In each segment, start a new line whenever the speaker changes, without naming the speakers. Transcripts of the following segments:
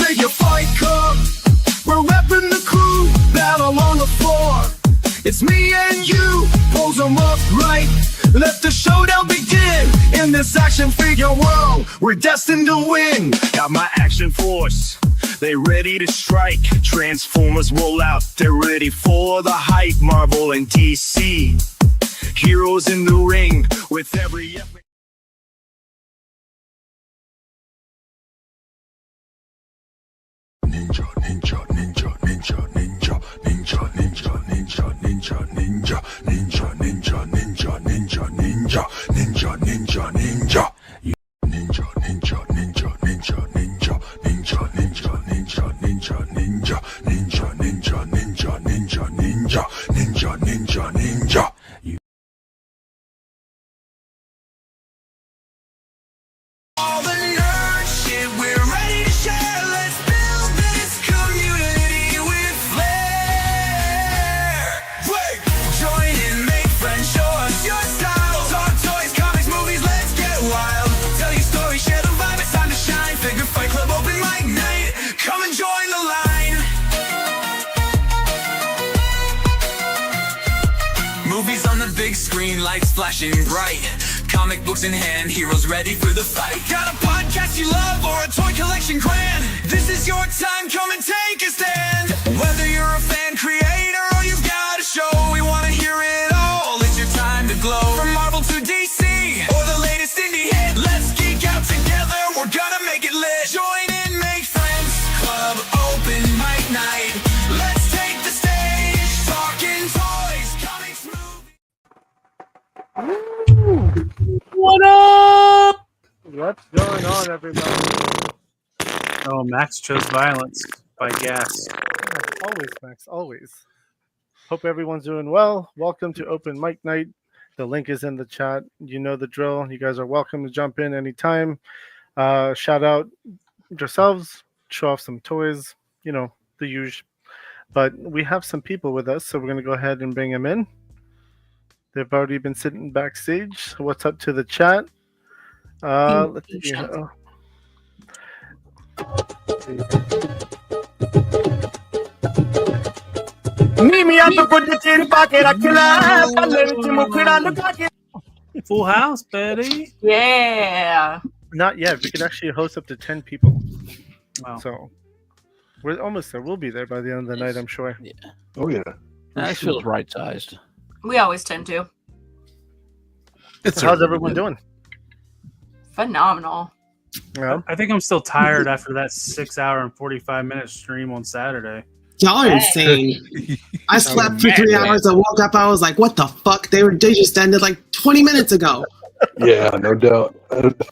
figure fight club. We're repping the crew, battle on the floor. It's me and you, pulls them up right. Let the showdown begin. In this action figure world, we're destined to win. Got my action force, they ready to strike. Transformers roll out, they're ready for the hype. Marvel and DC, heroes in the ring with every epic.
Ninja, ninja, ninja, ninja, ninja, ninja, ninja, ninja, ninja, ninja, ninja, ninja, ninja, ninja, ninja, ninja, ninja, ninja. Ninja, ninja, ninja, ninja, ninja, ninja, ninja, ninja, ninja, ninja, ninja, ninja, ninja, ninja, ninja, ninja, ninja, ninja.
All the nerd shit we're ready to share. Let's build this community with flair. Wait, join in, make friends, show us your style. Talk toys, comics, movies, let's get wild. Tell your story, share the vibe, it's time to shine. Figure Fight Club open mic night. Come and join the line. Movies on the big screen, lights flashing bright. Comic books in hand, heroes ready for the fight. Got a podcast you love or a toy collection grand? This is your time, come and take a stand. Whether you're a fan, creator, or you've got a show, we wanna hear it all. It's your time to glow. From Marvel to DC, or the latest indie hit, let's geek out together, we're gonna make it lit. Join in, make friends, club open mic night. Let's take the stage, talking toys, comics, movies.
What up?
What's going on, everybody?
Oh, Max chose violence by gas.
Always, Max, always. Hope everyone's doing well. Welcome to Open Mic Night. The link is in the chat. You know the drill. You guys are welcome to jump in anytime. Shout out yourselves, show off some toys, you know, the usual. But we have some people with us, so we're going to go ahead and bring them in. They've already been sitting backstage. What's up to the chat? Let's see.
Full house, Betty.
Yeah.
Not yet. We can actually host up to 10 people.
Wow.
So we're almost there. We'll be there by the end of the night, I'm sure.
Yeah.
Oh yeah.
That feels right sized.
We always tend to.
How's everyone doing?
Phenomenal.
Yeah.
I think I'm still tired after that 6 hour and 45-minute stream on Saturday.
Y'all are insane. I slept for 3 hours. I woke up. I was like, "What the fuck?" They just ended like 20 minutes ago.
Yeah, no doubt.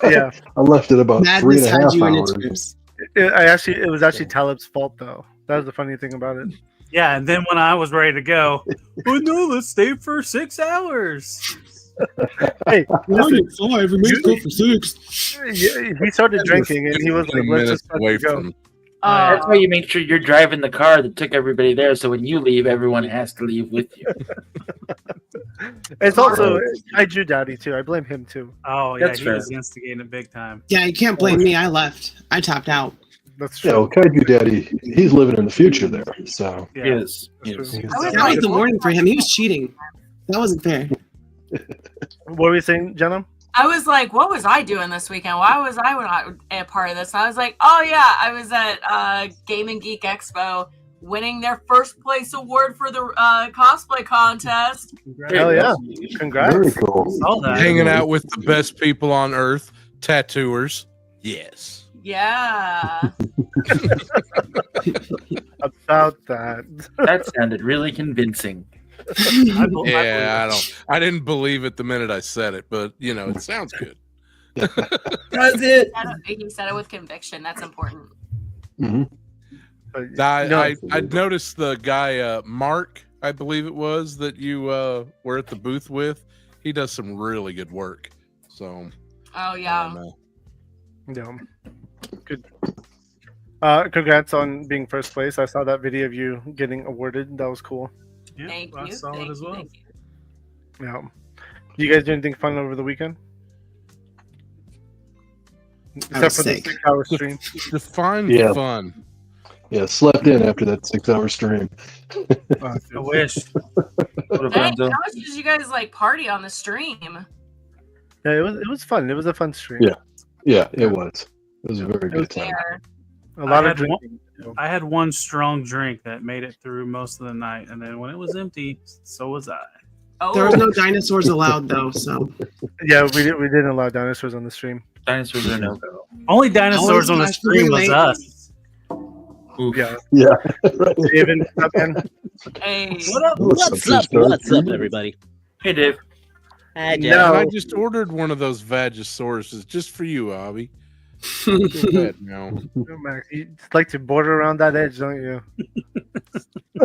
Yeah.
I left it about
Madness had
3.5
you in
hours.
its grips.
It was actually Talib's fault, though. That was the funny thing about it.
Yeah, and then when I was ready to go, oh no, let's stay for 6 hours.
Hey, listen,
5. We may go for 6.
he started drinking, and he was like, "Let's just
away
go."
from.
That's why you make sure you're driving the car that took everybody there, so when you leave, everyone has to leave with you.
It's also Kaiju Daddy too. I blame him too.
Oh yeah,
That's
he
fair.
was instigating it big time.
Yeah, you can't blame me. I left. I topped out.
That's
Yeah,
true.
well, Kaiju Daddy, he's living in the future there. So
Yeah.
Yes.
That's true.
That was the warning for him. He was cheating. That wasn't fair.
What were you saying, Jenna?
I was like, what was I doing this weekend? Why was I not a part of this? And I was like, oh yeah, I was at Game and Geek Expo winning their first place award for the cosplay contest.
Hell yeah. Congrats.
very cool.
Saw that.
Hanging out with the best people on earth, tattooers. Yes.
Yeah.
About that.
That sounded really convincing.
Yeah, I didn't believe it the minute I said it, but you know, it sounds good.
Does it?
He said it with conviction. That's important.
Mm-hmm.
But,
I noticed the guy Mark, I believe it was, that you were at the booth with. He does some really good work. So
Oh yeah.
Yeah. Good. Congrats on being first place. I saw that video of you getting awarded. That was cool.
Yeah,
Thank
I
you.
saw
Thank
it as
you,
well.
thank you.
Yeah. You guys do anything fun over the weekend? Except for the
sick.
6-hour stream.
Define
Yeah.
fun.
Yeah, slept in after that 6-hour stream.
I wish.
Dang, how much did you guys like party on the stream?
Yeah, it was fun. It was a fun stream.
Yeah. Yeah, it was. It was a very good time.
There.
A lot
I
of
had one-
drinking.
I had one strong drink that made it through most of the night, and then when it was empty, so was I.
Oh,
There was no dinosaurs allowed though, so
Yeah, we didn't allow dinosaurs on the stream.
Dinosaurs are no go.
Only dinosaurs
Oh,
on the
it's
stream was
really
us.
Oof.
Yeah.
Yeah. Right.
David, up in.
hey.
What's up, everybody?
Hey, Dave.
Hi, Jeff.
No.
And I just ordered one of those Vagisauruses just for you, Abby. Go ahead now.
Max, you like to border around that edge, don't you?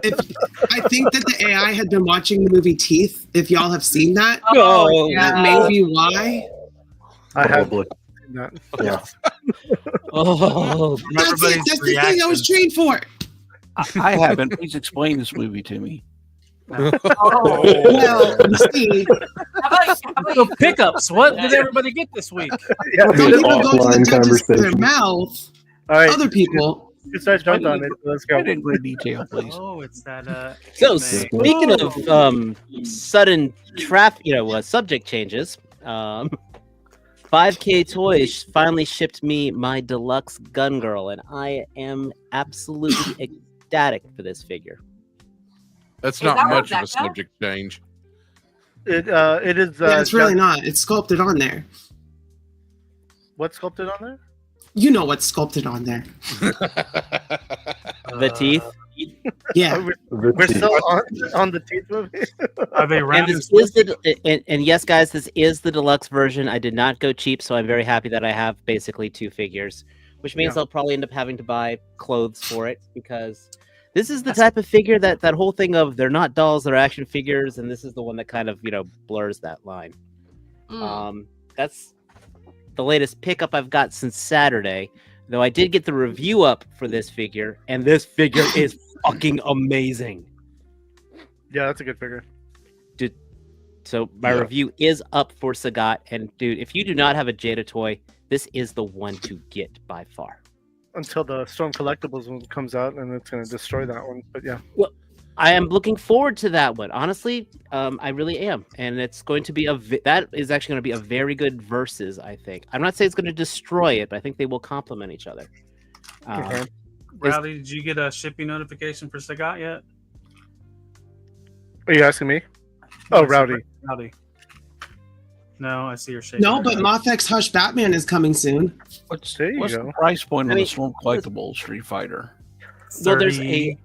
I think that the AI had been watching the movie Teeth. If y'all have seen that,
Oh,
that
yeah.
may be why.
I have
Probably.
not.
Yeah.
Oh,
That's it. That's the thing I was trained for.
I haven't. Please explain this movie to me.
Oh.
Well, you see,
How about
So
you?
pickups. What did everybody get this week?
Yeah.
some people go to the
Offline
judges with their
conversation.
mouth.
All right.
Other people,
You start jumped on it. Let's go.
Get in great detail, please.
Oh, it's that.
so
anime.
speaking of sudden subject changes, 5K Toys finally shipped me my deluxe Gun Girl, and I am absolutely ecstatic for this figure.
That's
Is
not
that
much of a
Rebecca?
subject change.
It is.
yeah, it's really not. It's sculpted on there.
What's sculpted on there?
You know what's sculpted on there.
The teeth.
Yeah.
We're still on the teeth movie.
Are they
And
round?
this is and yes, guys, this is the deluxe version. I did not go cheap, so I'm very happy that I have basically 2 figures, which means I'll probably end up having to buy clothes for it because this is the type of figure that whole thing of they're not dolls, they're action figures, and this is the one that kind of blurs that line. That's the latest pickup I've got since Saturday. Though I did get the review up for this figure, and this figure is fucking amazing.
Yeah, that's a good figure.
So my review is up for Sagat, and dude, if you do not have a Jada toy, this is the one to get by far.
Until the Storm Collectibles one comes out, and it's going to destroy that one. But yeah.
I am looking forward to that one. Honestly, I really am, and it's going to be that is actually going to be a very good versus. I think. I'm not saying it's going to destroy it, but I think they will complement each other.
Okay.
Rowdy, did you get a shipping notification for Sagat yet?
Are you asking me? Oh, Rowdy.
Rowdy. No, I see your shaking.
No, but Mothx Hush Batman is coming soon.
What's
There you
the
go.
price point
I
on
mean,
the Storm Collectible Street Fighter?
Well, there's
30.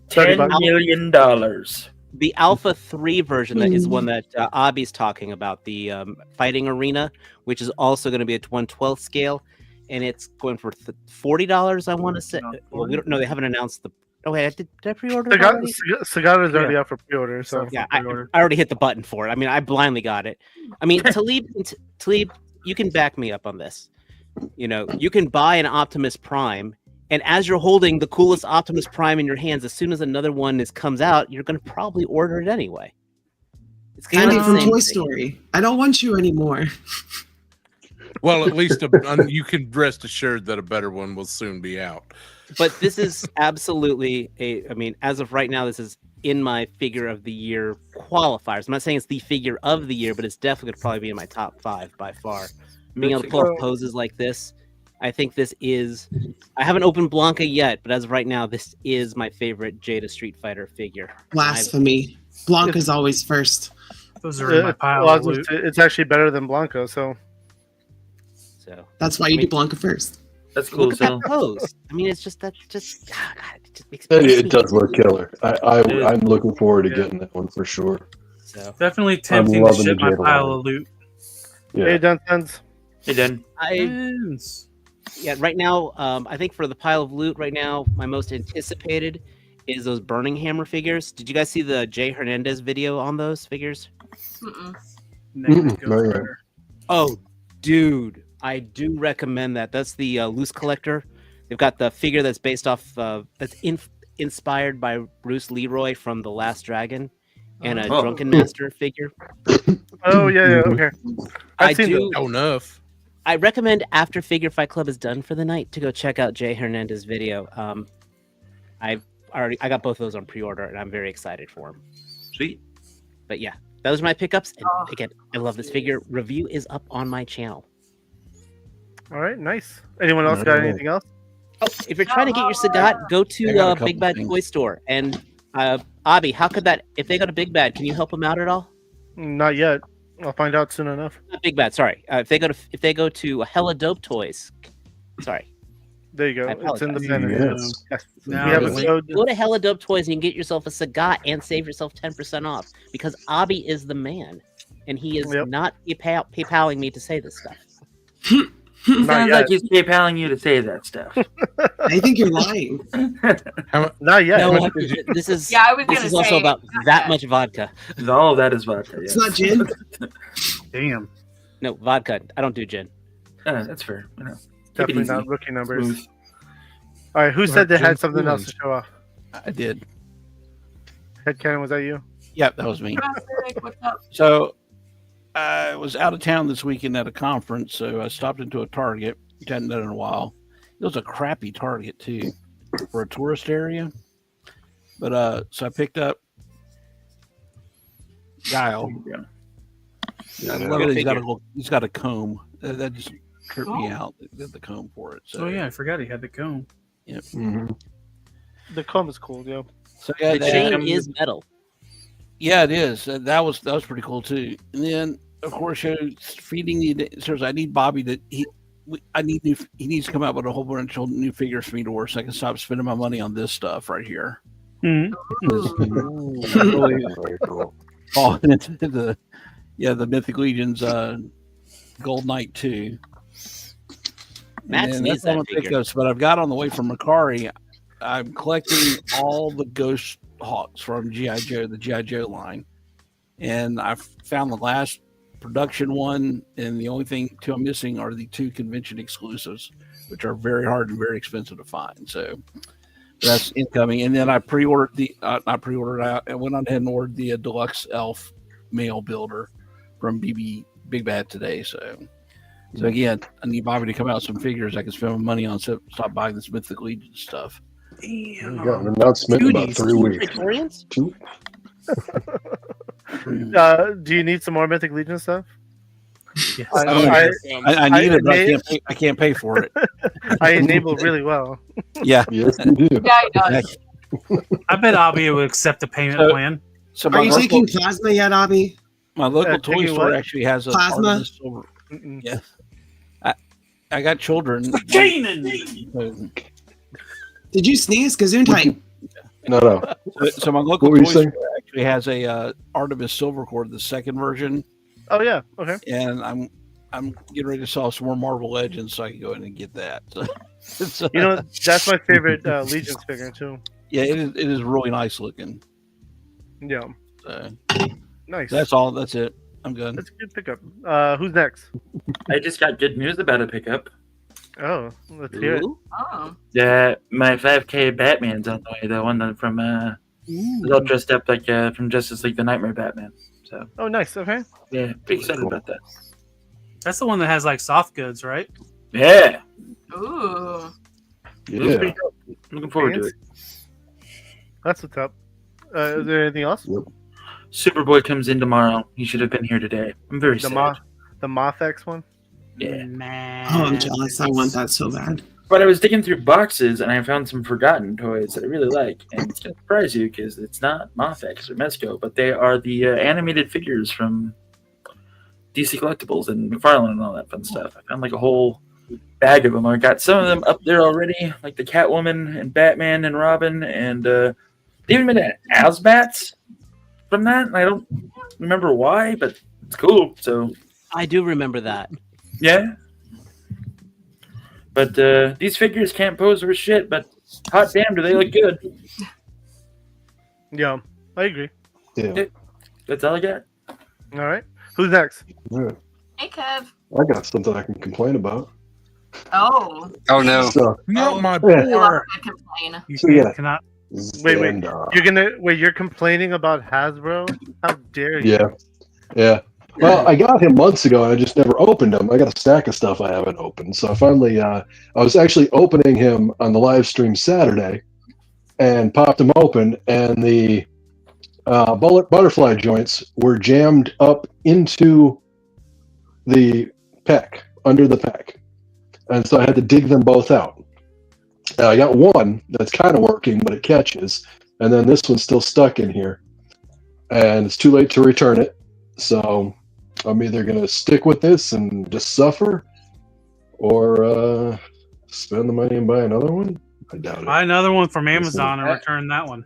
$10 million.
the Alpha 3 version that is one that Abby's talking about, the fighting arena, which is also going to be at 1/12 scale, and it's going for $40. I want to say. Well, we don't know. They haven't announced the. Oh wait, did I pre-order it already?
Sagat is already out for pre-order, so
Yeah, I already hit the button for it. I mean, I blindly got it. I mean, Talib, you can back me up on this. You can buy an Optimus Prime, and as you're holding the coolest Optimus Prime in your hands, as soon as another one comes out, you're going to probably order it anyway. It's kind
Andy
of
from
the same
Toy
thing.
Story. I don't want you anymore.
Well, at least you can rest assured that a better one will soon be out.
But this is absolutely I mean, as of right now, this is in my figure of the year qualifiers. I'm not saying it's the figure of the year, but it's definitely going to probably be in my top 5 by far. Being able to pull off poses like this, I think this is. I haven't opened Blanca yet, but as of right now, this is my favorite Jada Street Fighter figure.
Blasphemy. Blanca's always first.
Those are in my pile of loot.
it's actually better than Blanco. So
That's why you do Blanca first.
That's cool.
Look at that pose. I mean, it's just God, it just makes
It does look killer. I'm looking forward to getting that one for sure.
So
Definitely tempting to
loving
ship
the
my
Jada
pile
line.
of loot.
Yeah.
Hey, Dunsons.
Hey, Dan.
Yeah, right now, I think for the pile of loot right now, my most anticipated is those Burning Hammer figures. Did you guys see the Jay Hernandez video on those figures? Oh, dude, I do recommend that. That's the Loose Collector. They've got the figure that's based off, that's inspired by Bruce Leroy from The Last Dragon, and a Drunken Master figure.
Oh yeah, okay.
I
I've seen
do.
enough.
I recommend after Figure Fight Club is done for the night to go check out Jay Hernandez's video. I got both of those on pre-order, and I'm very excited for them.
Sweet.
But yeah, those are my pickups. And again, I love this figure. Review is up on my channel.
All right, nice. Anyone else got anything else?
Oh, if you're trying to get your Sagat, go to Big Bad Toy Store. And Abby, how could that? If they go to Big Bad, can you help them out at all?
Not yet. I'll find out soon enough.
Not Big Bad, sorry. If they go to Hella Dope Toys, sorry.
There you go. It's in the banner.
Yes.
Yes.
No,
We have a
but
code.
Go to Hella Dope Toys and get yourself a Sagat and save yourself 10% off because Abby is the man, and he is not PayPaling me to say this stuff.
Sounds
yet.
like he's PayPaling you to say that stuff.
I think you're lying.
Not yet.
No, this is
Yeah, I was
this
gonna
is also
say,
about that much vodka.
All of that is vodka.
It's not gin.
Damn.
No vodka. I don't do gin.
That's fair. You know,
Definitely not rookie numbers. All right, who said they had something else to show off?
I did.
Headcanon, was that you?
Yep, that was me.
What's up?
So I was out of town this weekend at a conference, so I stopped into a Target, which I hadn't done in a while. It was a crappy Target too, for a tourist area. But so I picked up Guile. He's got a comb. That just tripped me out. The comb for it.
So yeah, I forgot he had the comb.
Yep.
The comb is cool, yo.
So yeah,
The chain is metal.
Yeah, it is. That was pretty cool too. And then of course, feeding the seriously, I need Bobby to he needs to come out with a whole bunch of new figures for me to order so I can stop spending my money on this stuff right here.
Mm-hmm.
Very cool.
Oh, into the Mythic Legion's Gold Knight 2.
Max needs that figure.
But I've got on the way from Macari. I'm collecting all the Ghost Hawks from G.I. Joe, the G.I. Joe line. And I've found the last production one, and the only two I'm missing are the 2 convention exclusives, which are very hard and very expensive to find. So that's incoming. And then I pre-ordered I went on ahead and ordered the Deluxe Elf male builder from Big Bad today. So again, I need Bobby to come out with some figures I can spend my money on. So stop buying this Mythic Legion stuff.
We got an announcement in about 3 weeks.
Victorians?
2.
Do you need some more Mythic Legion stuff?
Yes.
I need it, but I can't pay for it.
I enable really well.
Yeah.
Yes, you do.
Yeah, he does.
I bet Abby would accept the payment plan.
So
Are you taking plasma yet, Abby?
My local toy
taking
store
what?
actually has a
Plasma?
Artemis silver. Yeah. I got children.
Did you sneeze? Gesundheit.
No.
So my local
What were you
toy
saying?
store actually has a Artemis silver cord, the second version,
Oh yeah. Okay.
and I'm getting ready to sell some more Marvel Legends, so I can go in and get that. So, it's,
You know, that's my favorite Legion's figure too.
yeah, it is really nice looking.
Yeah. Nice.
That's all. That's it. I'm good.
That's a good pickup. Who's next?
I just got good news about a pickup.
Oh, let's hear it.
Ooh.
Oh.
Yeah, my 5K Batman's on the way. The one that from was all dressed up like from Justice League, the Nightmare Batman. So
Oh, nice. Okay.
yeah, pretty excited about that.
That's the one that has like soft goods, right?
Yeah,
Ooh.
looks
Yeah.
pretty dope. Looking forward to it.
That's what's up. Is there anything else?
Superboy comes in tomorrow. He should have been here today. I'm very
The
sad.
the Moth-X one.
Yeah.
Oh, I'm jealous. I want that so bad.
But I was digging through boxes and I found some forgotten toys that I really like. And it's going to surprise you because it's not Moth-X or Mezco, but they are the animated figures from DC Collectibles and McFarlane and all that fun stuff. I found like a whole bag of them. I got some of them up there already, like the Catwoman and Batman and Robin. And they even made an Asbats from that. And I don't remember why, but it's cool. So
I do remember that.
yeah. But these figures can't pose for shit, but hot damn, do they look good.
Yeah, I agree.
Yeah.
That's all I got.
All right. Who's next?
Yeah.
Hey, Kev.
I got something I can complain about.
Oh.
Oh no.
So,
Not my
I love
poor.
to complain.
You
So, yeah.
cannot.
Xandar.
You're complaining about Hasbro? How dare you?
Yeah. Well, I got him months ago, and I just never opened him. I got a stack of stuff I haven't opened. So I finally, I was actually opening him on the live stream Saturday, and popped him open, and the butterfly joints were jammed up into the peck, under the peck. And so I had to dig them both out. I got one that's kind of working, but it catches. And then this one's still stuck in here. And it's too late to return it. So I'm either going to stick with this and just suffer, or spend the money and buy another one. I doubt it.
Buy another one from Amazon and return that one.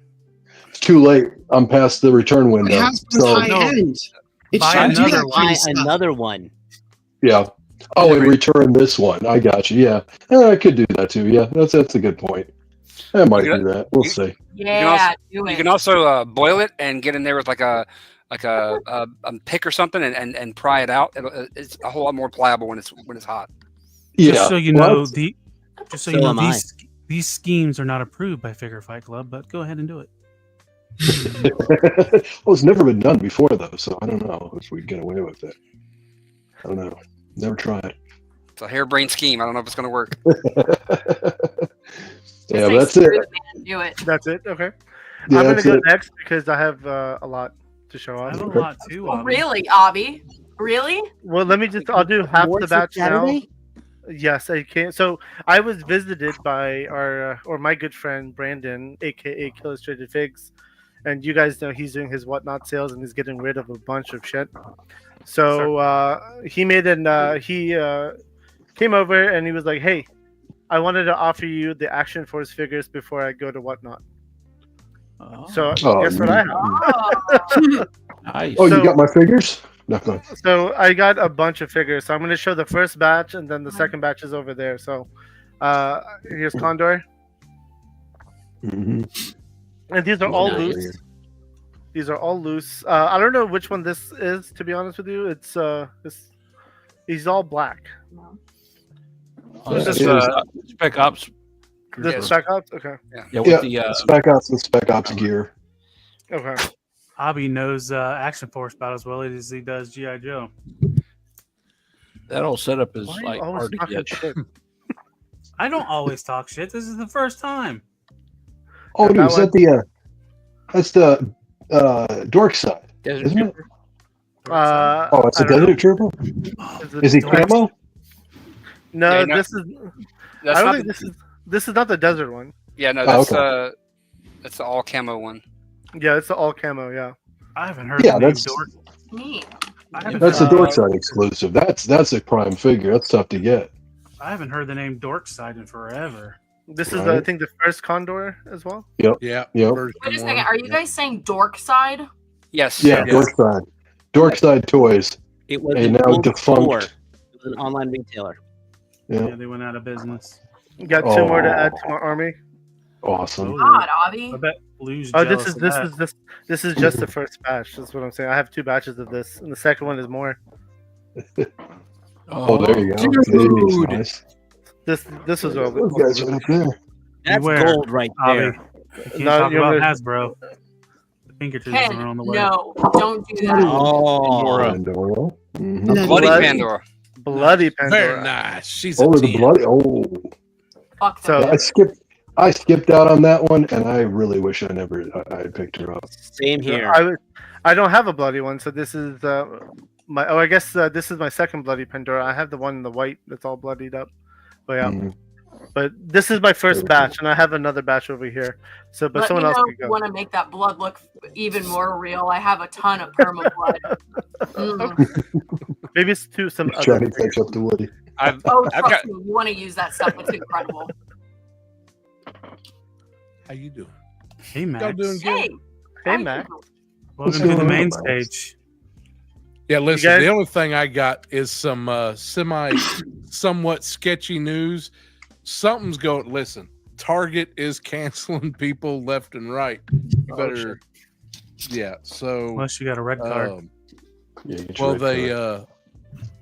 It's too late. I'm past the return window.
It has been
So,
high end. It
Buy
should do
another
that
one.
kind
Buy
of stuff.
another one.
yeah. Oh, and return this one. I got you. Yeah. I could do that too. Yeah, that's a good point. I might do that. We'll see.
Yeah, do it.
You can also boil it and get in there with like a pick or something and pry it out. It's a whole lot more pliable when it's hot.
Yeah.
Just so you
Well,
know,
So am I.
these schemes are not approved by Figure Fight Club, but go ahead and do it.
well, it's never been done before though, so I don't know if we'd get away with it. I don't know. Never tried.
It's a harebrained scheme. I don't know if it's going to work.
Yeah,
Say
that's it.
screw it, man, do it.
That's it. Okay.
Yeah,
I'm gonna
that's
go
it.
next because I have a lot to show
I
off.
have a lot too.
Oh,
Avi.
really, Abby? Really?
Well, let me just. I'll do half
Awards
the batch
for
now.
Saturday?
Yes, I can. So I was visited by our or my good friend Brandon, aka Illustrated Figs, and you guys know he's doing his whatnot sales and he's getting rid of a bunch of shit. So he made he came over and he was like, "Hey, I wanted to offer you the Action Force figures before I go to whatnot." So
Oh,
guess what I have?
Oh.
Nice.
Oh,
So-
you got my figures? No.
So I got a bunch of figures. So I'm going to show the first batch, and then the second batch is over there. So here's Condor,
Mm-hmm.
and these are all
Nice.
loose. These are all loose. I don't know which one this is, to be honest with you. It's he's all black.
This is
Yeah.
Spec Ops.
This
Yes.
is Spec Ops? Okay.
Yeah, with the
Spec Ops and Spec Ops gear.
Okay.
Abby knows Action Force about as well as he does GI Joe.
that whole setup is
Why are you
like
always
hard to
talking
get.
shit?
I don't always talk shit. This is the first time.
Oh, dude,
that
is that the that's the dork side,
Desert
isn't it?
Trooper.
Oh, it's
I
a
don't know.
Desert Trooper? Is he camo?
No,
Yeah, no,
this is.
That's
I don't
not
think
the,
this is not the desert one.
yeah, no,
Oh,
that's the all camo one.
Yeah, it's the all camo. Yeah.
I haven't heard
Yeah,
the name
that's-
Dork.
Neat.
I haven't,
That's a
heard,
dork side exclusive. That's a prime figure. That's tough to get.
I haven't heard the name Dork Side in forever.
This is,
Right.
I think, the first Condor as well.
Yeah.
Yep.
version
Wait a
one.
second. Are you guys saying dork side?
Yes.
Yeah,
Yeah.
dork side. Dork side toys.
It was
A
an
now
old
defunct-
store. It was an online retailer.
Yeah.
Yeah, they went out of business.
Got two more to
Oh.
add to my army.
Awesome.
Oh,
God, Abby.
I bet Blue's
Oh,
jealous
this
of that.
this is just the first batch. That's what I'm saying. I have two batches of this, and the second one is more.
Oh, there you go.
Dude.
Nice.
This was all.
Those guys are up there.
That's
Beware,
gold right
Abby.
there.
You can't
No,
talk
you're
about
gonna-
Hasbro. The Pinkertons
Ken,
are on the way.
no, don't do that.
Oh,
Pandora. Mhm.
No.
Bloody
Blood.
Pandora.
Bloody Pandora.
Very nice. She's a
Oh, the
10.
bloody. Oh,
Fuck
So-
them.
I skipped out on that one, and I really wish I had picked her up.
same here.
I don't have a bloody one, so this is my. Oh, I guess this is my second bloody Pandora. I have the one in the white that's all bloodied up. But yeah,
Mhm.
but this is my first batch, and I have another batch over here. So, but
Let me
someone
know
else
if
can
you
go.
want to make that blood look even more real. I have a ton of perma blood.
Maybe it's to some
He's trying
other.
to catch up to Woody.
I've
Oh,
I've
trust
got
me, you want to use that stuff. It's incredible.
How you doing?
Hey, Max.
Y'all doing good?
Hey,
Hey, Mac.
Welcome to the
going
main
on, Max?
stage.
Yeah, listen,
guys-
the only thing I got is some somewhat sketchy news. Something's going, listen, Target is canceling people left and right. You
Oh,
better, yeah, so,
Unless you got a red card.
Yeah, get your
well,
red
they,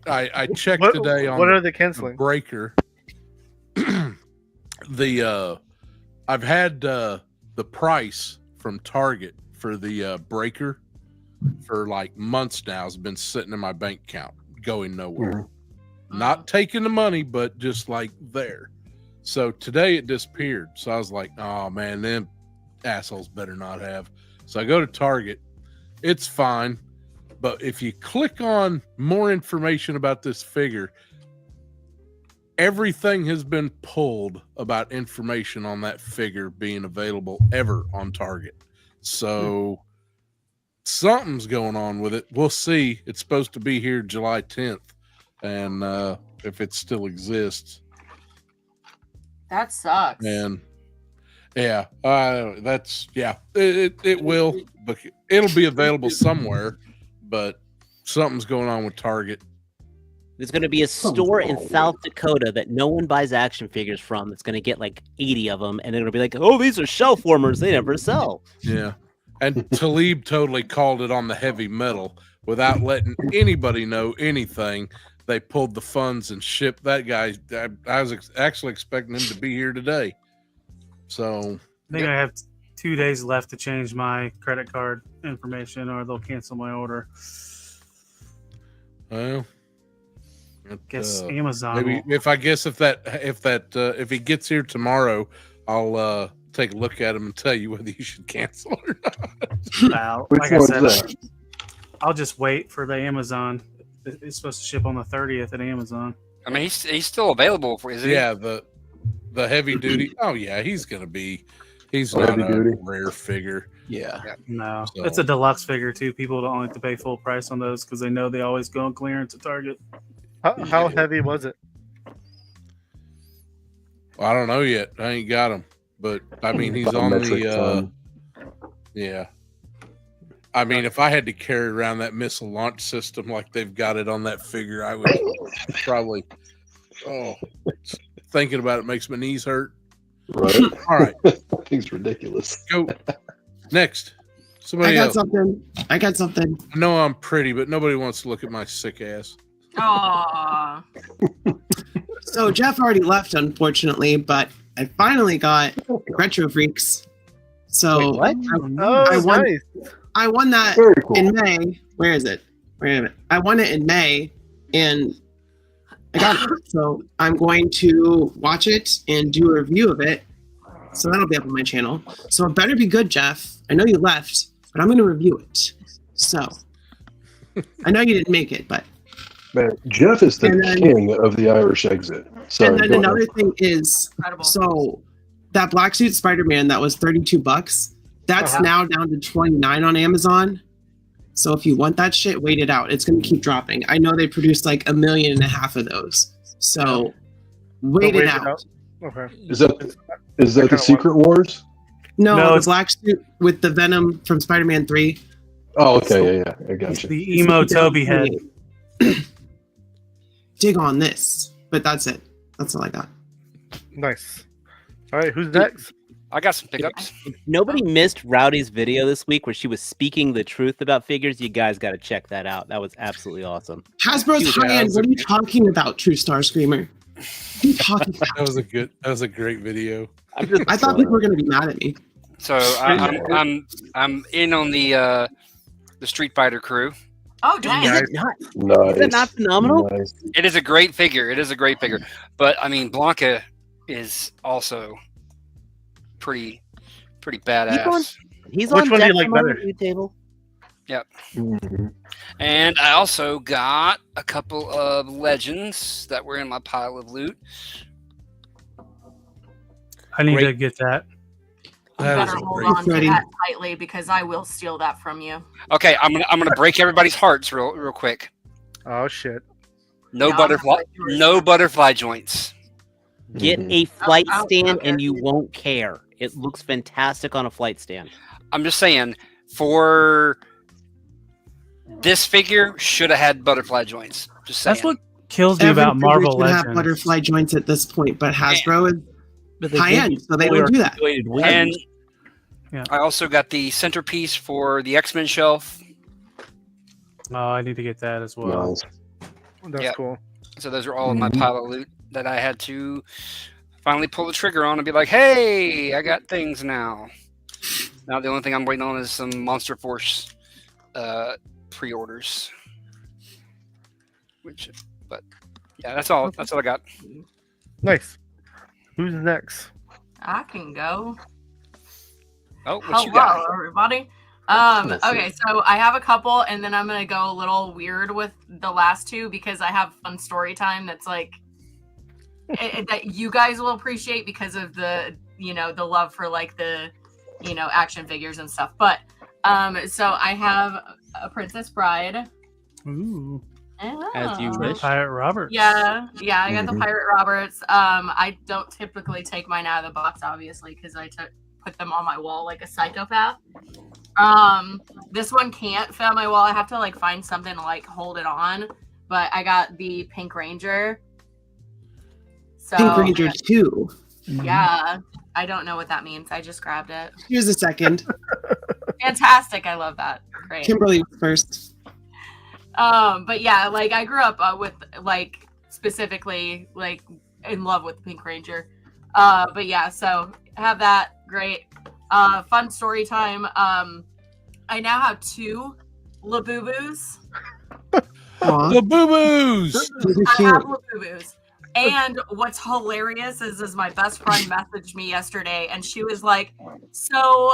card.
I checked
What,
today on
what are they
the
canceling?
breaker. I've had the price from Target for the breaker for like months now has been sitting in my bank account, going nowhere.
Mm-hmm.
Not taking the money, but just like there. So today it disappeared. So I was like, oh man, them assholes better not have. So I go to Target. It's fine. But if you click on more information about this figure, everything has been pulled about information on that figure being available ever on Target. So something's going on with it. We'll see. It's supposed to be here July 10th. And if it still exists.
That sucks.
And yeah, it will, but it'll be available somewhere, but something's going on with Target.
There's going to be a store in South Dakota that no one buys action figures from that's going to get like 80 of them, and they're going to be like, oh, these are shelf warmers. They never sell.
Yeah. And Talib totally called it on the heavy metal without letting anybody know anything. They pulled the funds and shipped that guy. I was actually expecting him to be here today. So
I think I have 2 days left to change my credit card information, or they'll cancel my order.
Well,
guess Amazon.
Maybe if he gets here tomorrow, I'll take a look at him and tell you whether you should cancel or not.
Well,
Which
like I
one's
said,
that?
I'll just wait for the Amazon. It's supposed to ship on the 30th at Amazon.
I mean, he's still available for, isn't he?
Yeah, the heavy duty. Oh yeah, he's not
Heavy
a
duty?
rare figure.
Yeah.
No,
So-
it's a deluxe figure too. People don't like to pay full price on those because they know they always go on clearance at Target.
How heavy was it?
I don't know yet. I ain't got him, but I mean he's
About a
on
metric
the.
ton.
Yeah. I mean, if I had to carry around that missile launch system like they've got it on that figure, I would probably. Oh, thinking about it makes my knees hurt.
Right.
All right,
Thing's ridiculous.
go next.
I
Somebody
got
else.
something. I got something.
I know I'm pretty, but nobody wants to look at my sick ass.
Aww.
So Jeff already left, unfortunately, but I finally got Retro Freaks. So
Wait, what?
Oh,
I won-
nice.
I won that
Very cool.
in May. Where is it? Wait a minute. I won it in May, and I got it. So I'm going to watch it and do a review of it. So that'll be up on my channel. So it better be good, Jeff. I know you left, but I'm going to review it. So I know you didn't make it, but.
Man, Jeff is the
And then-
king of the Irish exit. Sorry,
And then
go ahead.
another thing is,
Incredible.
so that black suit Spider-Man that was $32, that's now down to $29 on Amazon. So if you want that shit, wait it out. It's going to keep dropping. I know they produced like 1.5 million of those. So wait it out.
Okay.
Is that the
kinda
Secret Wars?
No,
No,
the
it's-
black suit with the Venom from Spider-Man 3.
Oh, okay, yeah, I got
It's
you.
the emo Toby head.
Dig on this. But that's it. That's all I got.
Nice. All right, who's next?
I got some pickups.
If nobody missed Rowdy's video this week where she was speaking the truth about figures, you guys got to check that out. That was absolutely awesome.
Hasbro's
Yeah,
high-end.
that's
What are you talking about, True Star Screamer? What are you talking about?
That was a great video.
I'm just
I thought people were going to be mad at me.
So I'm in on the Street Fighter crew.
Oh, dang.
Yeah.
Nice.
Is that not phenomenal?
Nice.
It is a great figure. It is a great figure. But I mean, Blanca is also pretty badass.
He's
Which
on
one do you
deck
like
from our
better?
review table.
Mhm.
And I also got a couple of legends that were in my pile of loot.
I need
Great.
to get that.
You
That
better
is a
hold
great
on to
Freddie.
that tightly because I will steal that from you.
Okay, I'm gonna break everybody's hearts real quick.
Oh shit.
No
No,
butterfly,
I'm not
no butterfly joints.
Get
Mhm.
a flight
Oh,
stand
okay.
and you won't care. It looks fantastic on a flight stand.
I'm just saying, for this figure, should have had butterfly joints. Just saying.
That's what kills me
Every
about
figure
Marvel
should have
Legends.
butterfly joints at this point, but Hasbro is
But they
high
gave
end,
you
so they
fully
don't do that.
articulated wings.
And
Yeah.
I also got the centerpiece for the X-Men shelf.
Oh, I need to get that as well.
Nice.
That's
Yeah.
cool.
So those are all in my pile of loot that I had to finally pull the trigger on and be like, hey, I got things now. Now the only thing I'm waiting on is some Monster Force pre-orders. But yeah, that's all. That's all I got.
Nice. Who's next?
I can go.
Oh, what you got?
Hello, everybody. Okay, so I have a couple, and then I'm gonna go a little weird with the last two because I have fun story time that's like that you guys will appreciate because of the the love for like the action figures and stuff. But so I have a Princess Bride.
Ooh.
As you wish.
Pirate Roberts.
Yeah, I got the Pirate Roberts. I don't typically take mine out of the box, obviously, because I put them on my wall like a psychopath. This one can't fit on my wall. I have to like find something to like hold it on. But I got the Pink Ranger. So,
Pink Ranger 2.
Yeah, I don't know what that means. I just grabbed it.
Here's a second.
Fantastic! I love that. Great.
Kimberly was first.
But yeah, like I grew up with like specifically like in love with Pink Ranger. But yeah, so have that. Great. Fun story time. I now have 2 Labubu's.
Labubu's.
I have Labubu's. And what's hilarious is my best friend messaged me yesterday, and she was like, "So,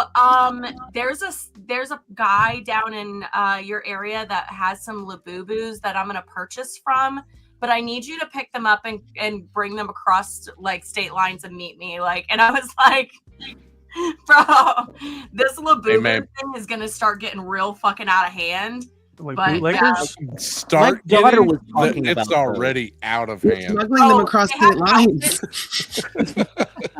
there's a guy down in your area that has some Labubu's that I'm gonna purchase from, but I need you to pick them up and bring them across like state lines and meet me." Like, and I was like, "Bro, this Labubu thing is gonna start getting real fucking out of hand."
Like
But,
bootleggers?
Start
My daughter
getting
was talking
it's
about
already out of hand.
Smuggling them across
they
state
have
lines.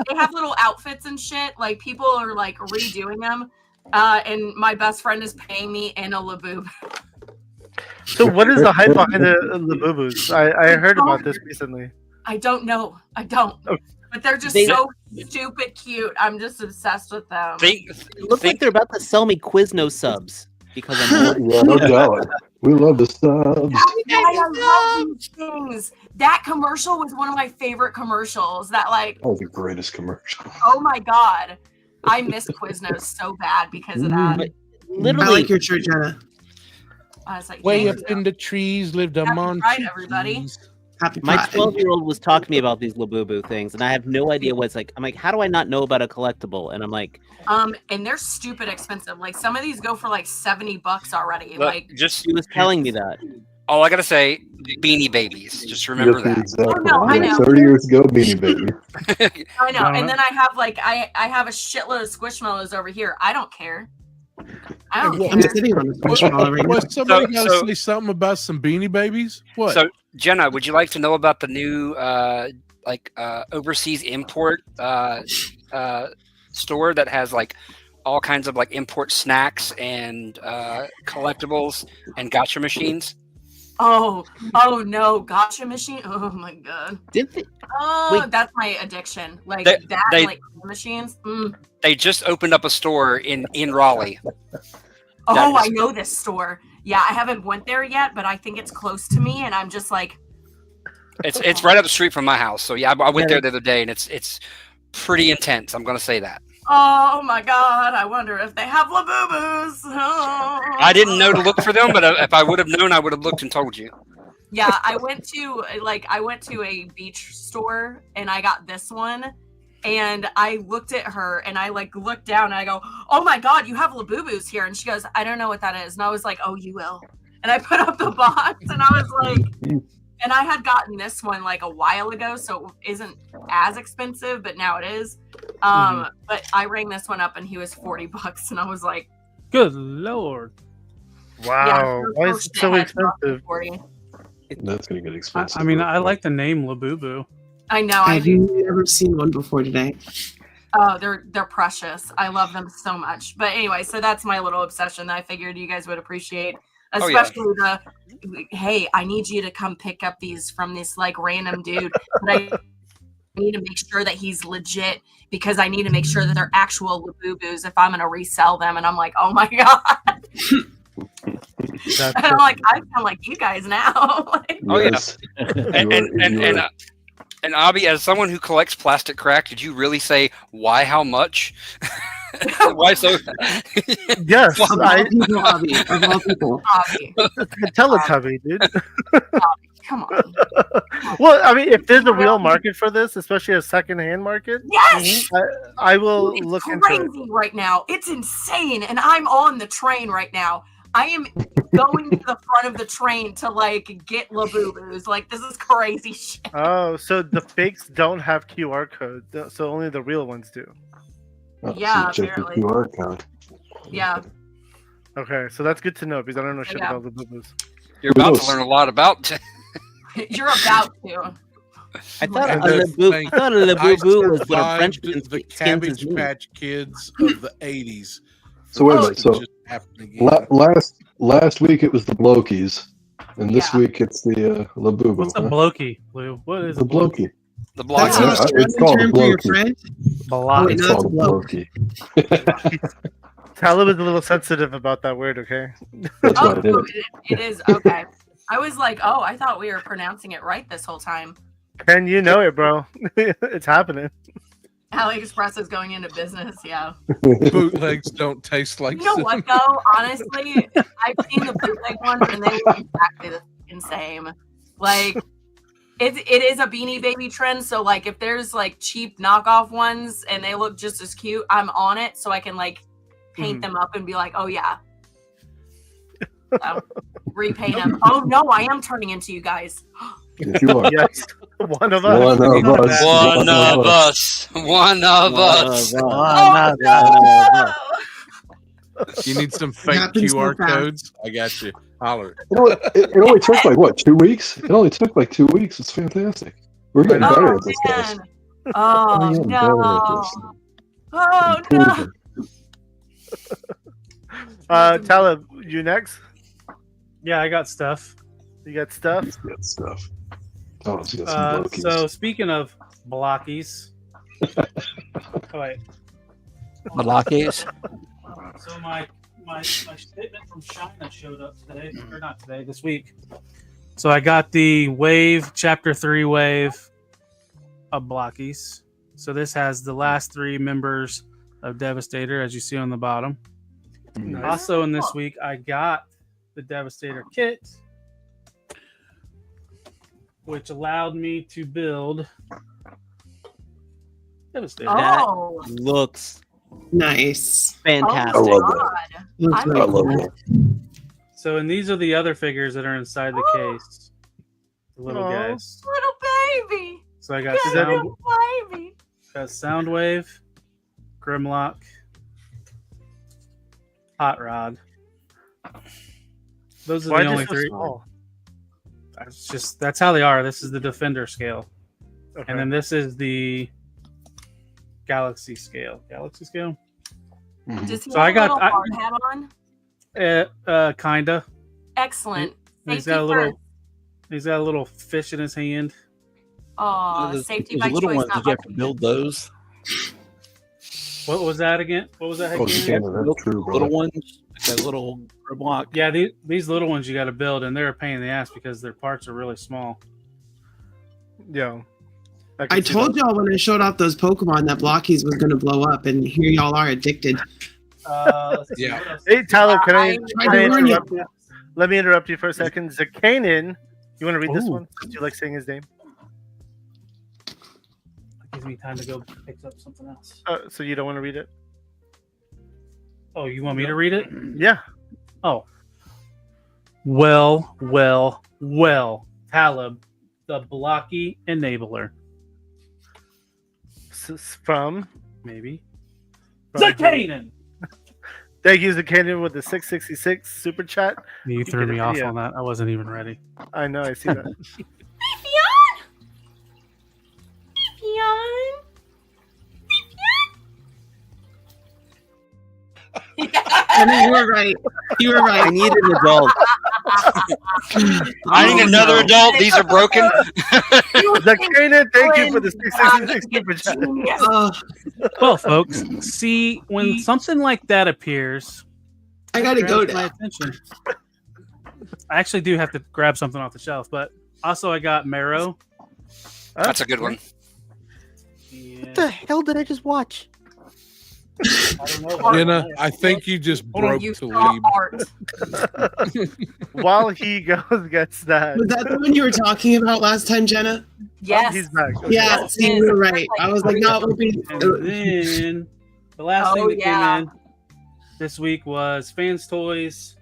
They have little outfits and shit. Like people are like redoing them. And my best friend is paying me in a Labubu.
So what is the hype behind the Boo-Boos? I heard about this recently.
I don't know. I don't.
Okay.
But they're just
They-
so stupid cute. I'm just obsessed with them.
It looks like they're about to sell me Quizno subs because I'm
Yeah, no doubt. We love the subs.
I love these things. That commercial was one of my favorite commercials. That like,
Oh, the greatest commercial.
oh my god, I miss Quiznos so bad because of that.
literally.
I like your shirt, Jenna.
I was like,
Way
thank
up
you.
in the trees lived a
Happy
monster.
Pride, everybody.
Happy
My
Pride.
12-year-old was talking to me about these Labubu things, and I have no idea what it's like. I'm like, how do I not know about a collectible? And I'm like,
And they're stupid expensive. Like some of these go for like $70 already.
Look,
Like,
just
she was telling me that.
all I gotta say, Beanie Babies. Just remember
Yes,
that.
exactly.
Oh, no, I
Yeah,
know.
30 years ago, Beanie Baby.
I know.
No,
And
no.
then I have like I have a shitload of Squishmallows over here. I don't care. I don't
I'm
care.
sitting on a squishmallow right now.
Was somebody
So-
got to
so-
say something about some Beanie Babies? What?
So, Jenna, would you like to know about the new overseas import store that has like all kinds of like import snacks and collectibles and gotcha machines?
Oh no, gotcha machine. Oh my god.
Did they?
Oh,
Wait.
that's my addiction. Like
They-
that,
they-
like machines. Mm.
They just opened up a store in Raleigh.
Oh,
That
I
is-
know this store. Yeah, I haven't went there yet, but I think it's close to me, and I'm just like,
It's right up the street from my house. So yeah, I went there the other day, and it's pretty intense. I'm gonna say that.
oh my god, I wonder if they have Labubus. Oh.
I didn't know to look for them, but if I would have known, I would have looked and told you.
Yeah, I went to a beach store and I got this one, and I looked at her and I like looked down and I go, "Oh my god, you have Labubus here!" And she goes, "I don't know what that is." And I was like, "Oh, you will." And I put up the box and I was like, and I had gotten this one like a while ago, so it isn't as expensive, but now it is. But I rang this one up and he was $40, and I was like,
Good lord.
Wow.
for-
Why
for
is it
shit,
so
I had to drop
expensive?
40.
That's going to get expensive.
I mean,
real
I
quick.
like the name Labubu.
I know. I
Have you ever seen one before today?
Oh, they're precious. I love them so much. But anyway, so that's my little obsession that I figured you guys would appreciate.
Oh, yeah.
Especially the, hey, I need you to come pick up these from this like random dude. But I need to make sure that he's legit because I need to make sure that they're actual Labubus if I'm going to resell them. And I'm like, oh my God.
That's
And I'm like, I sound like you guys now. Like,
Oh, yeah.
Yes.
And Abby, as someone who collects plastic crack, did you really say why? How much? Why so?
Yes,
Of all
I
people, Avi, of all people.
Bobby,
the Teletubby, dude.
come on.
Well, I mean, if there's a real market for this, especially a secondhand market,
Yes!
I will
It's
look into
crazy
it.
right now. It's insane, and I'm on the train right now. I am going to the front of the train to like get Labubu's. Like this is crazy shit.
Oh, so the fakes don't have QR code, so only the real ones do.
Oh,
Yeah,
so check the
apparently.
QR code.
Yeah.
Okay, so that's good to know because I don't know shit
Yeah.
about the boo-boos.
You're about to learn a lot about.
You're about to.
I thought
And
a
the
Labubu,
thing-
I thought a Labubu was what a
survived
Frenchman
the
skins his
Cabbage
knee.
Patch Kids of the 80s.
So wait a
Oh,
minute. So
Just happened again.
last week it was the Blokies, and this
Yeah.
week it's the Labubu.
What's a
huh?
blokey, Lou? What is
The
a blokey?
Blokey.
The
That's
block.
Yeah,
a
it's called
term for your
Blokey.
friend.
Block.
Wait,
It's
no, that's
called
a
a
bloke.
Blokey.
Talib is a little sensitive about that word, okay?
That's
Oh,
what I did.
it is okay. I was like, oh, I thought we were pronouncing it right this whole time.
Ken, you know it, bro. It's happening.
AliExpress is going into business. Yeah.
Bootlegs don't taste like
You know what though? Honestly, I've seen the bootleg ones and they look exactly the same. Like it is a Beanie Baby trend. So like if there's like cheap knockoff ones and they look just as cute, I'm on it so I can like paint them up and be like, oh yeah. So, repaint them. Oh no, I am turning into you guys.
Yes, you are.
Yes. One of us.
One of us.
One of us. One of us.
Oh, no!
You need some fake
happens so
QR
fast.
codes? I got you. Holler.
You know what? It only took like what, 2 weeks? It only took like 2 weeks. It's fantastic. We're getting better at this, guys.
man. Oh
We're getting better at
no.
this.
Oh no.
Improving.
Talib, you next?
Yeah, I got stuff.
You got stuff?
He's got stuff. Oh, he's got some Blokies.
So speaking of blockies, oh wait.
Malakis.
So my shipment from China showed up today, or not today, this week. So I got the Wave Chapter 3 wave of blockies. So this has the last 3 members of Devastator, as you see on the bottom.
Nice.
Also in this week, I got the Devastator kit, which allowed me to build Devastator.
Oh.
Looks
Nice.
fantastic.
I love
God.
that.
Looks
I'm
really
I love
cool.
that.
So, and these are the other figures that are inside the case. The little
Aw.
guys.
Little baby.
So I got
Little baby.
Soundwave, Grimlock, Hot Rod. Those are
Why
the
are
only
they so
3.
small?
That's how they are. This is the Defender scale.
Okay.
And then this is the Galaxy scale. Galaxy scale?
Mhm.
Does he
So
have
I got-
a little hard hat on?
Kinda.
Excellent.
He's
Safety
got a little
first.
he's got a little fish in his hand.
Oh,
Those
safety
those
by
little
choice,
ones,
not
did
by
you have to build those?
What was that again? What was that
Oh,
again?
you can't. That's true, bro.
Little ones, that little block.
Yeah, these little ones you got to build, and they're a pain in the ass because their parts are really small.
Yeah.
I told y'all when I showed off those Pokemon that Blockies was going to blow up, and here y'all are addicted.
Let's see,
Yeah.
what else?
Hey, Tyler, can I
tried to warn you.
interrupt you? Let me interrupt you for a second. Zakanin, you want to read this
Ooh.
one? Do you like saying his name?
That gives me time to go pick up something else.
So you don't want to read it?
Oh, you want me to read it?
Yeah.
Oh. Well, Talib, the blocky enabler.
From
Maybe.
From-
Zakanin!
Thank you, Zakanin, with the 666 super chat.
You threw
get
me
a
off
video.
on that. I wasn't even ready.
I know, I see that.
I mean, you were right. You were
I
right.
need an adult.
I need another adult. These are broken.
Zakanin, thank you for the 666 super chat.
Oh,
Well, folks, see, when something like that appears,
I gotta go
grabs my
now.
attention. I actually do have to grab something off the shelf, but also I got Marrow.
That's a good one.
What the hell did I just watch?
I think you just broke
You
to
saw
leave.
art.
While he goes gets that.
Was that the one you were talking about last time, Jenna?
Yes.
He's back. Okay.
Yeah, see, you were right. I was like, no, it won't be.
And then the last thing that came in this week was Fans Toys,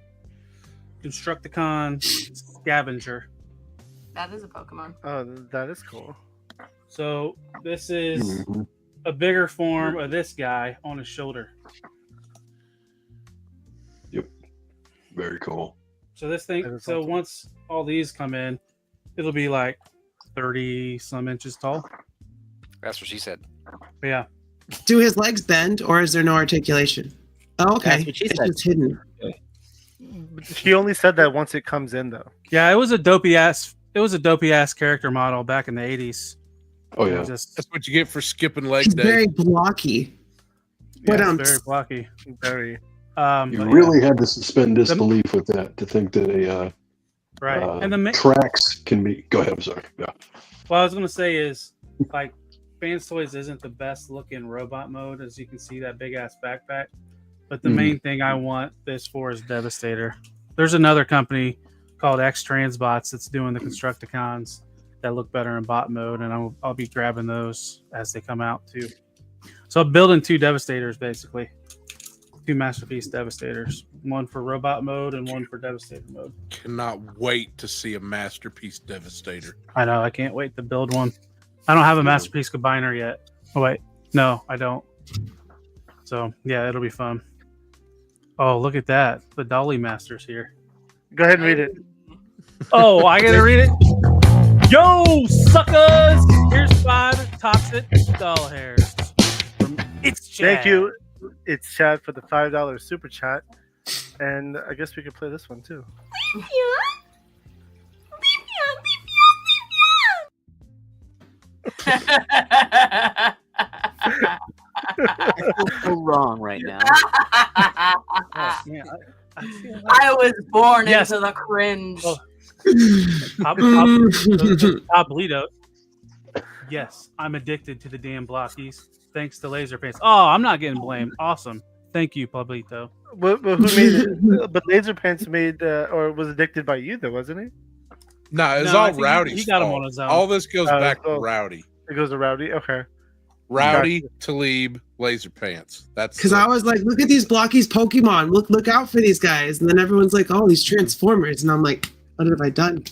Constructicon, Scavenger.
That is a Pokemon.
Oh, that is cool.
So this is a bigger form of this guy on his shoulder.
Yep. Very cool.
So this thing, so once all these come in, it'll be like 30 some inches tall.
That's what she said.
But yeah.
Do his legs bend, or is there no articulation? Oh, okay.
That's what she
It's
said.
just hidden.
He only said that once it comes in, though.
Yeah, it was a dopey ass character model back in the 80s.
Oh
It
yeah.
was just
That's what you get for skipping leg
He's
day.
very blocky. What
yeah,
else?
very blocky.
Very.
You
But
really had to suspend disbelief with that to think that a
right. And the
tracks can be. Go ahead. I'm sorry. Yeah.
what I was gonna say is like Fans Toys isn't the best looking robot mode, as you can see that big ass backpack. But the main thing I want this for is Devastator. There's another company called X Transbots that's doing the Constructicons that look better in bot mode, and I'll be grabbing those as they come out too. So I'm building 2 Devastators basically, 2 Masterpiece Devastators, one for robot mode and one for Devastator mode.
Cannot wait to see a Masterpiece Devastator.
I know, I can't wait to build one. I don't have a Masterpiece Combiner yet. Oh wait, no, I don't. So yeah, it'll be fun. Oh, look at that, the Dolly Masters here.
Go ahead and read it.
Oh, I gotta read it. Yo, suckers! Here's 5 toxic doll hairs. It's Chad.
Thank you. It's Chad for the $5 super chat. And I guess we could play this one too.
I feel so wrong right now.
Oh, man,
I was born
Yes.
into the cringe.
Oh. Top Lido. Yes, I'm addicted to the damn blockies. Thanks to Laser Pants. Oh, I'm not getting blamed. Awesome. Thank you, Pablito.
But who made it? But Laser Pants made or was addicted by you, though, wasn't he?
No, it's
No, I
all
think
Rowdy.
he got him on his own.
All this goes back to
oh.
Rowdy.
It goes to Rowdy. Okay.
Rowdy, Talib, Laser Pants. That's
Because I was like, look at these blockies Pokemon. Look out for these guys. And then everyone's like, oh, these Transformers. And I'm like, what have I done?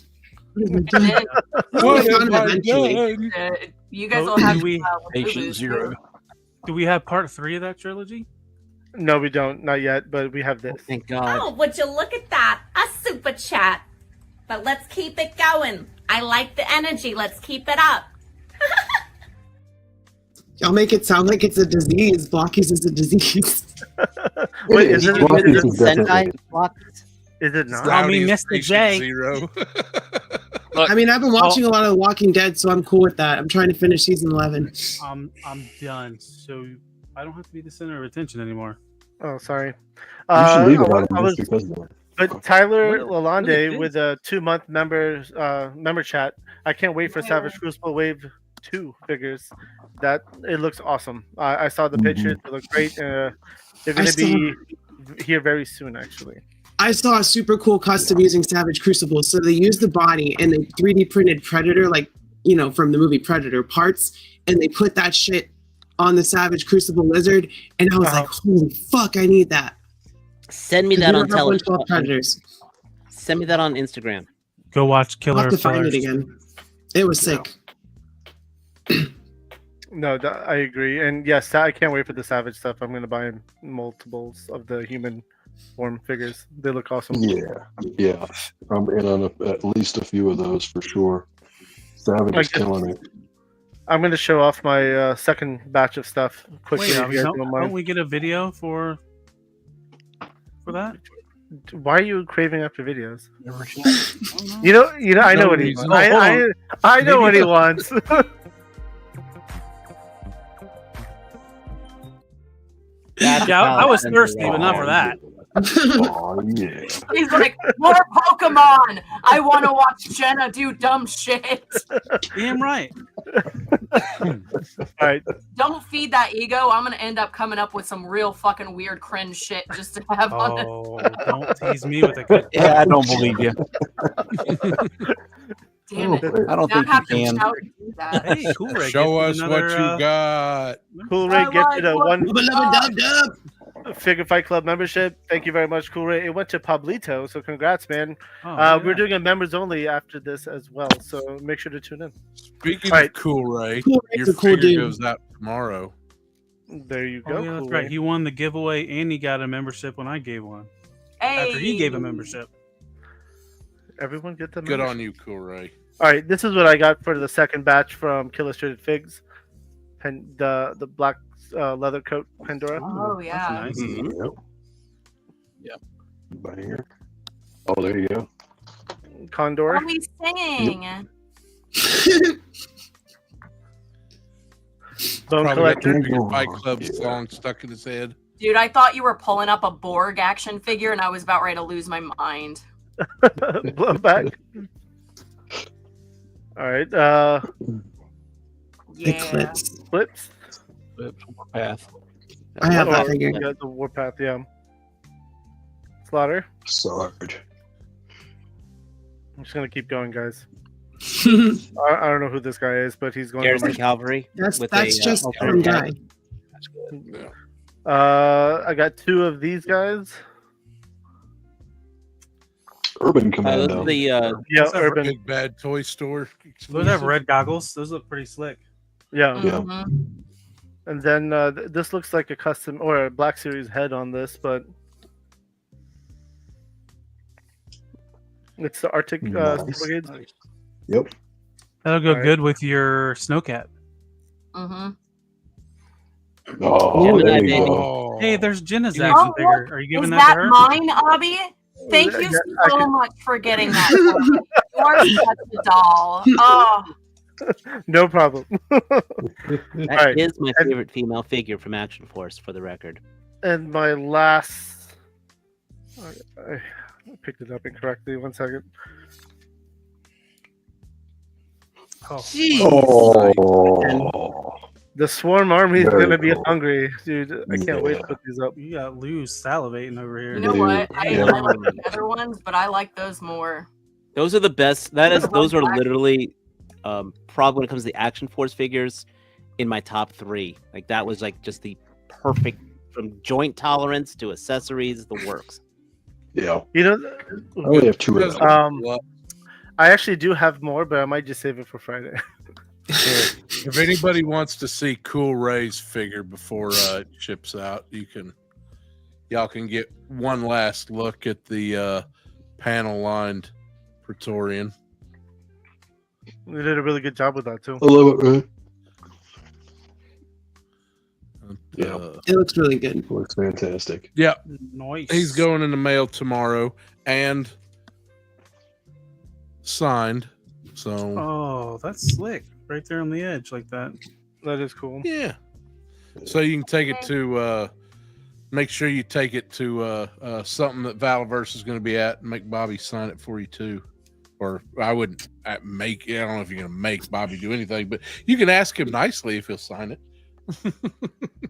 What have I done?
What
I'll
have
find
I
eventually.
done?
You guys
Oh,
will have
do we-
Patient Zero.
Do we have part 3 of that trilogy?
No, we don't. Not yet. But we have this.
Thank God.
Oh, would you look at that? A super chat. But let's keep it going. I like the energy. Let's keep it up.
Y'all make it sound like it's a disease. Blockies is a disease.
Wait,
It
is
is.
it?
Blockies
Is
is
it,
definitely-
Sentai blocks.
is it not?
I mean,
Rowdy is
Mr.
Patient
J.
Zero.
I mean, I've been watching a lot of The Walking Dead, so I'm cool with that. I'm trying to finish season 11.
I'm done. So I don't have to be the center of attention anymore.
Oh, sorry.
You should leave it
I
on
was-
just because of that.
But Tyler
Really
Lalonde
good.
with a 2-month member chat. I can't wait for Savage Crucible Wave 2 figures. That it looks awesome. I saw the pictures. They look great. They're going to be here very soon, actually.
I saw a super cool custom using Savage Crucible. So they used the body and they 3D printed Predator, like, you know, from the movie Predator parts, and they put that shit on the Savage Crucible lizard. And I was like, holy fuck, I need that.
Send me that on television.
Predators.
Send me that on Instagram.
Go watch
I'll
Killer
have to find it
Fillers.
again. It was sick.
No, I agree. And yes, I can't wait for the Savage stuff. I'm going to buy multiples of the human form figures. They look awesome.
Yeah. I'm in on at least a few of those for sure. Savage is killing it.
I'm going to show off my second batch of stuff quickly.
Wait,
if you guys don't
don't
mind.
we get a video for that?
Why are you craving after videos? You know. I know what he
reason.
wants. I know what he wants.
Yeah, I was thirsty, but not for that.
Oh, yeah.
He's like, more Pokemon. I want to watch Jenna do dumb shit.
Damn right.
All right.
Don't feed that ego. I'm gonna end up coming up with some real fucking weird cringe shit just to have on it.
Oh, don't tease me with a good.
Yeah, I don't believe you.
Damn it.
I don't
Now
think
I have
you
to
can.
shout and do that.
Hey, cool Ray.
Show us
gifted
what
another,
you got.
Cool Ray
I
gifted a
like
one
Dub.
Figure Fight Club membership. Thank you very much, Cool Ray. It went to Pablito, so congrats, man.
Oh, yeah.
We're doing a members only after this as well, so make sure to tune in.
Speaking
All right.
of Cool Ray,
Cool Ray's
your
a cool
figure
dude.
goes out tomorrow.
There you
Oh,
go.
yeah, that's
Cool
right.
Ray.
He won the giveaway and he got a membership when I gave one. After he gave a membership.
Everyone get the
Good
membership.
on you, Cool Ray.
All right, this is what I got for the second batch from Illustrated Figs. The black leather coat Pandora.
Oh yeah.
Nice.
Yep.
Yep.
Banger. Oh, there you go.
Condor.
What are we singing?
Bone
Probably got
Collector.
the Figure Fight Club song stuck in his head.
Dude, I thought you were pulling up a Borg action figure and I was about ready to lose my mind.
Blowback. All right.
Yeah.
Eclipse.
Splits.
Path.
I have that
Or
figure.
you got the Warpath, yeah. Slaughter.
Sarge.
I'm just gonna keep going, guys. I don't know who this guy is, but he's going.
Garrison
to
Cavalry.
That's
with
just
ultimate
one
attack.
guy.
I got two of these guys.
Urban
Those
Commando.
are the
Yeah,
That's a
Urban.
Big Bad Toy Store.
Those have red goggles. Those look pretty slick.
Yeah.
Yeah.
Mhm.
And then this looks like a custom or a Black Series head on this, but it's the Arctic
Nice.
Brigade.
Yep.
That'll go
Alright.
good with your Snowcat.
Mhm.
Oh,
Gemini
there you
baby.
go.
Oh.
Hey, there's Jenna's
Oh,
action
look,
figure. Are you giving
Is
that to
that
her?
mine, Abby? Thank you
Yeah, I
so
can-
much for getting that. For me. You are such a doll. Oh,
No problem.
That
Alright.
is my
And-
favorite female figure from Action Force, for the record.
And my last, I picked it up incorrectly. 1 second.
Oh,
Oh.
The Swarm Army is
Very
gonna be
cool.
hungry, dude. I can't wait to
Yeah.
put these up.
you got Lou salivating over here.
you know what?
Yeah.
I like the other ones, but I like those more.
Those are the best. Those are
Black.
literally probably when it comes to the Action Force figures in my top 3. Like that was like just the perfect from joint tolerance to accessories, the works.
Yeah.
You know,
I only have two of them.
I actually do have more, but I might just save it for Friday.
If anybody wants to see Cool Ray's figure before it ships out, y'all can get one last look at the panel lined Praetorian.
We did a really good job with that too.
I love it, man. Yeah.
It looks really good.
It looks fantastic.
Yeah,
Nice.
he's going in the mail tomorrow and signed. So
Oh, that's slick. Right there on the edge, like that.
That is cool.
yeah, so you can take it to. Make sure you take it to something that Valiverse is going to be at, and make Bobby sign it for you too. Or I wouldn't make. I don't know if you're going to make Bobby do anything, but you can ask him nicely if he'll sign it.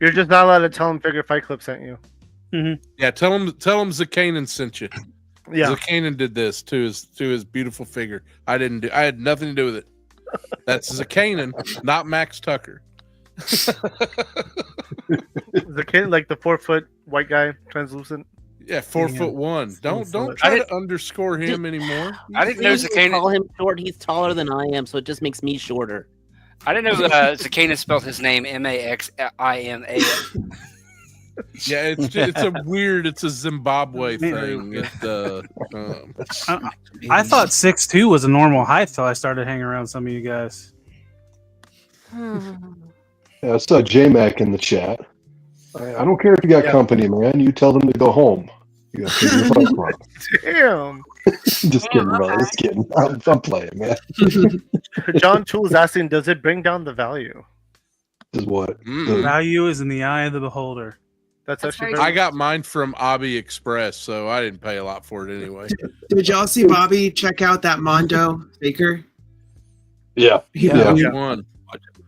You're just not allowed to tell him Figure Fight Club sent you.
Yeah, tell him Zakanan sent you.
Yeah.
Zakanan did this to his beautiful figure. I had nothing to do with it. That's Zakanan, not Max Tucker.
The kid, like the 4-foot white guy, translucent.
Yeah, 4'1". Don't
I
try to underscore him anymore.
I didn't know
You call him short. He's taller than I am, so it just makes me shorter.
I didn't know Zakanan spelled his name Maxima.
Yeah, it's a weird. It's a Zimbabwe thing.
I thought 6'2" was a normal height till I started hanging around some of you guys.
Yeah, I saw J-Mac in the chat. I don't care if you got company, man. You tell them to go home. You got Figure Fight Club.
Damn.
Just kidding, brother. Just kidding. I'm playing, man.
John Tool is asking, does it bring down the value?
Is what?
Value is in the eye of the beholder.
That's actually.
I got mine from Abby Express, so I didn't pay a lot for it anyway.
Did y'all see Bobby check out that Mondo Baker?
Yeah.
Yeah.
Which one?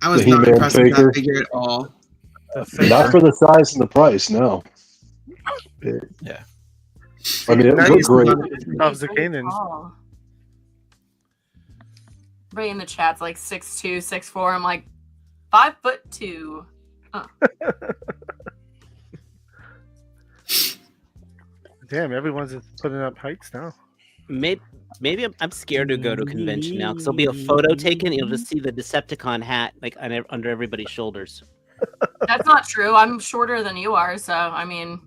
I was
The
not
He-Man
impressed with
figure.
that figure at all.
Not for the size and the price, no.
Yeah.
I mean, it
Now
looked
you
great.
Of the Kanan.
Everybody in the chat's like 6'2", 6'4". I'm like 5'2".
Damn, everyone's just putting up heights now.
Maybe I'm scared to go to a convention now because there'll be a photo taken. You'll just see the Decepticon hat like under everybody's shoulders.
That's not true. I'm shorter than you are, so I mean.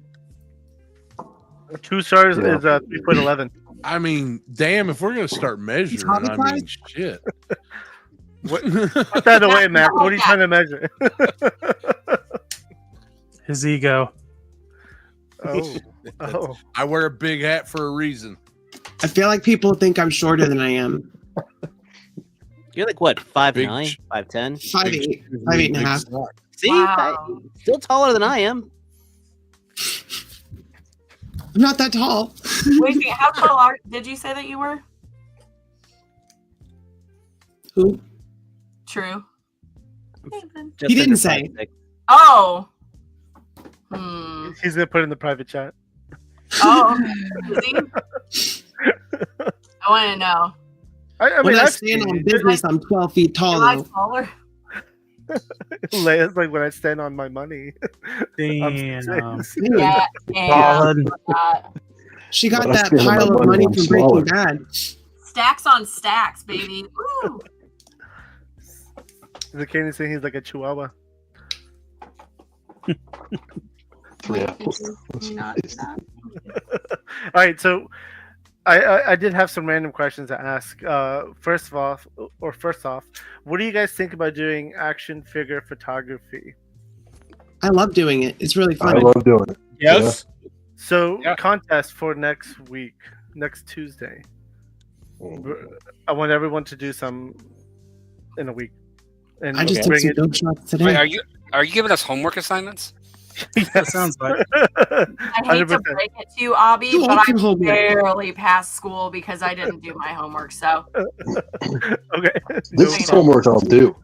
2 stars
Yeah.
is 3'11".
I mean, damn, if we're gonna start measuring, I mean, shit.
Put that away, Mac. What are you trying to measure?
His ego.
Oh.
I wear a big hat for a reason.
I feel like people think I'm shorter than I am.
You're like what, 5'9",
Big
5'10"?
5'8", 5'8.5".
See,
Wow.
still taller than I am.
I'm not that tall.
Wait, how tall did you say that you were?
Who?
True.
Just
He didn't
under
say.
5'6".
Oh.
He's gonna put it in the private chat.
Oh. Is he? I want to know.
I
When
mean,
I
I've
stand
seen
on
it.
business, I'm 12 feet tall.
Am I
though.
taller?
Leia's like when I stand on my money.
Damn.
Yeah.
Solid.
She got
When I
that
stand on my
pile of
money,
money
I'm
from
smaller.
Breaking Bad.
Stacks on stacks, baby. Woo.
The Kanan saying he's like a chihuahua.
Yeah.
All right, so I did have some random questions to ask. First off, what do you guys think about doing action figure photography?
I love doing it. It's really
I
fun.
love doing it.
Yes.
So
Yeah.
contest for next week, next Tuesday. I want everyone to do some in a week. And
I just took
bring
some
it.
dope shots
Wait,
today.
are you giving us homework assignments?
That sounds like
I hate to
100%.
break it to you, Abby,
You
but
want
I
some homework.
barely passed school because I didn't do my homework. So
Okay.
This is homework I'll do.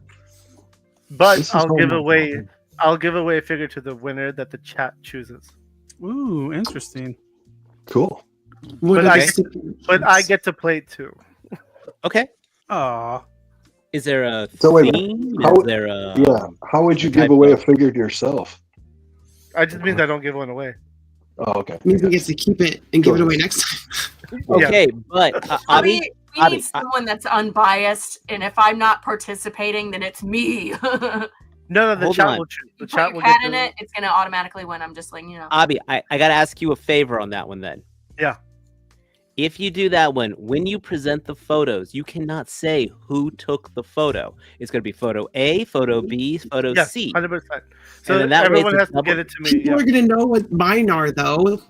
But
This is
I'll give
homework.
away a figure to the winner that the chat chooses.
ooh, interesting.
Cool.
What
But
are
I
the
get-
stipulations?
But I get to play too.
Okay.
Aw.
Is there a
So wait a minute.
theme?
How-
Is there a
Yeah. How would you
type
give away a
of-
figure to yourself?
I just means I don't give one away.
Oh, okay.
Means he gets to keep it and give it away next time.
Okay, but Abby,
we
Abby,
need someone that's unbiased, and if I'm not participating, then it's me.
No, the
Hold
chat
on.
will choose. The
You
chat
put
will
your cat
get
in
to
it, it's gonna automatically win. I'm just letting you know.
Abby, I gotta ask you a favor on that one then.
Yeah.
If you do that one, when you present the photos, you cannot say who took the photo. It's gonna be photo A, photo B, photo
Yeah,
C.
100%. So
then that way
everyone
it's
has to
double-
get it to me.
People
Yeah.
are gonna know what mine are though,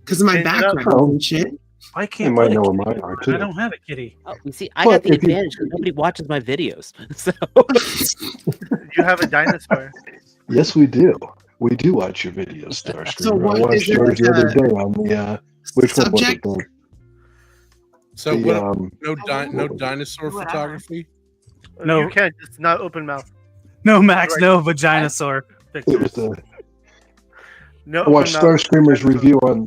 because of my
Change it up.
background and shit.
I
You
can't
might
play
know
a
what mine are
kitty. I
too.
don't have a kitty.
Oh, you see, I
But
got the
if you-
advantage because nobody watches my videos. So
You have a dinosaur.
Yes, we do. We do watch your videos, Starscream.
So what,
I
is
watched
there
yours the
like
other
a
day on the which one was it?
subject?
So
The,
what? No dinosaur
Whatever.
photography.
No.
You can't. It's not open mouth.
No, Max,
Right.
no vaginosaur
it was
pictures.
the
No.
I
open
watched
mouth.
Starscreamer's review on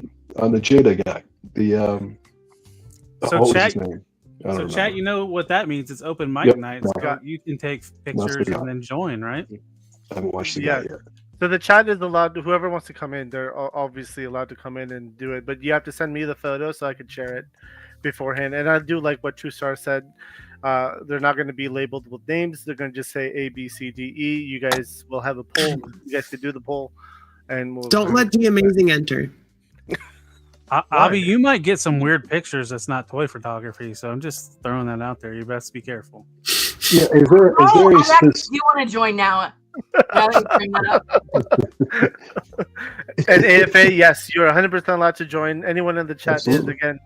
the Jada guy. The
So
what was
chat-
his name? I don't
So,
remember.
chat, you know what that means? It's open mic
Yep.
night.
No.
So you can take pictures
video.
and then join, right?
I haven't watched the
Yeah.
guy yet.
So the chat is allowed. Whoever wants to come in, they're obviously allowed to come in and do it. But you have to send me the photo so I can share it beforehand. And I do like what True Star said. They're not going to be labeled with names. They're going to just say A, B, C, D, E. You guys will have a poll. You guys could do the poll, and we'll
Don't let the amazing enter.
Avi, you might get some weird pictures that's not toy photography. So I'm just throwing that out there. You best be careful.
Yeah, is there
Oh,
a
I actually
spec-
do want to join now. Now that you bring that up.
And AFA, yes, you're 100% allowed to join. Anyone in the chat
Absolutely.
is again.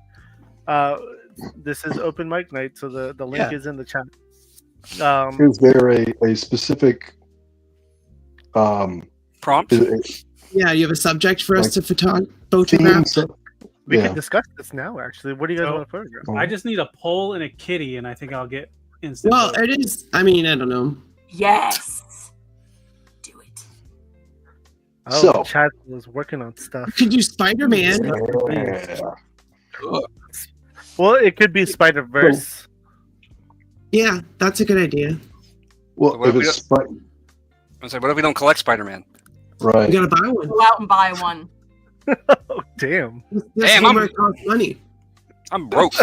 This is open mic night, so the link is in the chat.
is there a specific
Prompt.
is it
Yeah, you have a subject for us
Like
to
a
photograph.
theme? So-
We
yeah.
can discuss this now. Actually, what do you guys
So-
want to photograph?
I just need a pole and a kitty, and I think I'll get instant.
Well,
vote.
it is. I mean, I don't know.
Yes. Do it.
Oh,
So-
the chat was working on stuff.
Could do Spider-Man.
Yeah.
Well, it could be Spider Verse.
Yeah, that's a good idea.
Well,
What
if
if we
it's
I say, what if we don't collect Spider-Man?
right.
You gotta buy one.
Go out and buy one.
Oh, damn.
This
Damn,
homework costs money.
I'm broke.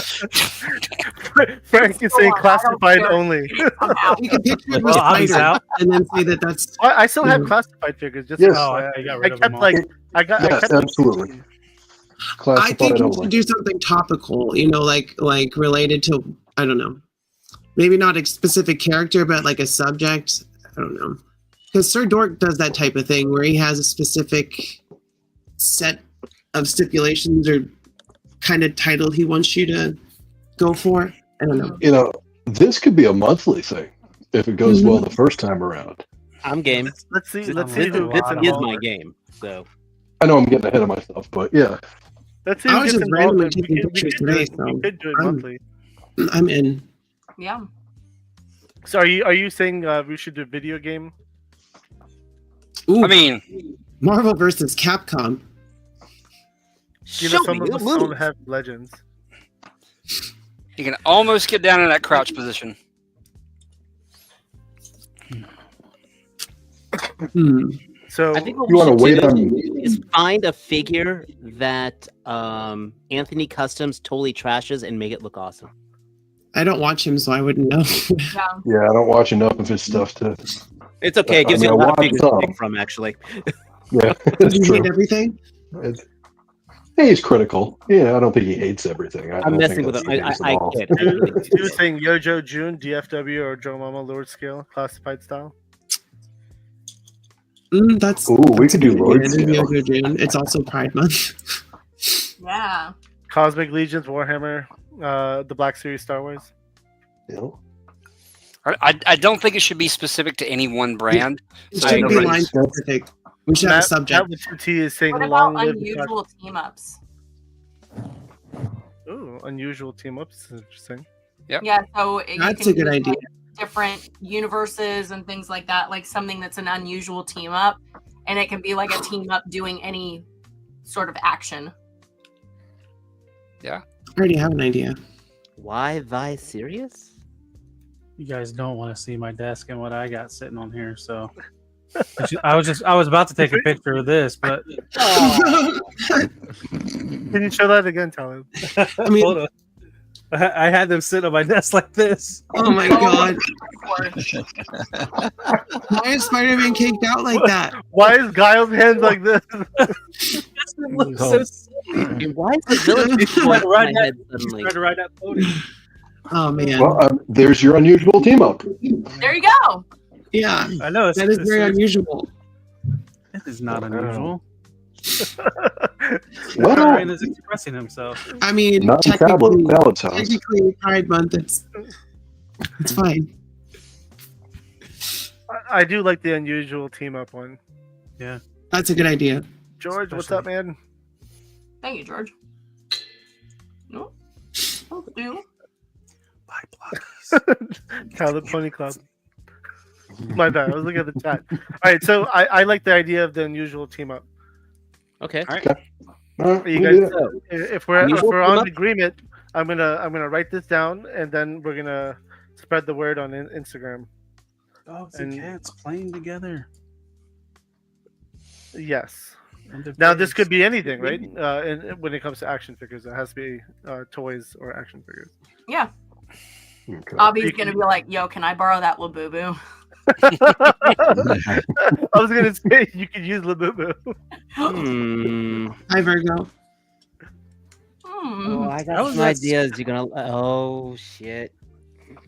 Frank is saying classified only.
I'm out.
You can picture it with
Well, Obby's
Spider
out.
and then say that that's.
I still have classified figures. Just
Yes.
so
Oh,
I,
I got
I
rid of
kept
them all.
like I
Yes,
kept
absolutely.
I think
Classified
you
only.
should do something topical, you know, like related to, I don't know, maybe not a specific character, but like a subject. I don't know, because Sir Dork does that type of thing where he has a specific set of stipulations or kind of title he wants you to go for. I don't know.
You know, this could be a monthly thing if it goes well the first time around.
I'm game.
let's see
This,
let's
this
see who
is
gets involved.
my game. So
I know I'm getting ahead of myself, but yeah.
Let's see
I
who
was
gets
just
involved.
randomly taking pictures today,
We
so
could do it
I'm-
monthly.
I'm in.
Yeah.
So are you saying we should do a video game?
Ooh,
I mean,
Marvel versus Capcom.
You know,
show
some
me
of
the
us don't
moves.
have legends.
you can almost get down in that crouch position.
Hmm.
So
I think what
You
we
wanna
should
wait
do
on-
is find a figure that Anthony Customs totally trashes and make it look awesome.
I don't watch him, so I wouldn't know.
Yeah.
Yeah, I don't watch enough of his stuff to.
It's okay. It
I
gives
mean,
you a
I
lot of
watched
figures to
some.
pick from, actually.
Yeah,
Does
it's
he
true.
hate everything?
Hey, he's critical. Yeah, I don't think he hates everything. I
I'm
don't
messing
think
with
that's
him.
the case at
I
all.
kid.
you were saying Yojo June, DFW, or Joe Mama Lord Scale, classified style?
That's.
Ooh, we
that's
could
a
do
good
Lord
idea.
Scale.
Yoga June. It's also Pride Month.
Yeah.
Cosmic Legions, Warhammer, the Black Series, Star Wars.
You know?
I don't think it should be specific to any one brand.
It
So
should be
nobody's-
line specific. We should have a subject.
Matt with 2T is saying
What
long
about
live the
unusual team ups?
Ooh, unusual team ups. Interesting.
Yeah, so you
That's
can
a good
use,
idea.
like, different universes and things like that, like something that's an unusual team up, and it can be like a team up doing any sort of action.
I already have an idea.
Why thy serious?
You guys don't want to see my desk and what I got sitting on here, so I was about to take a picture of this, but
Can you show that again, Tyler?
I mean,
hold on. I had them sit on my desk like this.
oh my god. Why is Spider-Man caked out like that?
Why is Guile's hands like this?
It looks so silly.
And why is the village
Trying to ride
my
that-
head
He's
suddenly?
trying to ride that podium.
Oh man.
Well, there's your unusual team up.
There you go.
Yeah.
I know
That is very unusual.
It is not unusual.
Well,
Ryan is expressing himself.
I mean,
not in
technically,
Tablet's house.
technically Pride Month. It's fine.
I do like the unusual team up one.
That's a good idea.
George, what's up, man?
Thank you, George. No. Thank you.
Bye, blockies.
Tyler Pony Club. My bad. I was looking at the chat. All right, so I like the idea of the unusual team up.
Okay.
All right,
You
we'll
guys,
do that.
So,
if we're
Unusual team
on
up?
agreement, I'm gonna write this down and then we're gonna spread the word on Instagram.
Dogs and cats playing together.
Yes.
And their
Now this
babies.
could be anything, right? And when it comes to action figures, it has to be toys or action figures.
Yeah.
Okay.
Abby's gonna be like, "Yo, can I borrow that Labubu?"
I was gonna say you could use Labubu.
Hi, Virgo.
Oh, I
That
got
was
some
that
ideas. You're gonna. Oh shit.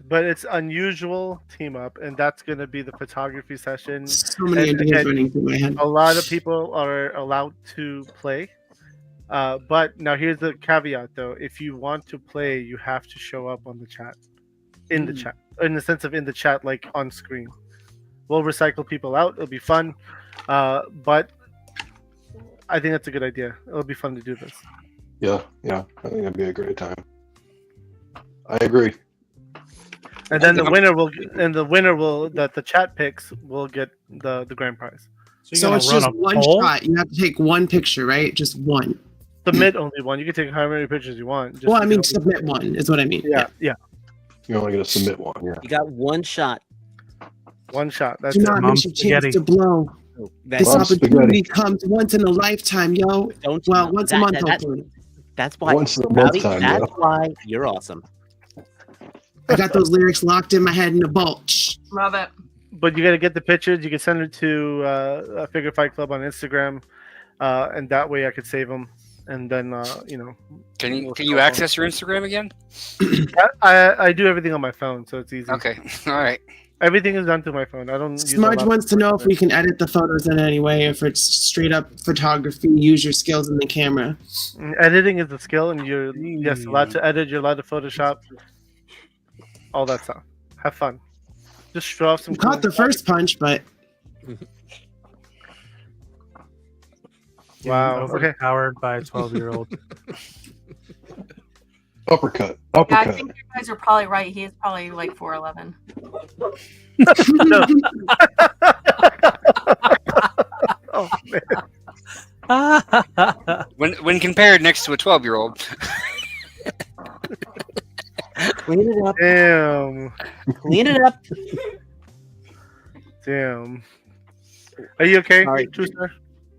But it's unusual team up, and that's gonna be the photography session.
So many
And
ideas
again,
running through my head.
A lot of people are allowed to play. But now here's the caveat though. If you want to play, you have to show up on the chat. In the chat. In the sense of in the chat, like on screen. We'll recycle people out. It'll be fun. But I think that's a good idea. It'll be fun to do this.
Yeah, I think it'd be a great time. I agree.
And then the winner will that the chat picks will get the grand prize.
So it's just one shot. You have to take one picture, right? Just one.
Submit only one. You can take how many pictures you want. Just
Well, I mean, submit one is what I mean.
Yeah.
You're only going to submit one. Yeah.
You got one shot.
One shot. That's
Do
it.
not
Mom
miss your chance
spaghetti.
to blow.
That's,
This
Mom
opportunity
spaghetti.
comes once in a lifetime, yo.
don't
Well, once a month, hopefully.
that's why.
Once in a
Rowdy,
lifetime,
that's
yeah.
why you're awesome.
I got those lyrics locked in my head in a bolt. Shh.
Love it.
But you got to get the pictures. You can send it to Figure Fight Club on Instagram, and that way I could save them. And then
Can you access your Instagram again?
I do everything on my phone, so it's easy.
Okay. All right.
Everything is done through my phone. I don't. use a
Smudge
laptop.
wants to know if we can edit the photos in any way, if it's straight up photography, use your skills in the camera.
Editing is a skill, and you're allowed to edit. You're allowed to Photoshop, all that stuff. Have fun. Just show off some.
You caught the first punch, but
Wow. Okay.
Overpowered by a 12-year-old.
Uppercut.
Yeah, I
Uppercut.
think you guys are probably right. He is probably like 4'11".
Oh man.
When compared next to a 12-year-old.
Clean it up.
Damn.
Clean it up.
Damn. Are you okay?
Sorry.
True, sir?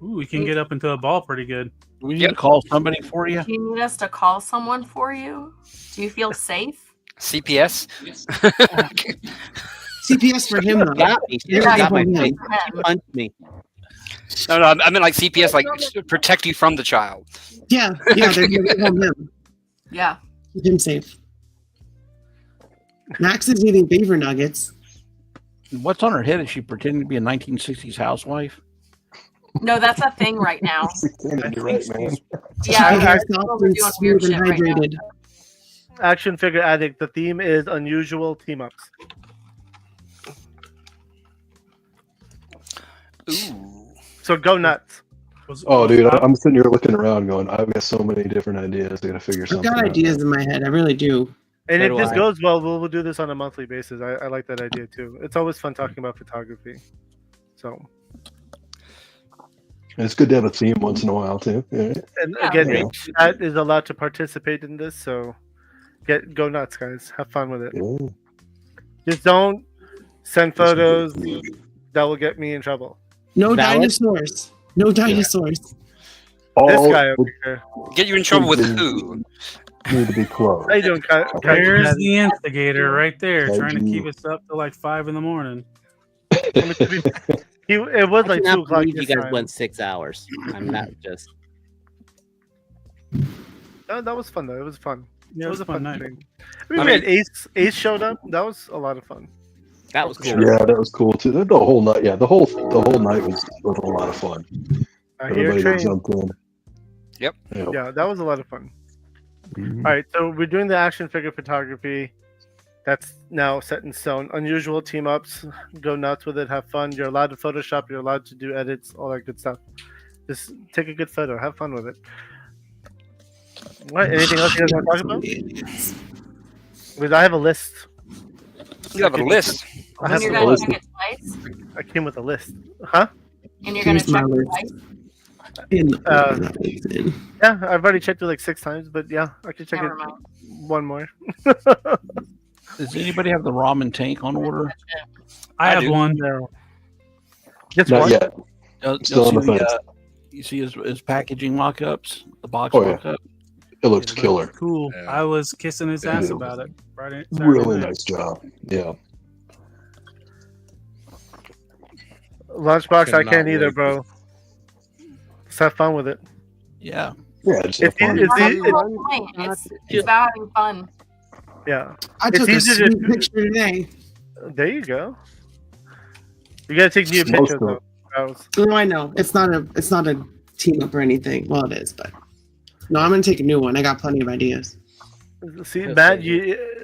Ooh, we can get up into a ball pretty good.
We need to call somebody for you.
Do you need us to call someone for you? Do you feel safe?
CPS.
CPS for him though.
Got me. She
Yeah,
got my
yeah.
face. She punched me.
No, I meant like CPS, like protect you from the child.
Yeah, they're gonna home him.
Yeah.
Keep him safe. Max is eating beaver nuggets.
What's on her head? Is she pretending to be a 1960s housewife?
No, that's a thing right now.
You're right, man.
Yeah,
Her hair
people
soft
are
and
doing weird
smooth and
shit right now.
hydrated.
Action Figure Addict. The theme is unusual team ups.
Ooh.
So go nuts.
Oh, dude, I'm sitting here looking around going, I've got so many different ideas. I got to figure
I've
something
got
out.
ideas in my head. I really do.
And
So
if
do
this
I.
goes well, we'll do this on a monthly basis. I like that idea too. It's always fun talking about photography. So,
And it's good to have a theme once in a while, too. Yeah.
and
Yeah.
again,
Yeah.
chat is allowed to participate in this. So, go nuts, guys. Have fun with it.
Yeah.
Just don't send photos that will get me in trouble.
No
Valid.
dinosaurs. No dinosaurs.
This
All
guy over here.
Get you in trouble with who?
need to be closed.
How you doing,
There's the instigator right there,
Thank
trying to
you.
keep us up till like 5 in the morning.
It was
I
like 2
cannot
o'clock.
believe you
this
guys
time.
went 6 hours. I'm not just.
That was fun though. It was fun.
Yeah,
It was a fun
night.
thing. I mean, we had Ace showed up. That was a lot of fun.
That was cool.
Yeah, that was cool too. The whole night, the whole night was a lot of fun.
I hear
Everybody that
train.
jumped in.
Yep.
Yeah, that was a lot of fun.
Mhm.
All right, so we're doing the action figure photography. That's now set in stone. Unusual team ups. Go nuts with it. Have fun. You're allowed to Photoshop. You're allowed to do edits. All that good stuff. Just take a good photo. Have fun with it. What? Anything else you guys want to talk about? Because I have a list.
You have a list.
I have
You're
a
gonna
list.
check it twice,
I came with a list. Huh?
and you're gonna
Here's my
check it
list.
twice.
Yeah, I've already checked it like 6 times, but yeah, I can check
Never
it
mind.
one more.
Does anybody have the ramen tank on order?
I have
do.
one.
No. Just
Not
one?
yet. Still on the fence.
You see his packaging mock-ups, the box
Oh, yeah.
mock-up.
It looks killer.
Cool.
Yeah.
I was kissing his ass
Yeah.
about it. Friday,
Really
night.
nice job. Yeah.
Lunchbox, I
Cannot
can't either,
wait.
bro. Just have fun with it.
Yeah.
Yeah, just
If
have fun.
you- if
That's
you-
the whole point. It's about having fun.
Yeah.
I
It's
took a
easy to
sweet
do.
picture today.
There you go. You gotta take new
Most
pictures
of
though. Charles.
No, I know. It's not a team up or anything. Well, it is, but no, I'm gonna take a new one. I got plenty of ideas.
See, Matt,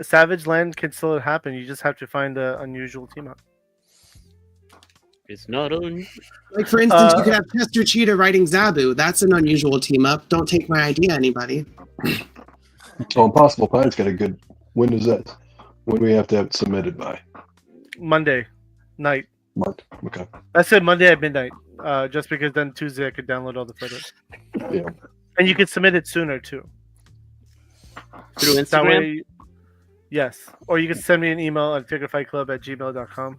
Savage Land can still happen. You just have to find an unusual team up.
It's not on.
Like for instance, you could have Chester Cheetah riding Zabu. That's an unusual team up. Don't take my idea, anybody.
Oh, Impossible Pine's got a good. When is that? When do we have to have it submitted by?
Monday night.
Mark. Okay.
I said Monday at midnight, just because then Tuesday I could download all the photos.
Yeah.
And you could submit it sooner too.
Through
That
Instagram?
way, yes. Or you can send me an email at figurefightclub@gmail.com.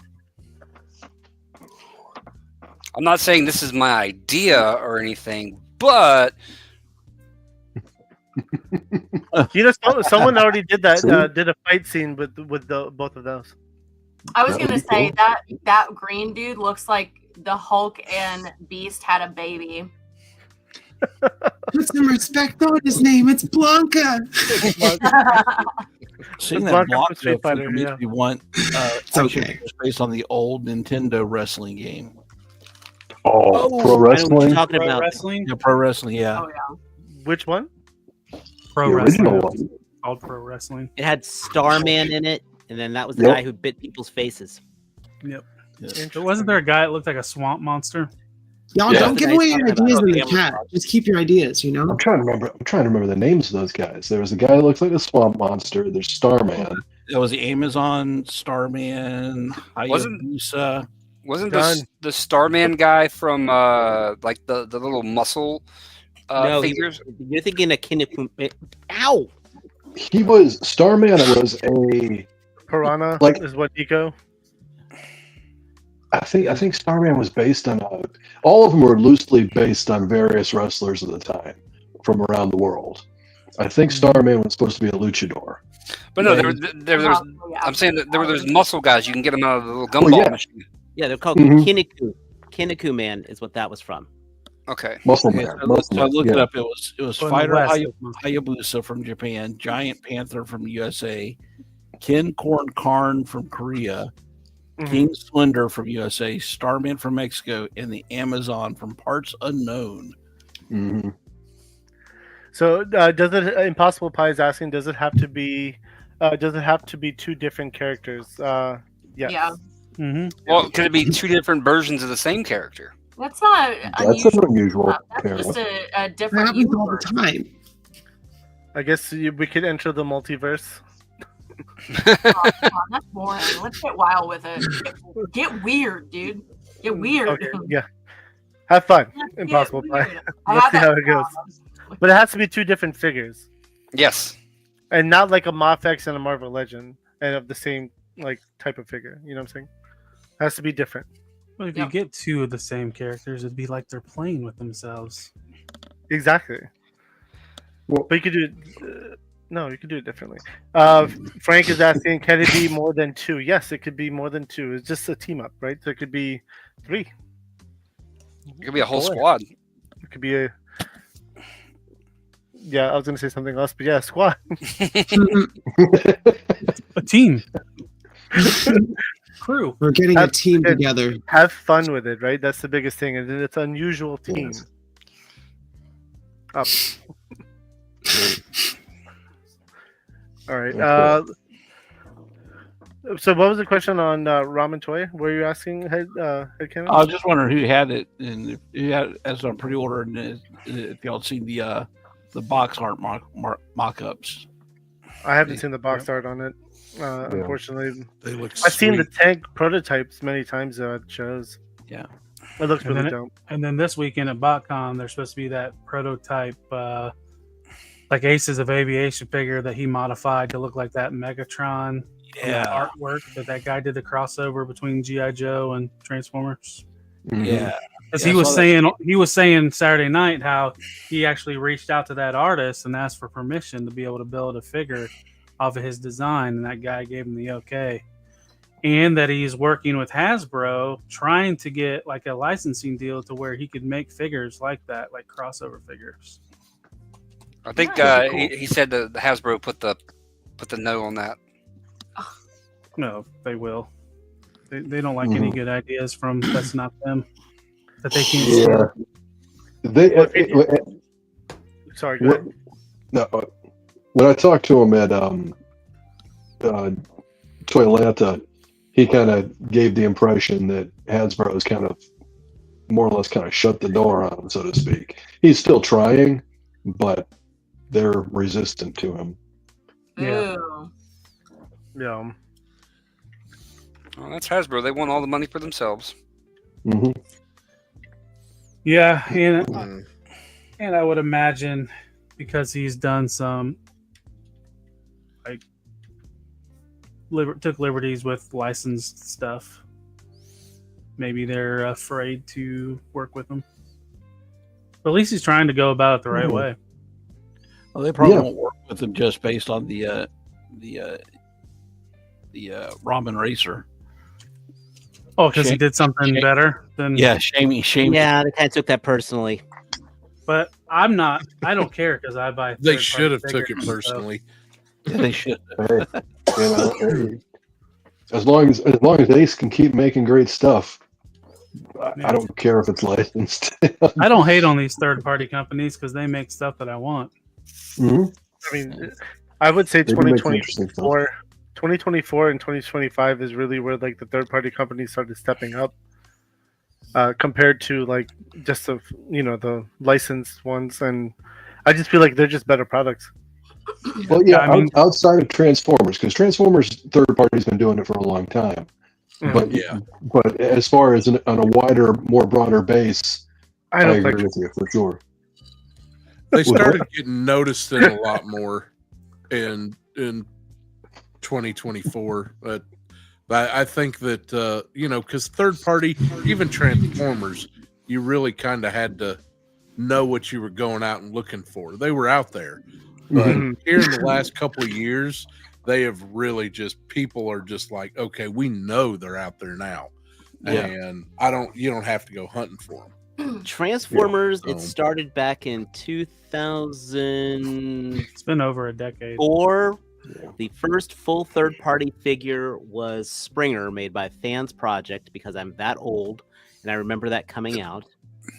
I'm not saying this is my idea or anything, but
You know, someone already did that. Did a fight scene with both of those.
I was
That would
gonna
be
say
cool.
that green dude looks like the Hulk and Beast had a baby.
Put some respect on his name. It's Blanca.
Seeing
It's
that
Blanca
block
from Street
though,
Fighter,
makes
yeah.
me want
It's
action
okay.
figures based on the old Nintendo wrestling game.
Oh, pro
I know what
wrestling.
you're talking
Pro
about.
wrestling.
Yeah, pro wrestling. Yeah.
Oh yeah.
Which one?
Pro
The
wrestling.
original one.
Called pro wrestling.
It had Starman in it, and then that was the
Yep.
guy who bit people's faces.
Yep.
Yeah.
But wasn't there a guy that looked like a swamp monster?
Y'all
Yeah.
don't give away your
That's what I
ideas
thought
in the
about.
chat. Just keep your ideas, you know?
I'm trying to remember the names of those guys. There was a guy that looks like a swamp monster. There's Starman.
It was the Amazon, Starman,
Wasn't-
Hayabusa.
wasn't
Done.
the Starman guy from like the little muscle
No,
figures?
you're thinking of Kinniku. Ow!
He was Starman. Was a
Piranha
Like-
is what Nico.
I think Starman was based on all of them were loosely based on various wrestlers of the time from around the world. I think Starman was supposed to be a luchador.
But no,
Yeah.
there was.
Oh, yeah.
I'm saying that there were those muscle guys. You can get them out of the little gumball
yeah.
machine.
Yeah, they're called
Mhm.
Kinniku. Kinniku Man is what that was from.
Okay.
Muscle
Okay,
Man.
so
Muscle
I
Man,
looked it
yeah.
up. It was
So in the
Fighter
West, it was-
Hayabusa from Japan, Giant Panther from USA, Ken Corn Karn from Korea,
Mhm.
King Slender from USA, Starman from Mexico, and the Amazon from parts unknown.
Mhm.
So does it? Impossible Pie is asking. Does it have to be? Does it have to be two different characters? Yes.
Yeah.
Mhm.
Well, could it be two different versions of the same character?
That's not
That's
unusual.
an unusual
That's
character.
just a
That
different
happens all the
universe.
time.
I guess we could enter the multiverse.
Oh, come on, that's boring. Let's get wild with it. Get weird, dude. Get weird.
Okay. Yeah. Have fun.
Get
Impossible Pie.
weird. I
Let's
have
see
that
how it goes.
problem.
But it has to be two different figures,
Yes.
and not like a Mafex and a Marvel Legend, and of the same like type of figure. You know what I'm saying? Has to be different.
But if
Yep.
you get two of the same characters, it'd be like they're playing with themselves.
Exactly.
Well-
But you could do it. No, you could do it differently. Frank is asking, can it be more than two? Yes, it could be more than two. It's just a team up, right? So it could be three.
It could be a whole
Boy.
squad.
It could be a. Yeah, I was gonna say something else, but yeah, squad.
A team. Crew.
We're getting a
That's
team
good.
together.
Have fun with it, right? That's the biggest thing, and it's an unusual team.
Yes.
Up. All right.
Okay.
So what was the question on Ramen Toy? Were you asking head Kevin?
I was just wondering who had it and if you had it as on pre-order, and if y'all seen the box art mock-ups.
I haven't seen the box art on it. Unfortunately,
They look.
I've seen the
sweet.
tank prototypes many times at shows.
Yeah.
It looks
And
really
then
dope.
And then this weekend at BotCon, there's supposed to be that prototype, like Aces of Aviation figure that he modified to look like that Megatron.
Yeah.
Artwork that guy did the crossover between G.I. Joe and Transformers.
Mhm.
Yeah.
Because
Yeah, I
he was saying Saturday night how he actually reached out to that artist and asked for permission to be able to build a figure off of his design, and that guy gave him the okay. And that he's working with Hasbro, trying to get like a licensing deal to where he could make figures like that, like crossover figures.
I think
Nice.
he said that the Hasbro put the no on that.
No, they will. They don't like any good ideas from that's not them that they can't see.
Yeah. They.
Sorry, go ahead.
No, when I talked to him at Toylanta, he kind of gave the impression that Hasbro's kind of more or less kind of shut the door on him, so to speak. He's still trying, but they're resistant to him.
Yeah.
Ooh.
Yeah.
Well, that's Hasbro. They want all the money for themselves.
Hmm.
Yeah, and I would imagine because he's done some like took liberties with licensed stuff. Maybe they're afraid to work with him. But at least he's trying to go about it the right way.
Well, they probably won't work with him just based on the Ramen Racer.
Oh, because he did something better than
shame.
Yeah, they kind of took that personally.
But I'm not. I don't care because I buy.
They should have
third-party
took it
figures, so-
personally.
Yeah, they should.
Hey, hey, as long as Ace can keep making great stuff, I don't care if it's licensed.
I don't hate on these third-party companies because they make stuff that I want.
Mhm.
I mean, I would say
They do make some interesting
2024 and 2025 is really where like the third-party companies started stepping up, compared to like just the licensed ones, and I just feel like they're just better products.
Well, yeah,
I mean-
outside of Transformers, because Transformers third party's been doing it for a long time. But but as far as on a wider, more broader base,
I don't
agree
think
with you for sure.
They started getting noticed in a lot more in 2024. But I think that because third party, even Transformers, you really kind of had to know what you were going out and looking for. They were out there, but here in the last couple of years, they have really people are just like, okay, we know they're out there now, and you don't have to go hunting for them.
Transformers, it started back in 2004.
It's been over a decade.
The first full third-party figure was Springer, made by Fans Project, because I'm that old, and I remember that coming out.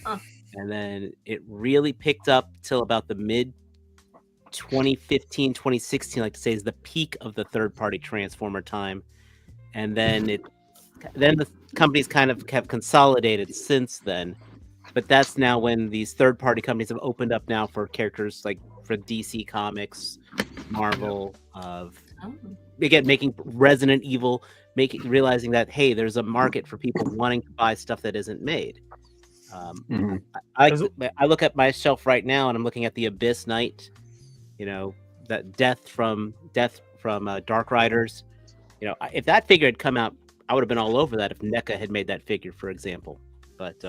And then it really picked up till about the mid 2015, 2016, like to say, is the peak of the third-party Transformer time. And then the companies kind of have consolidated since then. But that's now when these third-party companies have opened up now for characters like for DC Comics, Marvel, again, making Resident Evil, realizing that, hey, there's a market for people wanting to buy stuff that isn't made. I look at my shelf right now, and I'm looking at the Abyss Knight, that death from Dark Riders. If that figure had come out, I would have been all over that if NECA had made that figure, for example. But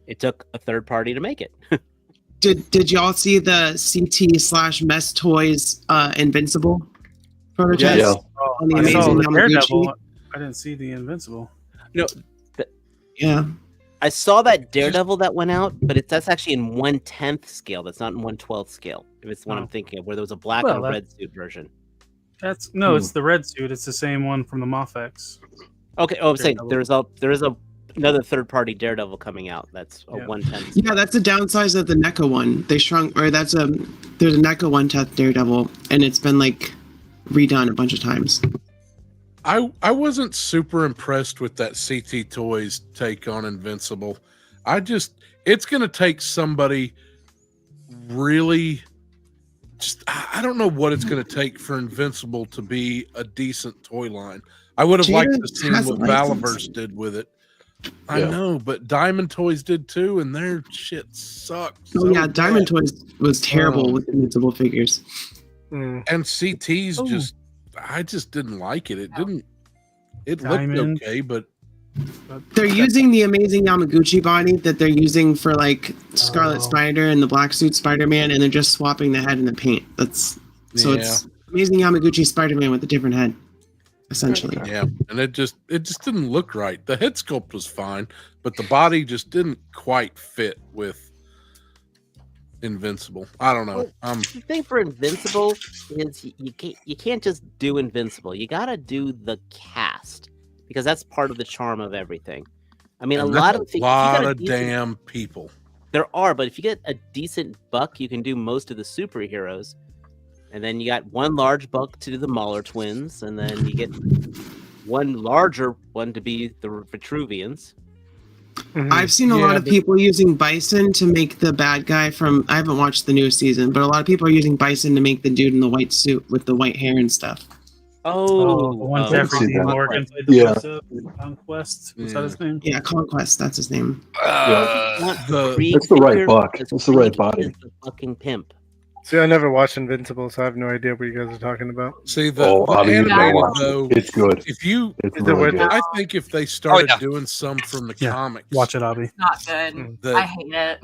it took a third party to make it.
Did y'all see the CT/Mess Toys Invincible prototype?
Yeah.
On the
I
Amazing
saw the Daredevil.
Yamaguchi?
I didn't see the Invincible.
Yeah.
I saw that Daredevil that went out, but that's actually in 1/10th scale. That's not in 1/12th scale. If it's the one I'm thinking of, where there was a black and a red suit version.
It's the red suit. It's the same one from the Mofex.
Okay. Oh, I'm saying there is another third-party Daredevil coming out. That's a 1/10th.
Yeah, that's a downside of the NECA one. They shrunk, or there's a NECA 1/10th Daredevil, and it's been like redone a bunch of times.
I wasn't super impressed with that CT Toys take on Invincible. It's going to take somebody really I don't know what it's going to take for Invincible to be a decent toy line. I would have liked to see what Valaverse did with it. I know, but Diamond Toys did too, and their shit sucked.
Diamond Toys was terrible with Invincible figures.
And CT's I just didn't like it. It didn't. It
Diamond.
looked okay, but
they're using the Amazing Yamaguchi body that they're using for like Scarlet Spider and the Black Suit Spider-Man, and they're just swapping the head and the paint. It's Amazing Yamaguchi Spider-Man with a different head, essentially.
Yeah, and it just didn't look right. The head sculpt was fine, but the body just didn't quite fit with Invincible. I don't know.
The thing for Invincible is you can't just do Invincible. You got to do the cast, because that's part of the charm of everything. I mean, a lot of
damn people.
There are, but if you get a decent buck, you can do most of the superheroes. And then you got one large buck to do the Mauler twins, and then you get one larger one to be the Vitruvians.
I've seen a lot of people using Bison to make the bad guy from. I haven't watched the new season, but a lot of people are using Bison to make the dude in the white suit with the white hair and stuff.
Oh,
the one
oh,
Jeffrey
see
Dean
that.
Morgan played the
Yeah.
voice of. Conquest. Was that his name?
Yeah, Conquest. That's his name.
That's the right buck. That's the right body.
Is the fucking pimp.
See, I never watched Invincible, so I have no idea what you guys are talking about.
See the
Abby, you gotta
animated
watch
though.
it. It's good.
If you,
It's
Is it
really
worth
good.
it?
I think if they started
yeah.
doing some from the
Yeah.
comics,
Watch it, Abby.
Not good.
The-
I hate it.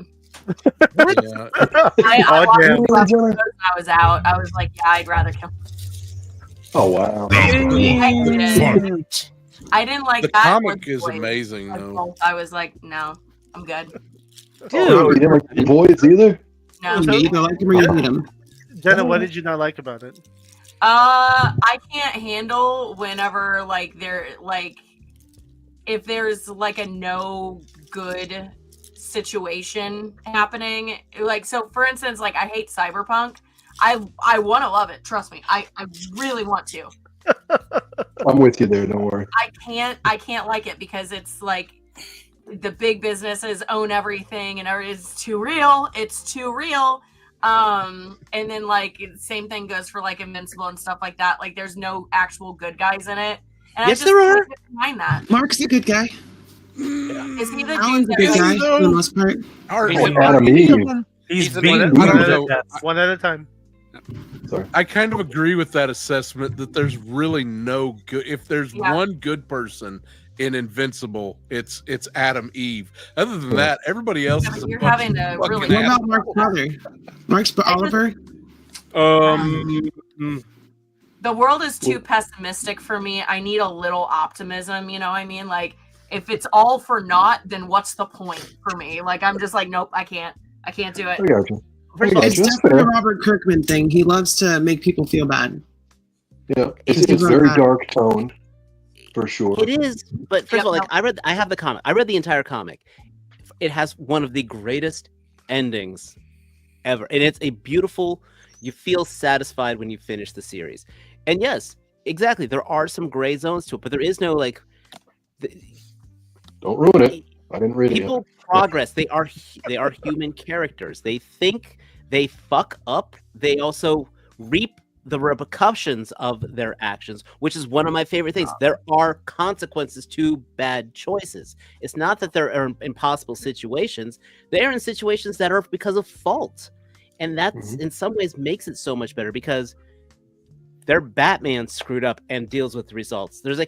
Yeah.
I
Oh,
watched
damn.
the episode when I was out. I was like, yeah, I'd rather kill.
Oh wow.
I didn't. I didn't like
The
that. or
comic
The
is
Boys.
amazing
Like,
though.
both. I was like, no, I'm good.
Oh, you didn't like the boys either?
No.
You either like him or you hate him.
Jenna, what did you not like about it?
I can't handle whenever like if there's like a no good situation happening. Like, so for instance, like I hate Cyberpunk. I want to love it. Trust me. I really want to.
I'm with you there. Don't worry.
I can't like it because it's like the big businesses own everything and it's too real. It's too real. And then like same thing goes for like Invincible and stuff like that. Like there's no actual good guys in it. And
Yes,
I just
there are.
can't mind that.
Mark's a good guy.
Is he the
Alan's
dude
a good
that
guy for the most part.
Adam Eve.
He's
the
beaten
one-
I don't
one
know.
to death.
One at a time.
I kind of agree with that assessment that there's really no good. If there's
Yeah.
one good person in Invincible, it's Adam Eve. Other than that, everybody else
Yeah,
is
but
a
you're
bunch
having
of
a
fucking
really-
What about
assholes.
Mark's brother? Mark's Oliver?
The world is too pessimistic for me. I need a little optimism, you know what I mean? Like if it's all for naught, then what's the point for me? Like I'm just like, nope, I can't do it.
I got you.
First of all,
It's
That's
definitely a
fair.
Robert Kirkman thing. He loves to make people feel bad.
Yeah,
Just
it's
like
very
that.
dark tone, for sure.
it is. But first
Yeah,
of all, like
no.
I have the comic. I read the entire comic. It has one of the greatest endings ever, and it's a beautiful. You feel satisfied when you finish the series, and yes, exactly. There are some gray zones to it, but there is no like.
Don't ruin it. I didn't read it yet.
People progress. They are human characters. They think, they fuck up. They also reap the repercussions of their actions, which is one of my favorite things. There are consequences to bad choices. It's not that there are impossible situations. They are in situations that are because of fault, and that's in some ways makes it so much better because their Batman screwed up and deals with the results. There's a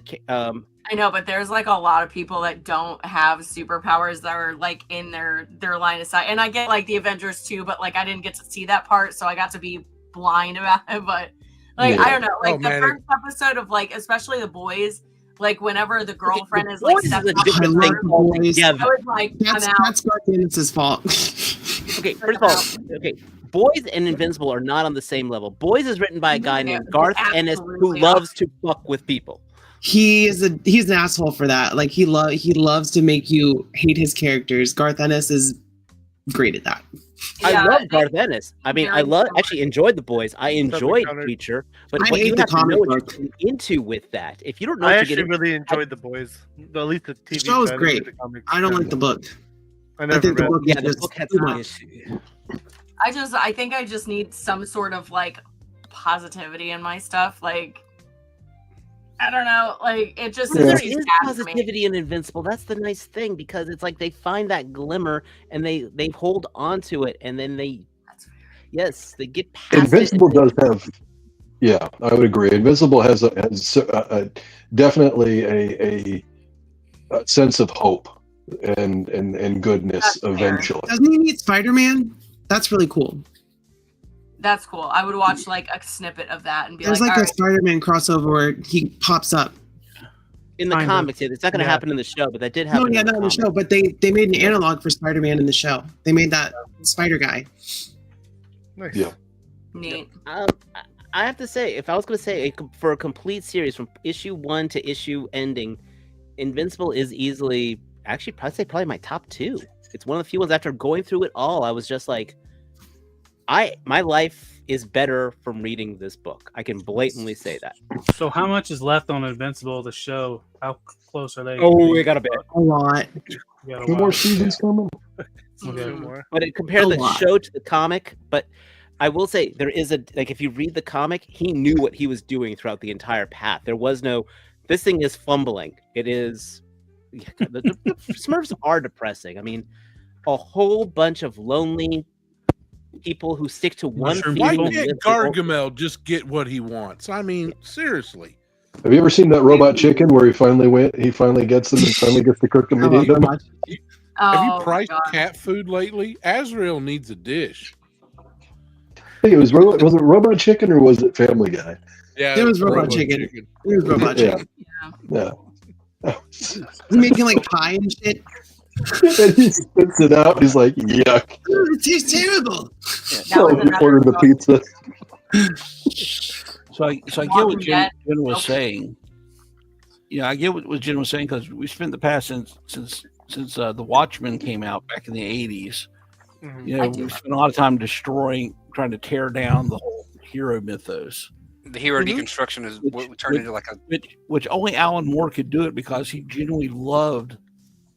I know, but there's like a lot of people that don't have superpowers that are like in their line of sight. And I get like the Avengers too, but like I didn't get to see that part, so I got to be blind about it. But like
Yeah.
I don't know, like
Oh,
the
man,
first episode of like especially the boys, like whenever the girlfriend is
Boys
like
is
stepping
a
up
different
to
I
thing
her,
like boys.
altogether.
I was like, I'm
That's
out.
Garth Ennis' fault.
Okay, first of all, okay, Boys and Invincible are not on the same level. Boys is written by a guy named Garth Ennis who
Absolutely
loves to fuck with people.
He's an asshole for that. Like he loves to make you hate his characters. Garth Ennis is great at that.
I
Yeah,
love Garth Ennis. I mean, I
very
actually enjoyed The Boys. I enjoyed
counter.
Preacher, but
I
what
hate
you
the
have to know
comic
what you're
book.
getting into with that. If you don't know
I
what you're
actually
getting
really enjoyed The Boys. At least the TV
show is
side. I
great.
didn't read the comics.
I don't like the book.
I
I
never
think the
read.
book
yeah,
is
the
just
book has
too
some
much.
issue.
I think I just need some sort of like positivity in my stuff. Like I don't know, like it just
But there
is
is
sad for me.
positivity in Invincible. That's the nice thing because it's like they find that glimmer and they hold on to it, and then they they get past
Invincible
it.
does have, yeah, I would agree. Invincible has definitely a sense of hope and goodness
That's fair.
eventually.
Doesn't he meet Spider-Man? That's really cool.
That's cool. I would watch like a snippet of that and be
There's
like,
like
all
a
right,
Spider-Man crossover where he pops up.
In the
Kind of.
comics. It's not going to
Yeah.
happen in the show, but that did
No,
happen.
yeah,
in
not in the
comics.
show, but they made an analog for Spider-Man in the show. They made that Spider guy.
Nice.
Yeah.
neat.
I have to say, if I was going to say for a complete series from issue 1 to issue ending, Invincible is easily, actually, probably my top 2. It's one of the few ones after going through it all. I was just like, my life is better from reading this book. I can blatantly say that.
So how much is left on Invincible, the show? How close are they?
we got a bit.
A lot.
We got a
Two
while.
more seasons coming.
Okay.
Two more.
But it compared
A
the
lot.
show to the comic, but I will say there is if you read the comic, he knew what he was doing throughout the entire path. There was no, this thing is fumbling. It is, the Smurfs are depressing. I mean, a whole bunch of lonely people who stick to one field.
Why
and
can't
live
Gargamel just get what he wants? I mean, seriously.
Have you ever seen that Robot Chicken where he finally gets them and finally gets to cook them and eat them?
Have you
Oh,
priced
God.
cat food lately? Azrael needs a dish.
I think it was it Robot Chicken or was it Family Guy?
Yeah,
It was Robot Chicken. It was Robot Chicken.
Yeah.
He's making like pie and shit.
And he spits it out. He's like, yuck.
Ooh, it tastes terrible.
So he ordered the pizza.
So I get what Jen was saying. Yeah, I get what Jen was saying because we spent the past since The Watchmen came out back in the 80s. You know, we spent a lot of time trying to tear down the whole hero mythos.
The hero deconstruction is what turned into like a
which only Alan Moore could do it because he genuinely loved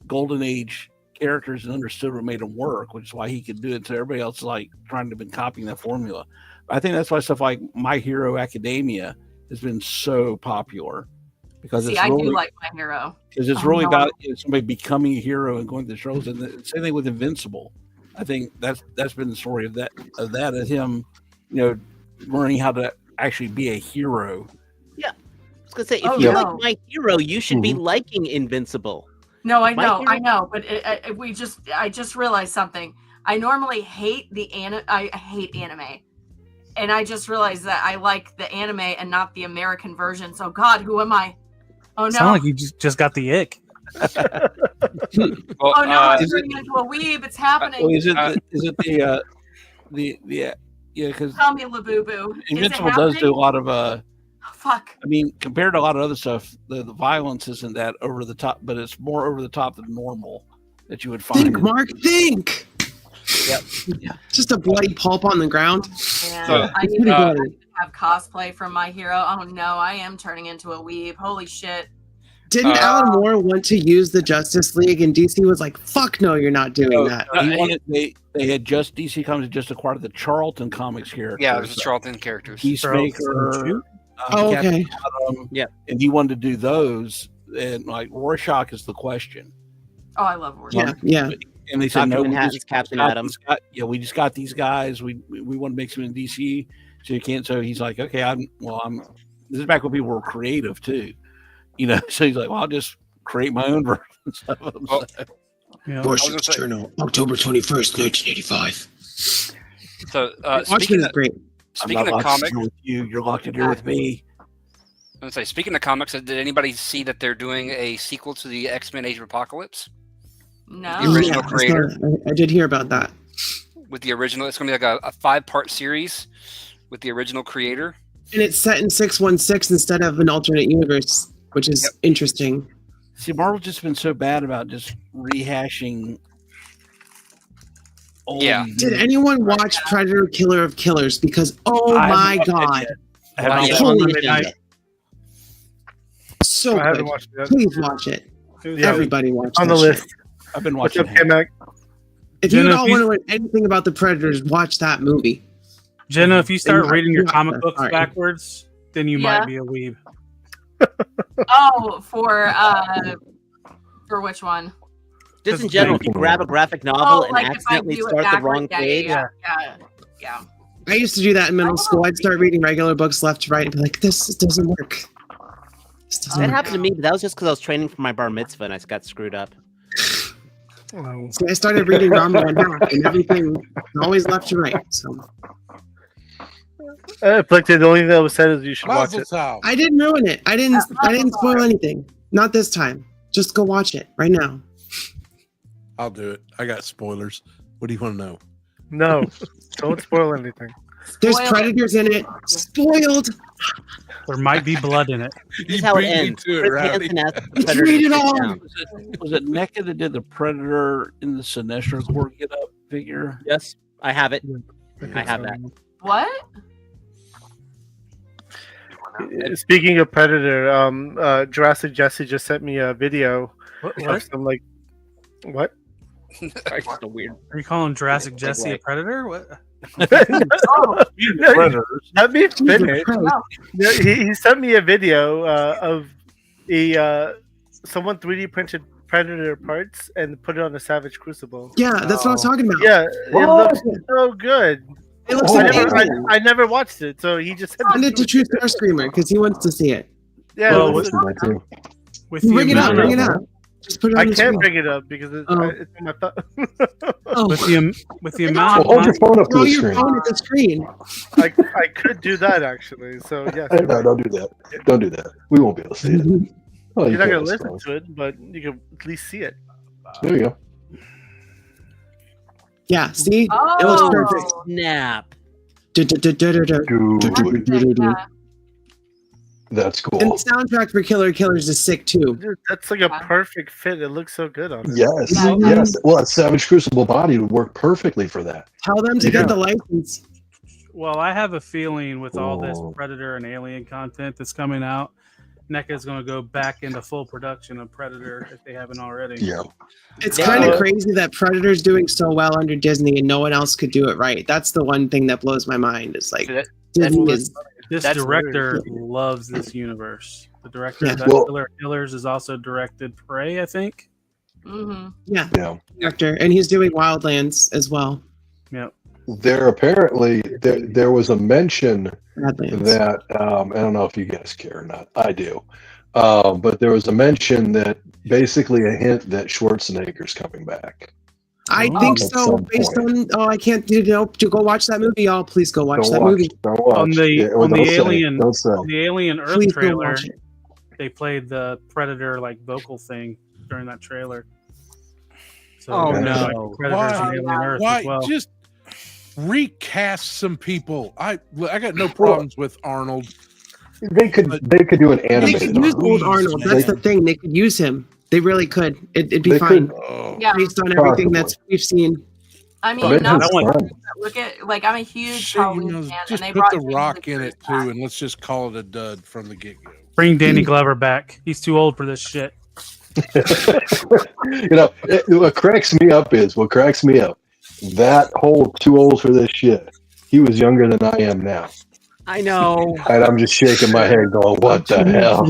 Golden Age characters and understood what made them work, which is why he could do it. So everybody else is like trying to been copying that formula. I think that's why stuff like My Hero Academia has been so popular because
See,
it's
I
really,
do like My Hero.
because it's really about somebody becoming a hero and going through the struggles. And the same thing with Invincible. I think that's been the story of him, learning how to actually be a hero.
Yeah, I was gonna say if you like My Hero, you should be liking Invincible.
No, I
My
know,
Hero-
I know, but I just realized something. I normally hate I hate anime, and I just realized that I like the anime and not the American version. So God, who am I? Oh no!
Sound like you just got the ick.
well,
Oh no! I'm turning into a weeb. It's happening.
Well, is it the because
Tell me, Labubu.
Invincible does do a lot of
Fuck.
I mean, compared to a lot of other stuff, the violence isn't that over the top, but it's more over the top than normal that you would find.
Think, Mark, think.
Yep.
Just a bloody pulp on the ground.
Yeah, I need to have cosplay from My Hero. Oh no, I am turning into a weeb. Holy shit.
Didn't Alan Moore want to use the Justice League, and DC was like, "Fuck no, you're not doing that."
They had just DC Comics had just acquired the Charlton Comics characters.
Yeah, there's the Charlton characters.
Peacemaker.
Oh, okay.
Yeah,
and he wanted to do those, and like Rorschach is the question.
Oh, I love Rorschach.
Yeah.
And they said,
Dr.
no,
Manhattan's Captain Atom.
We just got these guys. We want to make some in DC, so you can't. So he's like, okay, this is back when people were creative too, So he's like, well, I'll just create my own versions of them.
Bullshit Journal, October 21st, 1985.
So
Watchmen is great.
Speaking of comics,
with you, you're locked in here with me.
I'm gonna say, speaking of comics, did anybody see that they're doing a sequel to the X-Men: Age of Apocalypse?
No.
The original creator.
I did hear about that.
With the original, it's gonna be like a 5-part series with the original creator.
And it's set in 616 instead of an alternate universe, which is interesting.
See, Marvel's just been so bad about just rehashing.
Yeah.
Did anyone watch Predator: Killer of Killers? Because my god, holy shit! So
I haven't
good.
watched it.
Please watch it. Everybody watch
on
that
the
shit.
list.
I've been
What's
watching.
up, K-Mac?
If you
Jenna,
don't want to know anything about the Predators, watch that movie.
Jenna, if you start
And-
reading your
yeah,
comic books
sorry.
backwards, then you
Yeah.
might be a weeb.
Oh, for which one?
Just in general, if you grab a graphic novel and
like if I
accidentally
do it
start the
backwards,
wrong
yeah,
page.
Yeah.
I used to do that in middle school. I'd start reading regular books left to right and be like, "This doesn't work." This doesn't
That
work.
happened to me, but that was just because I was training for my bar mitzvah and I got screwed up.
See, I started reading Rama and Hawk, and everything always left to right. So
Afflicted, the only thing that was said is you should watch
Mazel
it.
tov.
I didn't ruin it. I didn't spoil anything. Not this time. Just go watch it right now.
I'll do it. I got spoilers. What do you want to know?
No, don't spoil anything.
There's
Spoil it.
predators in it. Spoiled.
There might be blood in it.
This is how it
beat me
ends.
to it,
Chris
Rowdy.
Hansen asked the
Let's
Predator
read
to
it
sit
all.
down.
Was it NECA that did the Predator in the Sinestro Corps get up figure?
Yes, I have it. I have that.
What?
Speaking of Predator, Jurassic Jesse just sent me a video
What?
of some what?
Sorry, just a weird.
Are you calling Jurassic Jesse a predator? What?
Predators. Let me finish. Yeah, he sent me a video of someone 3D printed Predator parts and put it on the Savage Crucible.
Yeah, that's what I was talking about.
Yeah, it looks so good.
It looks
I never watched it, so he just
send it to True Star Screamer because he wants to see it.
Yeah,
Well,
with
bring it up. Bring it up. Just put it on
I
the
can't
screen.
bring it up because it's on my phone.
With the amount
Hold your phone up to
Throw
the
your
screen.
phone at the screen.
I could do that actually. So yes.
No, don't do that. Don't do that. We won't be able to see it. Oh,
You're not
can't
gonna listen
respond.
to it, but you can at least see it.
There you go.
Yeah, see? It
Oh.
looks perfect.
Snap.
That's cool.
And the soundtrack for Killer Killers is sick too.
Dude, that's like a perfect fit. It looks so good on it.
Yes,
Yeah.
yes. Well, a Savage Crucible body would work perfectly for that.
Tell them to get the license.
Well, I have a feeling with all this
Oh.
Predator and Alien content that's coming out, NECA's going to go back into full production of Predator if they haven't already.
Yeah.
It's kind of crazy that Predator's doing so well under Disney and no one else could do it right. That's the one thing that blows my mind. Is like Disney is.
This
That's
director loves this universe. The director
Yeah.
of
Well-
Killer Killers has also directed Prey, I think.
Mm-hmm.
Yeah,
Yeah.
director, and he's doing Wildlands as well.
Yep.
There apparently there was a mention
Badlands.
that I don't know if you guys care or not. I do. But there was a mention that basically a hint that Schwarzenegger's coming back.
I
Oh.
think
At
so.
some
Based
point.
on I can't do to go watch that movie, y'all. Please go watch
Don't
that
watch.
movie.
Don't watch.
On the
Yeah, well,
on the
don't say.
Alien
Don't say.
on the Alien Earth
Please go
trailer,
watch it.
they played the Predator like vocal thing during that trailer. So
Oh,
there's,
no.
like, Predators and Alien Earth
Why
as well.
just recast some people? I got no problems with Arnold.
They could do an
They
animated.
could use
Arnold.
old Arnold. That's the thing. They could use him. They really could. It'd be
They
fine
could.
Oh,
Yeah.
based on everything
Possibly.
that's we've seen.
I
I
mean,
bet
not
it's fun.
look at like I'm a huge
shit, you
Halloween
know,
fan, and
just
they
put
brought
the
Jamie
Rock
Lee
in it
Curtis
too,
back.
and let's just call it a dud from the get go.
Bring Danny Glover back. He's too old for this shit.
You know, what cracks me up that whole too old for this shit. He was younger than I am now,
I know.
and I'm just shaking my head, going, "What the hell?"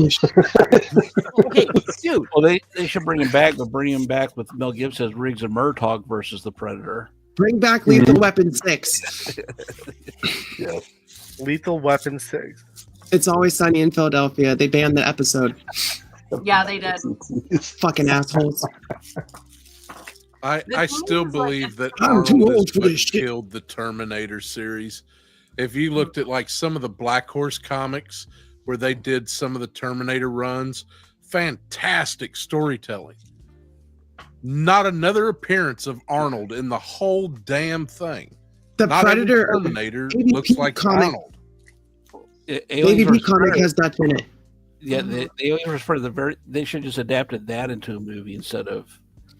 Okay, dude.
Well, they should bring him back, but bring him back with Mel Gibson as Riggs and Murtaugh versus the Predator.
Bring back Lethal Weapon 6.
Yeah.
Lethal Weapon 6.
It's Always Sunny in Philadelphia. They banned the episode.
Yeah, they did.
Fucking assholes.
I
The thing
still
is, like,
believe that
I'm too
Arnold
old
is
for
what
this shit.
killed the Terminator series. If you looked at like some of the Black Horse comics where they did some of the Terminator runs, fantastic storytelling. Not another appearance of Arnold in the whole damn thing.
The
Not every
Predator
Terminator
AVP
looks like
comic.
Arnold.
Aliens
AVP
versus
comic
Predator.
has Dutch in it.
Yeah, the Aliens versus Predator. They should just adapted that into a movie instead of.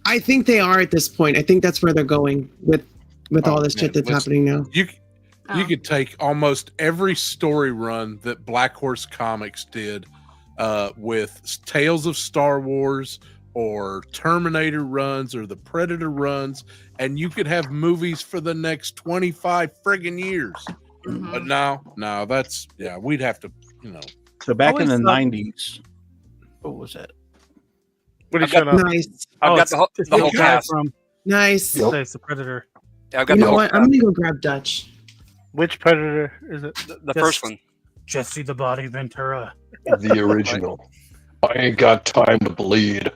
I think they are at this point. I think that's where they're going with
Oh,
all this
man,
shit that's
listen.
happening now.
You
Oh.
could take almost every story run that Black Horse Comics did with Tales of Star Wars or Terminator runs or the Predator runs, and you could have movies for the next 25 friggin' years.
Mhm.
But no, that's we'd have to, you know.
So back in the
Always thought-
90s, what was that?
What are you
I've got-
showing up?
Nice.
I've got
it's
the whole
guy
cast.
from
Nice.
Yep.
it's the Predator.
Yeah, I've got
You
the
know
whole
what? I'm
cast.
gonna go grab Dutch.
Which Predator is it?
The first one.
Jesse the Body Ventura.
The original. I ain't got time to bleed.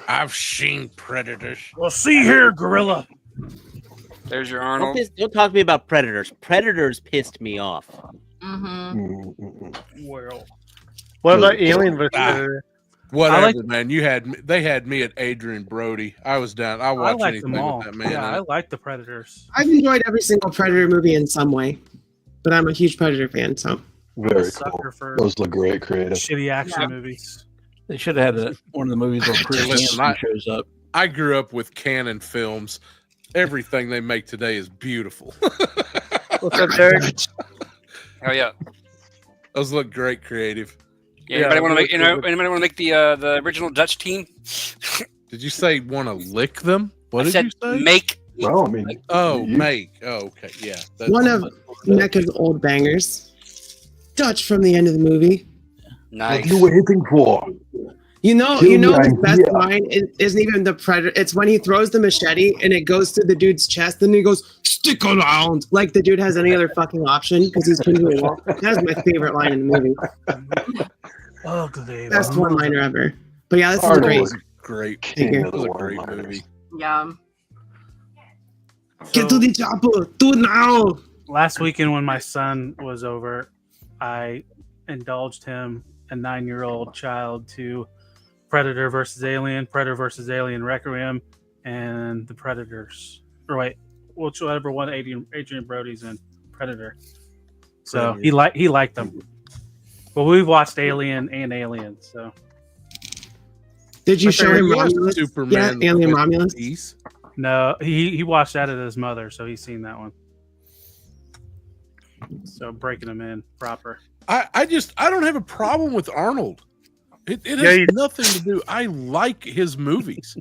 I've seen Predators.
Well, see here, Gorilla.
There's your
Don't,
Arnold.
don't talk to me about Predators. Predators pissed me off.
Mm-hmm.
Mm-mm-mm.
Well,
What about
Good.
Alien versus
Ah.
Predator?
Whatever,
I like-
man. They had me at Adrian Brody. I was down. I
I
watch
like
anything
them all.
with that man.
Yeah,
in
I
it.
like the Predators.
I've enjoyed every single Predator movie in some way, but I'm a huge Predator fan. So
I'm a
Very cool.
sucker for
Those look great, creative.
shitty action
Yeah.
movies.
They should have had one of the movies where Chris
Listen,
Hansen shows up.
I grew up with Canon films. Everything they make today is beautiful.
What's up, Derek?
Oh yeah.
Those look great, creative.
Yeah.
Yeah,
Anybody want to make?
it looks
Anybody want to make the original Dutch team?
Did you say want to lick them? What
I
did
said
you say?
make.
Well, I mean,
Oh,
you-
make. Oh, okay. Yeah. That's
One of NECA's old bangers. Dutch from the end of the movie.
Nice.
What are you waiting for?
You know
Kill me,
his
I'm
best
here.
line isn't even the predator. It's when he throws the machete and it goes through the dude's chest, and he goes, "Stick around!" Like the dude has any other fucking option because he's pretty well. That's my favorite line in the movie.
Ugly.
Best one-liner ever. But yeah, this is
Arnold
great.
was
great.
king
It
of
was
the
a great
one-liners.
movie.
Yeah.
Get to the chopper. Do it now.
Last weekend when my son was over, I indulged him, a 9-year-old child, to Predator versus Alien, Predator versus Alien Requiem, and the Predators. Or wait, whichever one Adrian Brody's in, Predator. So
Predator.
he liked them. But we've watched Alien and Alien, so
Did you show him
Yeah,
Romulus?
Superman.
Yeah, Alien
with
Romulus.
peace.
no, he watched that at his mother, so he's seen that one. So breaking him in proper.
I don't have a problem with Arnold. It
Yeah,
has
you-
nothing to do. I like his movies.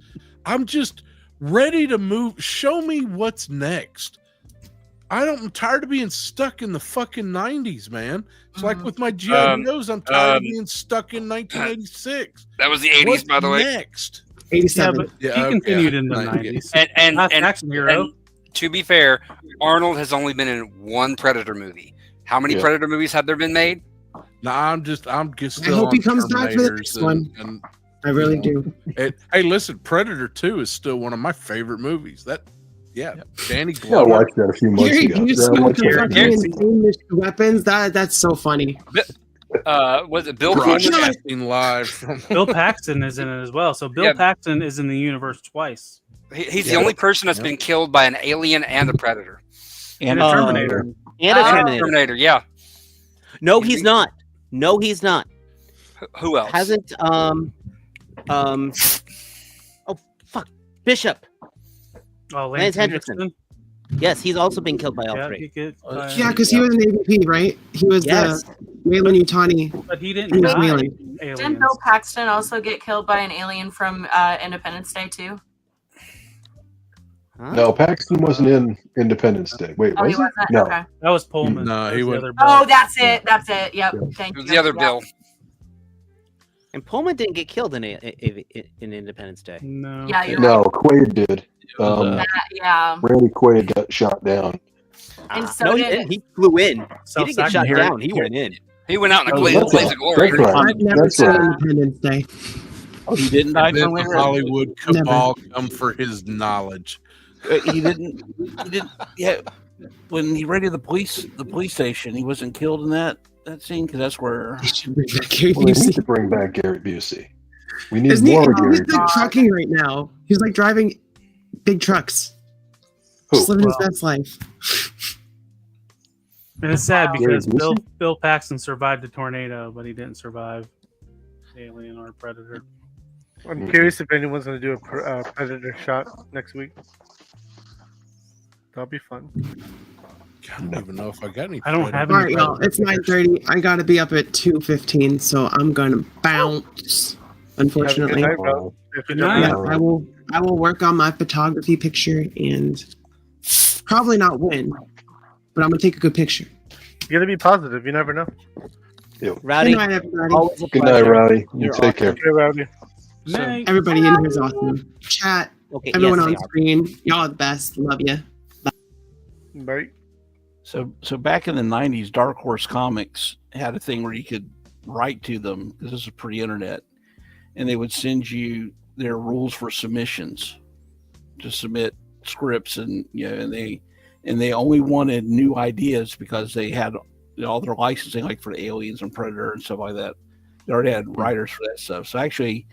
I'm just ready to move. Show me what's next. I'm tired of being stuck in the fucking 90s, man. It's like with my G.I. Joes, I'm tired of being stuck in 1986.
That was the 80s,
What's
by the way.
next?
Yeah,
87.
but
Yeah,
he
okay.
continued in the
Yeah.
90s.
And
Last Action Hero.
and to be fair, Arnold has only been in one Predator movie. How many
Yeah.
Predator movies have there been made?
No, I'm just still
hope he
on
comes back for the
Terminators
next one.
and
I really do.
hey, listen, Predator 2 is still one of my favorite movies. Danny
Yeah, I
Glover.
watched that a few months
Gary
ago.
Busey
Yeah, I watched
with
that a
fucking
few months ago.
insane weapons. That's so funny.
Was it Bill Pullman?
Broadcasting live from
Bill Paxton is in it as well. So Bill
Yeah.
Paxton is in the universe twice.
He's the
Yeah.
only person that's
Yeah.
been killed by an alien and a Predator.
And
And
a Terminator.
And a
Oh.
Terminator.
Terminator, yeah.
No, he's not. No, he's not.
Who else?
Hasn't oh fuck, Bishop.
Oh,
Lance Hendrickson. Yes, he's also been killed by all
Yeah,
three.
he could,
Yeah, because he was an AVP, right? He was
Yes.
the Wayland Utani.
but he
He
didn't
was
die.
Wayland.
in
Didn't
Aliens.
Bill Paxton also get killed by an alien from Independence Day too?
Huh?
No, Paxton wasn't in Independence Day. Wait,
Oh,
was
he
he?
wasn't.
No.
Okay.
That was Pullman.
No,
That
he
was the
went-
other Bill.
Oh, that's it. That's it. Yep. Thank
It was
you.
the other
Yep.
Bill.
And Pullman didn't get killed in Independence Day.
No.
Yeah, you're
No, Quaid did.
right. Yeah.
Randy Quaid got shot down.
And so
no, he
did-
didn't. He flew in. He didn't get shot
Self-sacrifice.
down. He went in.
He went out in a
Oh,
blaze
that's
blaze
right.
of glory.
That's right.
I've never
That's
seen
right.
Independence Day.
he didn't die
Then
from
the
later.
Hollywood cabal come for his knowledge.
He didn't. Yeah, when he raided the police station, he wasn't killed in that scene because that's where.
They should bring back Gary
Well, they need
Busey.
to bring back Gary Busey. We need
Isn't he?
more
He's
Gary
like
Busey.
trucking right now. He's like driving big trucks.
Who?
Just living his
Well,
best life.
And it's sad
Gary
because
Busey?
Bill Paxton survived the tornado, but he didn't survive Alien or Predator.
I'm curious if anyone's going to do a Predator shot next week. That'll be fun.
I don't even know if I got any.
I don't have
All
any
right, y'all. It's 9:30. I gotta be up at 2:15, so I'm gonna bounce. Unfortunately,
Have a good night, bro. If
Good
you don't
night.
yeah,
mind.
I will work on my photography picture and probably not win, but I'm gonna take a good picture.
You gotta be positive. You never know.
Rowdy,
Good night, everybody.
always a
Good night,
pleasure.
Rowdy. You
You're
take care.
Okay, Rowdy.
Night.
Everybody in here is awesome. Chat,
Okay,
everyone
yes,
on
they are.
screen, y'all are the best. Love you.
Right.
So back in the '90s, Dark Horse Comics had a thing where you could write to them because this is pre-internet, and they would send you their rules for submissions to submit scripts, and and they only wanted new ideas because they had all their licensing, like for the Aliens and Predator and stuff like that. They already had writers for that stuff. So I actually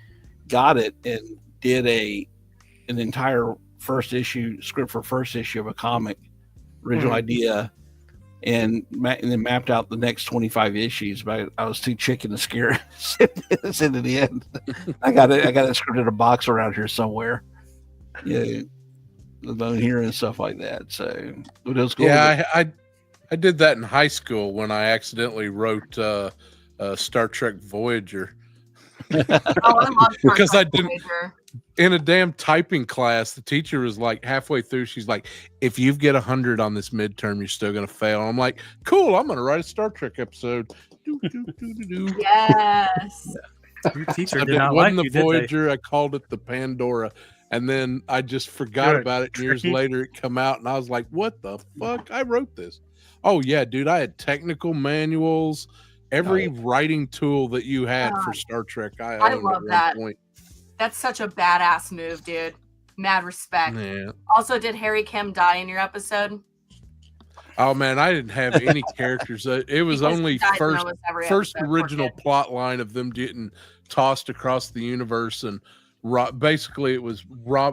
got it and did an entire first issue script for first issue of a comic, original idea, and then mapped out the next 25 issues. But I was too chicken to scare it's into the end. I got it script in a box around here somewhere. Yeah, about here and stuff like that. So it was cool.
Yeah, I did that in high school when I accidentally wrote Star Trek Voyager
Oh, I love Star
because I
Trek
didn't
Voyager.
in a damn typing class, the teacher was like halfway through. She's like, "If you get 100 on this midterm, you're still gonna fail." I'm like, "Cool, I'm gonna write a Star Trek episode."
Yes.
Your teacher
So
did
it
not
wasn't
like
the
you, did they?
Voyager. I called it the Pandora, and then I just forgot
Good.
about it. Years later, it come out, and I was like, "What the fuck? I wrote this." Oh yeah, dude, I had technical manuals, every writing tool that you had for Star Trek. I owned
love
at one
that.
point.
That's such a badass move, dude. Mad respect.
Yeah.
Also, did Harry Kim die in your episode?
Oh man, I didn't have any characters. It was
Because he
only
died in
first
almost every
first
episode, poor
original
kid.
plot line of them getting tossed across the universe, and basically it was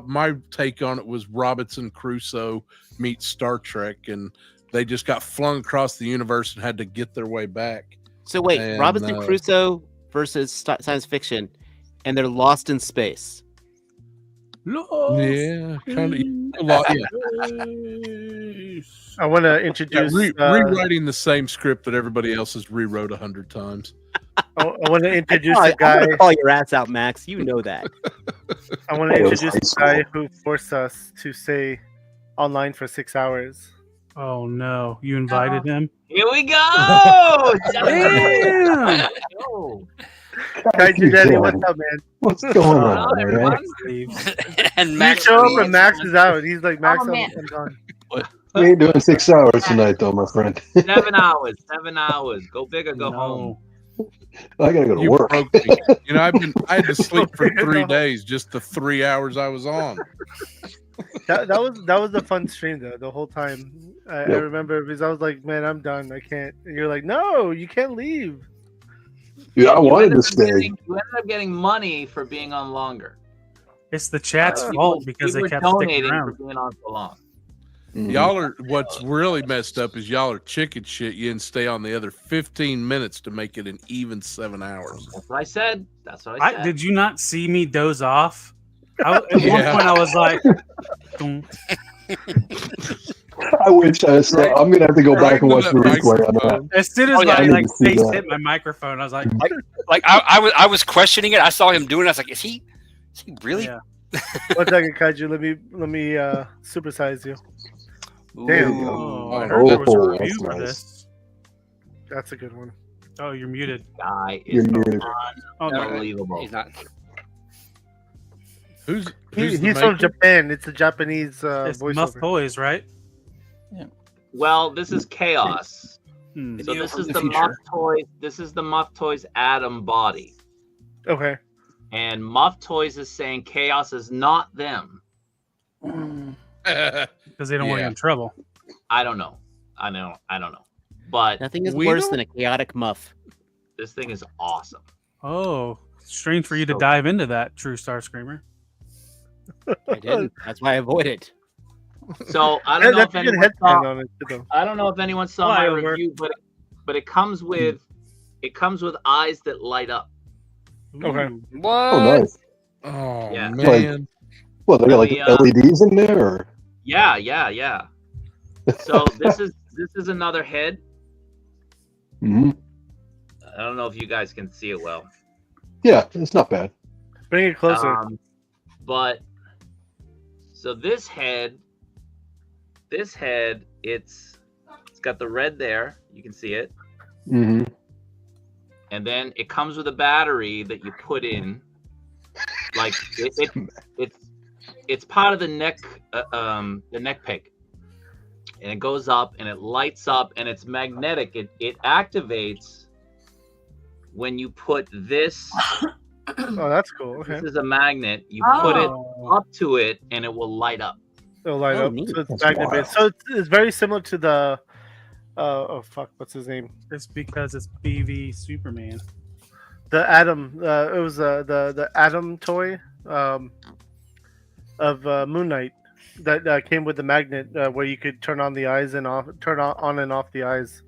my take on it was Robinson Crusoe meets Star Trek, and they just got flung across the universe and had to get their way back.
So wait,
And,
Robinson Crusoe versus science fiction, and they're lost in space.
Yeah, kind of a lot. Yeah.
I want to
Yeah,
introduce.
rewriting the same script that everybody else has rewrote 100 times.
I want to introduce
I'm
the guy.
gonna call your ass out, Max. You know that.
I want to introduce the guy who forced us to stay online for 6 hours.
Oh no, you invited him?
Here we go.
Damn.
Kaiju Daddy, what's up, man?
What's going on, man?
And
You
Max
show up
leaves.
and Max is out. He's like, Max,
Oh, man.
I'm gone.
We ain't doing 6 hours tonight, though, my friend.
7 hours. 7 hours. Go big or go home.
I gotta go to
You
work.
broke me. You know, I had to sleep for 3 days, just the 3 hours I was on.
That was a fun stream though. The whole time, I remember because I was like, man, I'm done. I can't. And you're like, no, you can't leave.
Yeah, I wanted to
You
stay.
ended up getting money for being on longer.
It's the chat's
People-
fault because they
people
kept
donating
sticking
for
around.
being on so long.
Y'all are what's really messed up is y'all are chicken shit. You didn't stay on the other 15 minutes to make it an even 7 hours.
That's what I said. That's what I said.
Did you not see me doze off? At one
Yeah.
point, I was like, "Dum."
I wish I saw. I'm gonna have to go back and watch the
Right into
replay on that.
microphone.
as soon as
Oh, yeah,
my
I need to see
face
that.
hit my microphone, I was like,
Like I was questioning it. I saw him doing it. I was like, is he really?
Yeah.
1 second, Kaiju. Let me supersize you. Damn,
"Oh, I
Oh,
heard there was a
oh,
review
that's
for
nice.
this."
that's a good one.
Oh, you're muted.
Guy
You're
is
muted.
Oh no.
unbelievable.
He's not.
Who's
He's
the
from
maker?
Japan. It's a Japanese
It's Muff
voiceover.
Toys, right?
Well, this is Chaos.
Hmm.
So this
from
is
the
the
future.
Muff Toys. This is the Muff Toys Atom body,
Okay.
and Muff Toys is saying Chaos is not them.
Because they don't want you in trouble.
I don't know. I don't know. But
Nothing is
We
worse
don't-
than a chaotic muff.
this thing is awesome.
Oh, strange for you to
So-
dive into that, True Star Screamer.
I didn't. That's why I avoid it.
So I don't know if
That's a good
anyone
headband
saw,
on it, too, though.
I don't know if anyone saw
Fly
my
over.
review, but it comes with eyes that light up.
Okay.
Ooh.
What?
Oh, nice.
Oh
Yeah.
man.
Well, they got like
The,
LEDs in there, or
Yeah. So this is another head.
Mhm.
I don't know if you guys can see it well.
Yeah, it's not bad.
Bring it closer.
But so this head, it's got the red there. You can see it,
Hmm.
and then it comes with a battery that you put in. Like it's part of the neck peg, and it goes up and it lights up and it's magnetic. It activates when you put this.
Oh, that's cool. Okay.
This is a magnet. You put it up to it, and it will light up.
It'll light
Oh,
up.
neat.
So it's
That's
magnet
wild.
based. So it's very similar to the. Oh fuck! What's his name?
It's because it's BV Superman.
The Atom. It was the Atom toy of Moon Knight that came with the magnet where you could turn on the eyes and turn on and off the eyes.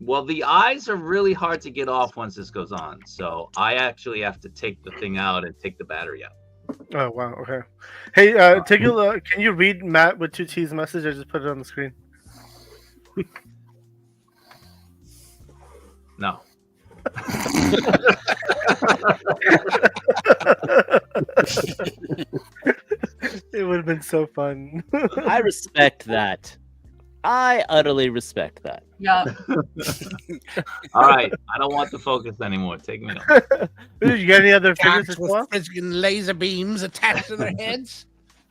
Well, the eyes are really hard to get off once this goes on. So I actually have to take the thing out and take the battery out.
Oh wow. Okay. Hey, take a look. Can you read Matt with 2 T's message? I just put it on the screen.
No.
It would have been so fun.
I respect that. I utterly respect that.
Yeah.
All right, I don't want the focus anymore. Take me on.
You got any other figures as well?
Laser beams attached to their heads.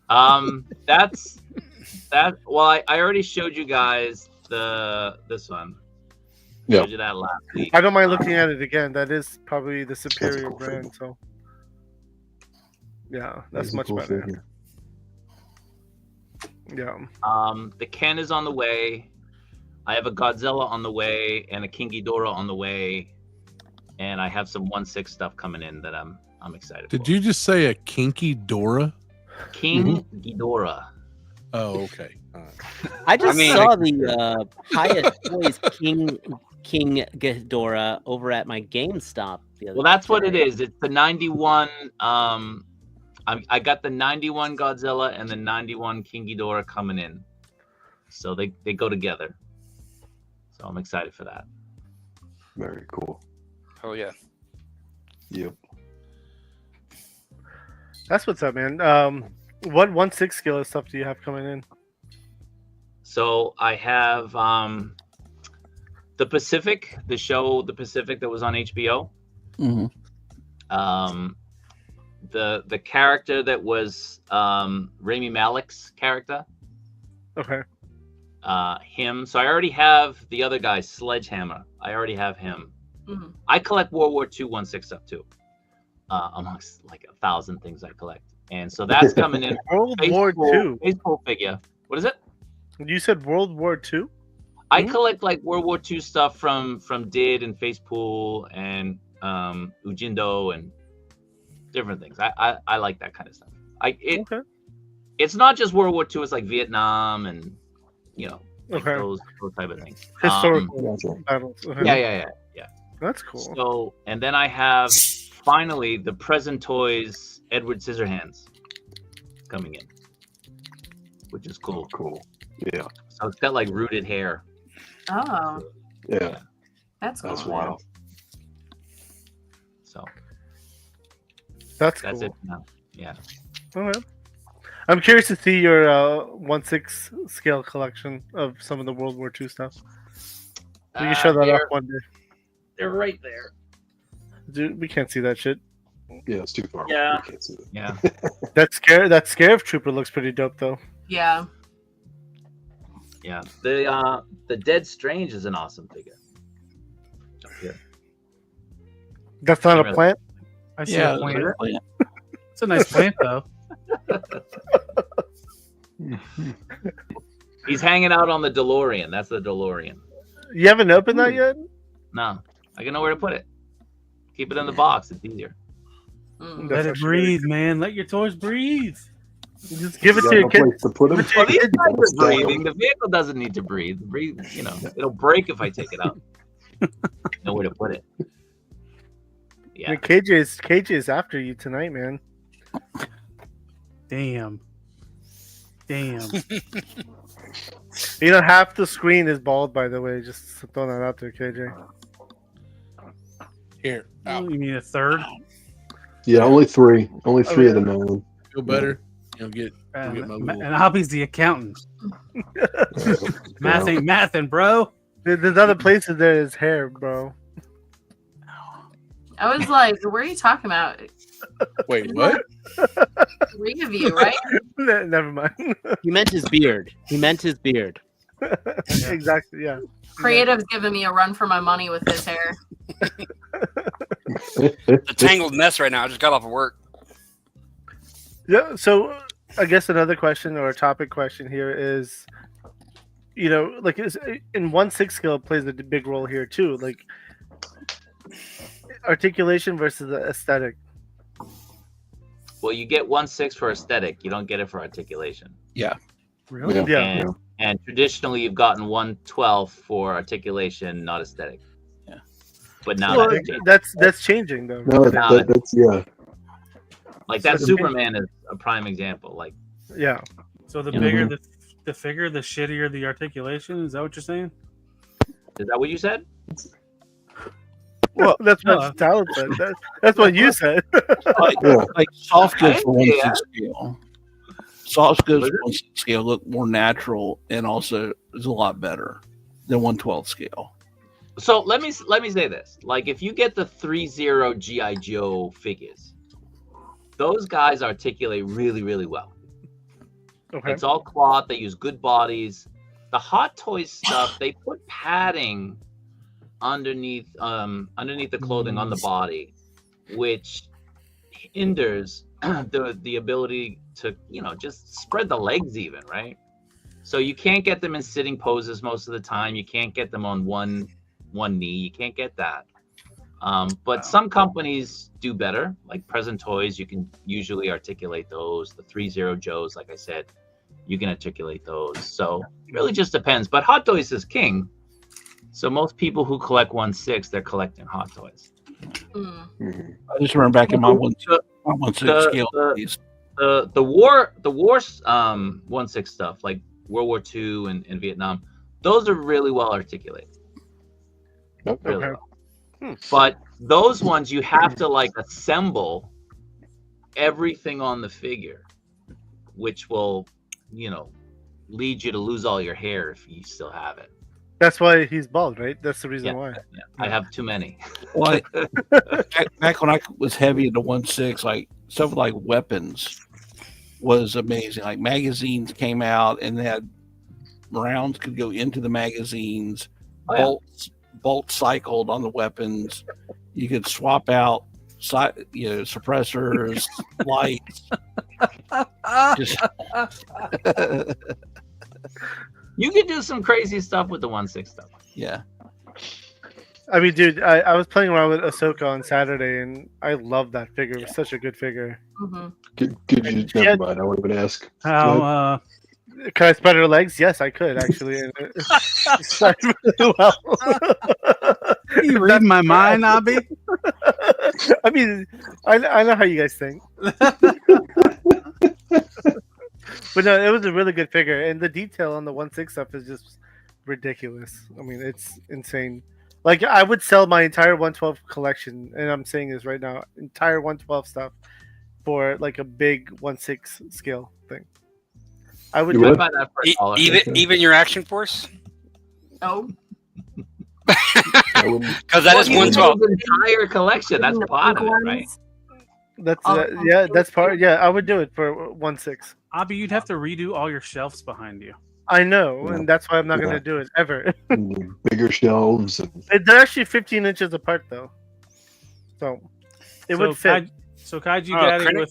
That's that. Well, I already showed you guys this one.
Yeah.
Showed you that last week.
I don't mind looking at it again. That is probably the superior
cool
brand.
figure.
So, yeah, that's
a
much
cool
better.
figure.
Yeah.
The Ken is on the way. I have a Godzilla on the way and a King Ghidorah on the way, and I have some 1/6 stuff coming in that I'm excited
Did
for.
you just say a kinky Dora?
King Ghidorah.
Oh, okay. All right.
I just
mean-
saw the Highest Toys King Ghidorah over at my GameStop the other
Well, that's what it
day.
is. It's the 91. I got the 91 Godzilla and the 91 King Ghidorah coming in, so they go together. So I'm excited for that.
Very cool.
Oh yeah.
Yep.
That's what's up, man. What 1/6 scale stuff do you have coming in?
So I have the Pacific, the show The Pacific that was on HBO.
Mm-hmm.
The character that was Rami Malek's character.
Okay.
Him. So I already have the other guy, Sledgehammer. I already have him.
Mhm.
I collect World War II 1/6 stuff too. Amongst like 1,000 things I collect. And so that's coming in.
World War II.
Baseball figure. What is it?
You said World War II?
I collect like World War II stuff from Did and Facepool and Ujindo and different things. I like that kind of stuff.
Okay.
It's not just World War II. It's like Vietnam and like
Okay.
those type of things.
Historical battles. Okay.
Yeah.
That's cool.
So and then I have finally the Present Toys Edward Scissorhands coming in, which is cool.
Cool. Yeah.
So it's got like rooted hair.
Oh,
Yeah.
that's cool.
That's wild.
So
That's
that's
cool.
it for now. Yeah.
Okay. I'm curious to see your 1/6 scale collection of some of the World War II stuff. We can show that off one day.
They're right there.
Dude, we can't see that shit.
Yeah, it's too far.
Yeah.
You can't see it.
Yeah.
That Scarif Trooper looks pretty dope though.
Yeah.
Yeah. The Dead Strange is an awesome figure. Up here.
That's not a
Really?
plant.
I see
Yeah.
a plant. It's a nice plant though.
He's hanging out on the DeLorean. That's the DeLorean.
You haven't opened that yet?
No, I can know where to put it. Keep it in the box. It's easier.
Mm.
Let it breathe, man. Let your toys breathe.
Just give it
You
to
got
your
no
kid.
place to put 'em?
Well, these guys are breathing. The vehicle doesn't need to breathe. It'll break if I take it out. Know where to put it. Yeah.
Man, KJ is after you tonight, man.
Damn.
You know, half the screen is bald, by the way. Just throwing that out there, KJ.
Here.
Oh, you need a third?
Yeah, only three. Only
Oh,
three
yeah.
of them. Man.
Feel better. You'll get my
And
little-
Hobby's the accountant. Math ain't mathin', bro.
There's other places there is hair, bro.
I was like, where are you talking about?
Wait, what?
3 of you, right?
Never mind.
He meant his beard.
Exactly, yeah.
Creative's giving me a run for my money with his hair.
It's a tangled mess right now. I just got off of work.
Yeah, so I guess another question or a topic question here is, like in 1/6 scale plays a big role here too. Like articulation versus the aesthetic.
Well, you get 1/6 for aesthetic. You don't get it for articulation.
Yeah.
Really?
Yeah.
And traditionally, you've gotten 1/12 for articulation, not aesthetic.
Yeah.
But now
Well,
that's changing.
that's changing though.
No, that's yeah.
Like that
So-
Superman is a prime example. Like
Yeah.
So the
Yeah.
bigger the figure, the shittier the articulation. Is that what you're saying?
Is that what you said?
Well,
That's what
no.
Talon said. That's what you said.
like soft goods for
Yeah.
1/6 scale. Soft goods
Was
for 1/6 scale look more natural and also is a lot better than 1/12 scale.
So let me say this: like, if you get the 3-0 GI Joe figures, those guys articulate really, really well.
Okay.
It's all cloth. They use good bodies. The Hot Toys stuff, they put padding underneath the clothing on the body, which hinders the ability to, just spread the legs even, right? So you can't get them in sitting poses most of the time. You can't get them on one knee. You can't get that. But some companies do better, like Present Toys. You can usually articulate those. The 3-0 Joes, like I said, you can articulate those. So it really just depends. But Hot Toys is king. So most people who collect 1/6, they're collecting Hot Toys.
I just remember back in my 1/6 scale.
The war 1/6 stuff, like World War II and Vietnam, those are really well articulated. Really well. But those ones you have to like assemble everything on the figure, which will, lead you to lose all your hair if you still have it.
That's why he's bald, right? That's the reason why.
Yeah, I have too many.
Well, back when I was heavy into 1/6, like stuff like weapons was amazing. Like magazines came out and they had rounds could go into the magazines, bolts cycled on the weapons. You could swap out suppressors, lights.
You could do some crazy stuff with the 1/6 stuff.
Yeah.
I mean, dude, I was playing around with Ahsoka on Saturday, and I love that figure. It was such a good figure.
Could you? Never mind. I wouldn't even ask.
How?
Can I spread her legs? Yes, I could actually. And it started really well.
You read my mind, Abby?
I mean, I know how you guys think. But no, it was a really good figure, and the detail on the 1/6 stuff is just ridiculous. I mean, it's insane. Like, I would sell my entire 1/12 collection, and I'm saying this right now, entire 1/12 stuff for like a big 1/6 scale thing. I would
buy that for $1.
Even your Action Force?
No.
Because that is 1/12.
Entire collection. That's part of it, right?
That's that's part. Yeah, I would do it for 1/6.
Abby, you'd have to redo all your shelves behind you.
I know, and that's why I'm not going to do it ever.
Bigger shelves.
They're actually 15 inches apart, though, so it would fit.
Kaiju Daddy,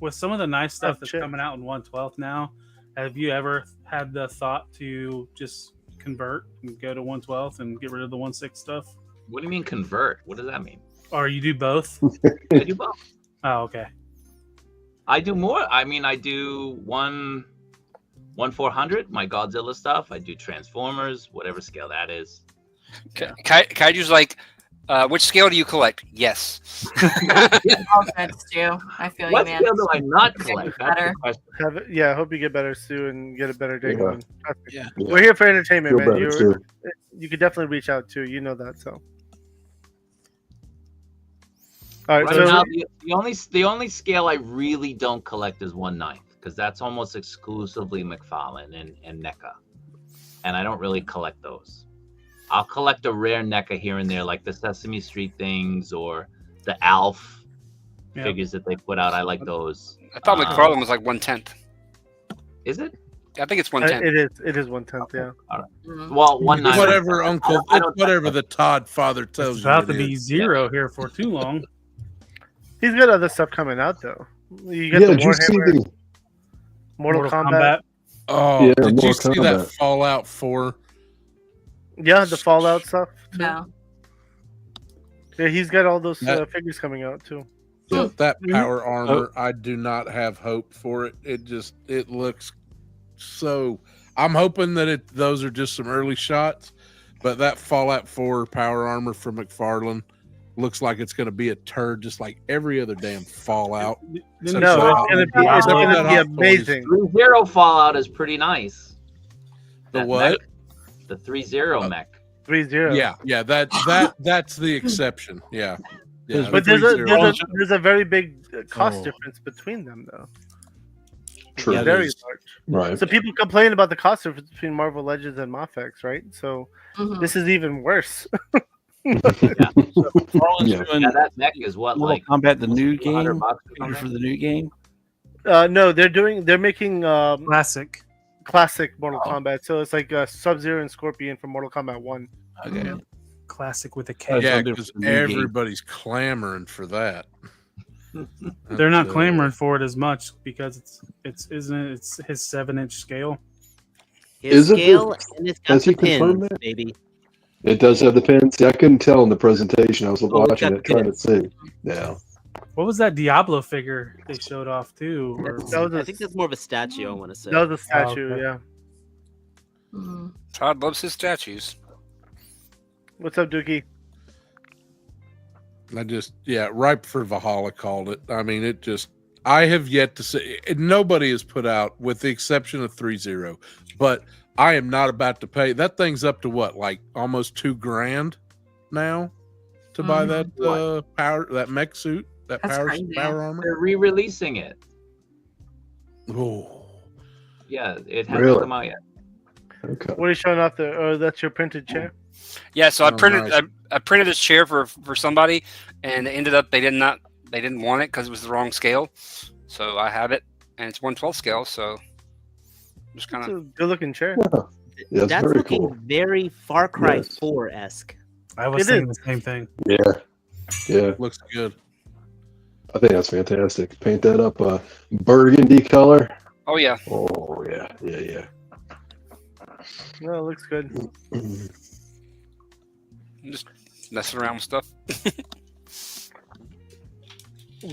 with some of the nice stuff that's coming out in 1/12 now, have you ever had the thought to just convert and go to 1/12 and get rid of the 1/6 stuff?
What do you mean convert? What does that mean?
Or you do both?
I do both.
Oh, okay.
I do more. I mean, I do 1/400, my Godzilla stuff. I do Transformers, whatever scale that is.
Kaiju's like, which scale do you collect? Yes.
All good, Stu. I feel
What
you, man.
scale do I not collect? That's
Better.
the question.
I hope you get better, Stu, and get a better day
Yeah.
going.
Yeah.
We're here for entertainment,
Feel
man.
better, too.
You could definitely reach out too. You know that, so. All right,
Right
so
now, the only scale I really don't collect is 1/9, because that's almost exclusively McFarlane and NECA, and I don't really collect those. I'll collect a rare NECA here and there, like the Sesame Street things or the Alf figures that they put out. I like those.
I thought McFarlane was like 1/10.
Is it?
I think it's 1/10.
it is 1/10, yeah.
All right. Well, 1/9.
Whatever, Uncle. Whatever the Todd father tells
It's
you.
about
it
to be
is.
0 here for too long.
He's got other stuff coming out though. You got
Yeah,
the
did you see
Warhammer,
the?
Mortal Kombat.
Oh,
Yeah,
did you
Mortal
see that
Kombat.
Fallout 4?
Yeah, the Fallout stuff. Too.
No.
Yeah, he's got all those
That-
figures coming out too.
Yeah, that power armor, I do not have hope for it. It looks so. I'm hoping that those are just some early shots, but that Fallout 4 power armor from McFarlane looks like it's going to be a turd, just like every other damn Fallout.
No, it's gonna be amazing.
3-0 Fallout is pretty nice.
The
That
what?
mech, the 3-0 mech.
3-0.
Yeah. That's the exception. Yeah. Yeah.
But
the
there's
3-0.
there's a very big cost
Oh.
difference between them, though.
True.
It's very large.
Right.
So people complain about the cost difference between Marvel Legends and Mafex, right? So this is even worse.
Marlon's
Yeah.
doing
that mech is what,
Mortal
like
Kombat, the new
$100
game,
bucks or
figures for
something?
the new game.
No, they're making
classic
Mortal Kombat. So it's like Sub-Zero and Scorpion from Mortal Kombat 1.
Okay.
Classic with a K.
Yeah, because everybody's clamoring for that.
They're not
That's,
clamoring for it as much because it's his 7-inch scale.
His
Is it
scale
the-
and it's got
has he
the pins,
confirmed that?
baby.
It does have the pins. See, I couldn't tell in the presentation. I was
it's
watching
got
it, trying to
pins.
see. Yeah.
What was that Diablo figure they showed off too? Or-
I think that's more of a statue. I want to say
That was a statue,
okay.
yeah.
Todd loves his statues.
What's up, Dookie?
Ripe for Valhalla called it. I mean, I have yet to see, nobody has put out, with the exception of 3-0, but I am not about to pay. That thing's up to what, like almost $2,000 now to buy that that mech suit, that
That's
power
crazy.
armor.
They're re-releasing it.
Oh,
Yeah, it hasn't
Really?
come out yet.
Okay.
What are you showing off there? Oh, that's your printed chair?
Yeah, so I
Oh,
printed
nice.
I printed this chair for somebody, and it ended up they didn't want it because it was the wrong scale. So I have it, and it's 1/12 scale. So just kind
It's a
of
good looking chair.
Yeah, it's
that's
very
looking
cool.
very Far Cry
Yes.
4 esque.
I was
It
saying
is.
the same thing.
Yeah. Yeah.
looks good.
I think that's fantastic. Paint that up burgundy color.
oh yeah.
Oh, yeah. Yeah.
No, it looks good.
Just messing around with stuff.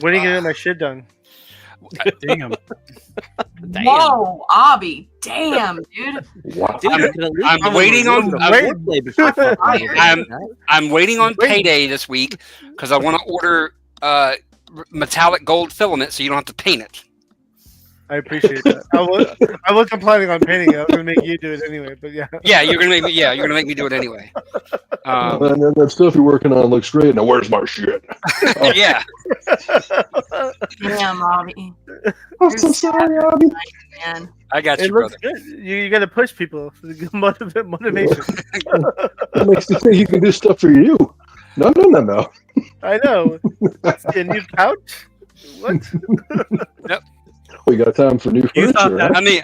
When are you gonna get my shit done?
Damn.
Damn.
Whoa, Obby. Damn, dude.
Wow.
Dude, you could at least
I'm
give him
waiting
a
on-
little
I'm-
foreplay before fucking with
I'm-
that.
I'm waiting on
Wait.
payday this week because I want to order metallic gold filament so you don't have to paint it.
I appreciate that. I wasn't planning on painting it. I was gonna make you do it anyway. But yeah.
Yeah, you're gonna make me do it anyway.
And then that stuff you're working on looks great. Now, where's my shit?
Yeah.
Damn, Obby.
I'm so sorry, Abby.
Man.
I got
It
you,
looks
brother.
good. You got to push people. Motivation.
That makes me think you can do stuff for you. No.
I know. A new couch? What?
We got time for new
You thought
furniture.
that-
Right?
I mean,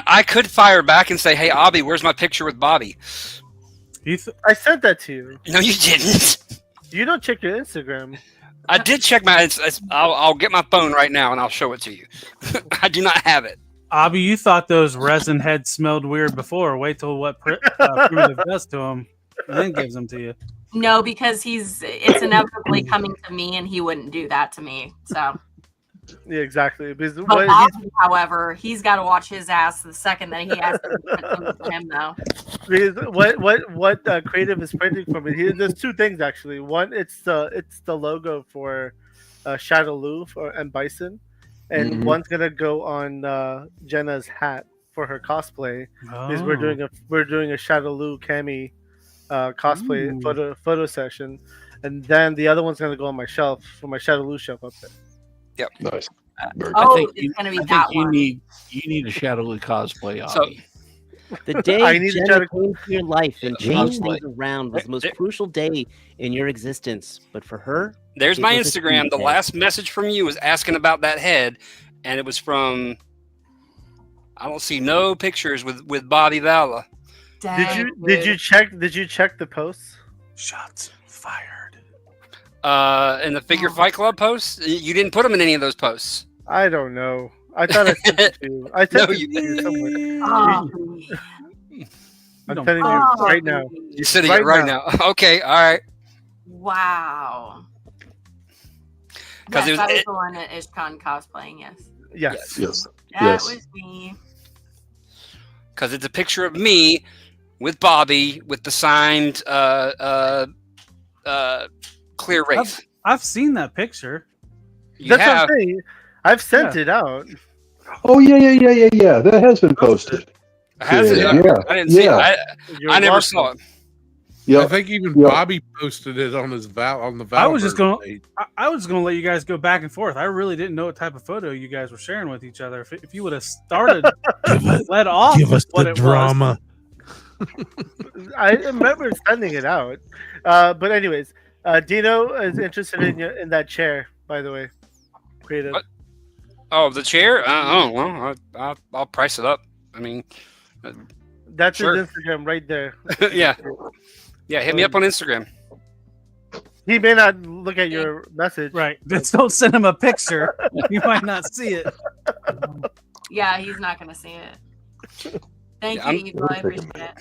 I could fire back and say, "Hey, Obby, where's my picture with Bobby?"
I sent that to you.
No, you didn't.
You don't check your Instagram.
I did check my. I'll get my phone right now and I'll show it to you. I do not have it.
Abby, you thought those resin heads smelled weird before. Wait till what Primitive does to them, and then gives them to you.
No, because it's inevitably coming to me, and he wouldn't do that to me. So,
Yeah, exactly. Because
but
what,
Bobby, however, he's got to watch his ass the second that he has to him though.
what creative is printing from it? There's two things actually. One, it's the logo for Shadowloo and Bison, and
Mhm.
one's gonna go on Jenna's hat for her cosplay. Because
Oh.
we're doing a Shadowloo Cami cosplay
Ooh.
photo session, and then the other one's gonna go on my shelf for my Shadowloo shelf up there.
Nice. Very
Oh,
I think
it's gonna be
I
that
think you
one.
need a Shadowloo cosplay.
So-
Obby.
The day
I need to try
Jenna
to-
came to your life and
Yeah,
changed
cosplay.
things around was the most
There-
crucial day in your existence. But for her,
There's
It
my
was a
Instagram. The
Tuesday.
last message from you was asking about that head, and it was from. I don't see no pictures with Bobby Vala.
Dang,
Did you check the posts?
Shots fired.
In the Figure Fight Club posts, you didn't put them in any of those posts.
I don't know. I thought I sent it to you. I sent
No,
it
you
to you somewhere.
Bobby.
I'm
don't-
telling you
Bobby.
right now.
You're sitting
Right
it right now. Okay, all right.
Wow.
'Cause
Yes,
it was-
that was the one that Ishkan cosplaying. Yes,
Yes.
Yes.
that
Yes.
was me.
Because it's a picture of me with Bobby with the signed clear wraith.
I've seen that picture.
You
That's
have.
what I'm saying. I've sent it out.
Oh, yeah. That has been posted.
Has it?
Yeah.
I didn't see it.
Yeah.
I never saw it.
Yeah,
I think even
yeah.
Bobby posted it on his on the Valverse
I was just going.
page.
I was going to let you guys go back and forth. I really didn't know what type of photo you guys were sharing with each other. If you would have started, led off,
Give us
what
the
it
drama.
I remember sending it out. But anyways, Dino is interested in that chair. By the way, creative.
What? Oh, the chair? Oh, well, I'll price it up. I mean,
That's
sure.
his Instagram right there.
yeah. Yeah, hit me up on Instagram.
He may not look at your message.
Right. Just don't send him a picture. You might not see it.
Yeah, he's not going to see it. Thank
Yeah,
you, Evil. I appreciate it.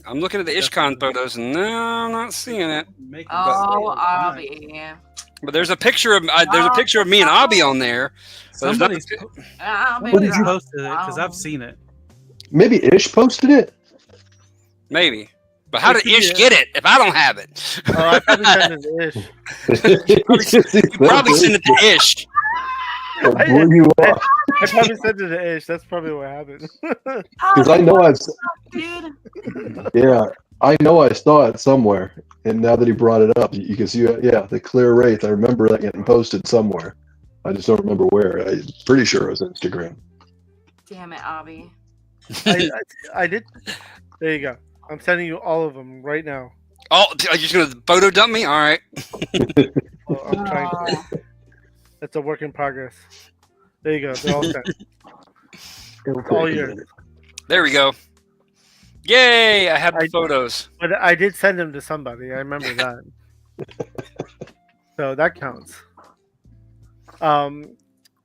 I'm looking at the IshCon photos, and no, I'm not seeing it.
Oh, Abby.
But there's a picture of me and Abby on there. So there's
Somebody's
Abby.
What did you-
posted it because I've seen it.
Maybe Ish posted it.
maybe. But how did Ish get it if I don't have it?
Oh, I probably sent it to Ish.
You probably send it to Ish.
That blew you off.
I probably sent it to Ish. That's probably what happened.
Because I know
Dude.
yeah, I know I saw it somewhere, and now that he brought it up, you can see, the clear wraith. I remember that getting posted somewhere. I just don't remember where. I'm pretty sure it was Instagram.
Damn it, Abby.
I did. There you go. I'm sending you all of them right now.
Oh, are you just gonna photo dump me? All right.
Well, I'm trying to. That's a work in progress. There you go. They're all sent. It's all yours.
There we go. Yay! I have the photos.
But I did send them to somebody. I remember that. So that counts.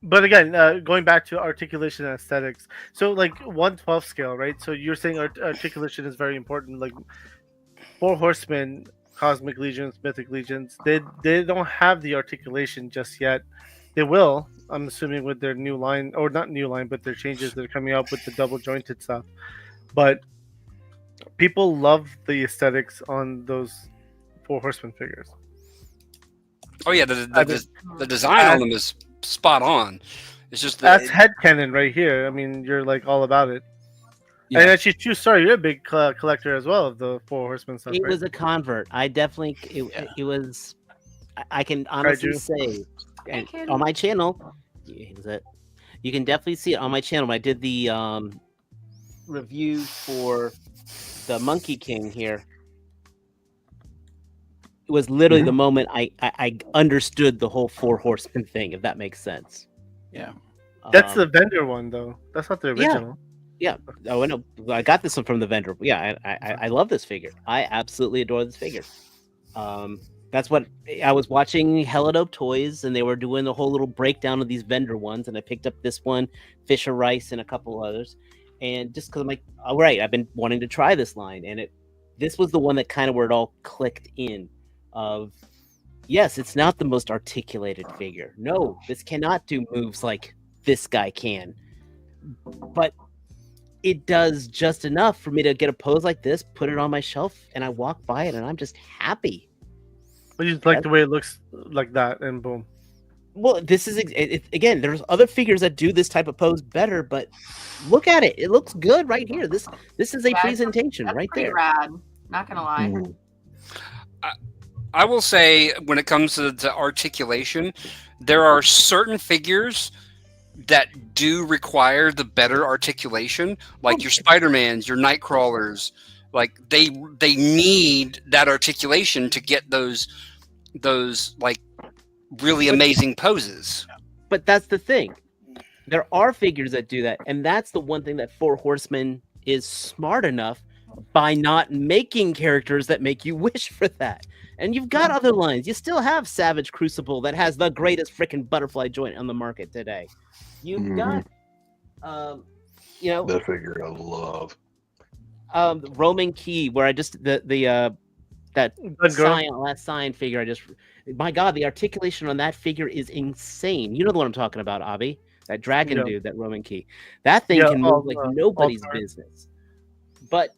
But again, going back to articulation and aesthetics. So like 1/12 scale, right? So you're saying articulation is very important. Like 4 horsemen, cosmic legions, mythic legions, they don't have the articulation just yet. They will, I'm assuming, with their new line, or not new line, but their changes that are coming out with the double jointed stuff. But people love the aesthetics on those 4 horsemen figures.
Oh yeah, the design on them is spot on. It's just
That's headcanon right here. I mean, you're like all about it.
Yeah.
And actually, true story, you're a big collector as well of the 4 horsemen stuff.
It
right?
was a convert. I definitely it was. I can honestly say, and on my channel, you can definitely see it on my channel. When I did the review for the Monkey King here, it was literally the moment I understood the whole 4 horsemen thing, if that makes sense.
Yeah.
That's the vendor one, though. That's not the original.
Yeah. Oh, I know. I got this one from the vendor. Yeah, I love this figure. I absolutely adore this figure. That's what I was watching Hella Dope Toys, and they were doing the whole little breakdown of these vendor ones, and I picked up this one, Fisher Rice, and a couple others. And just because I'm like, all right, I've been wanting to try this line, and this was the one that kind of where it all clicked in. Of yes, it's not the most articulated figure. No, this cannot do moves like this guy can, but it does just enough for me to get a pose like this, put it on my shelf, and I walk by it, and I'm just happy.
But you just like the way it looks like that, and boom.
Well, this is again. There's other figures that do this type of pose better, but look at it. It looks good right here. This is a presentation
that's
right
pretty
there.
Rad. Not gonna lie.
I will say, when it comes to articulation, there are certain figures that do require the better articulation, like your Spider-Mans, your Nightcrawlers. Like they need that articulation to get those like really amazing poses.
But that's the thing. There are figures that do that, and that's the one thing that 4 Horsemen is smart enough by not making characters that make you wish for that. And you've got other lines. You still have Savage Crucible that has the greatest freaking butterfly joint on the market today. You've got,
that figure I love.
Roman Key, where I just that last Scion figure. My God, the articulation on that figure is insane. You know the one I'm talking about, Avi. That dragon dude, that Roman Key. That thing can move like nobody's business. But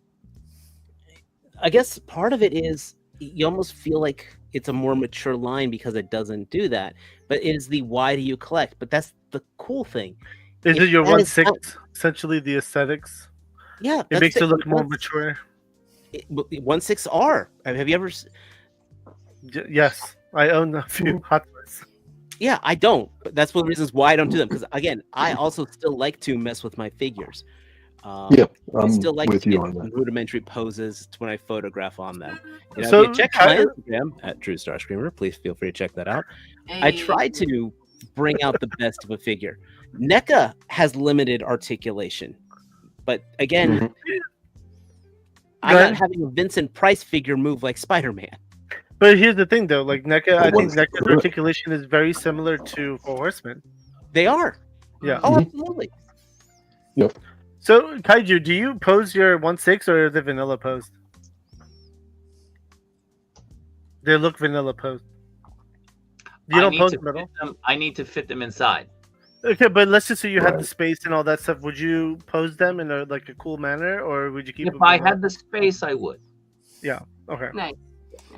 I guess part of it is you almost feel like it's a more mature line because it doesn't do that. But it is the why do you collect? But that's the cool thing.
Is it your 1/6 essentially the aesthetics?
Yeah,
It makes it look more mature.
1/6R. Have you ever?
Yes, I own a few Hot Toys.
Yeah, I don't. But that's one of the reasons why I don't do them. Because again, I also still like to mess with my figures.
Yep,
I
I'm
still like
with
to
you
get
on that.
rudimentary poses when I photograph on them. You know,
So,
if you check my Instagram at True Star Screamer, please feel free to check that out. I try to bring out the best of a figure. NECA has limited articulation, but again, I'm not having a Vincent Price figure move like Spider-Man.
But here's the thing, though. Like NECA, I think
what's-
NECA's articulation is very similar to Four Horsemen.
They are.
Yeah.
Oh, absolutely.
Yep.
So, Kaiju, do you pose your 1/6 or the vanilla pose? They look vanilla posed. You don't pose them at all?
I need to fit them inside.
Okay, but let's just say you had the space and all that stuff. Would you pose them in a cool manner, or would you keep?
If
them
I
vanilla?
had the space, I would.
Yeah. Okay.
Nice.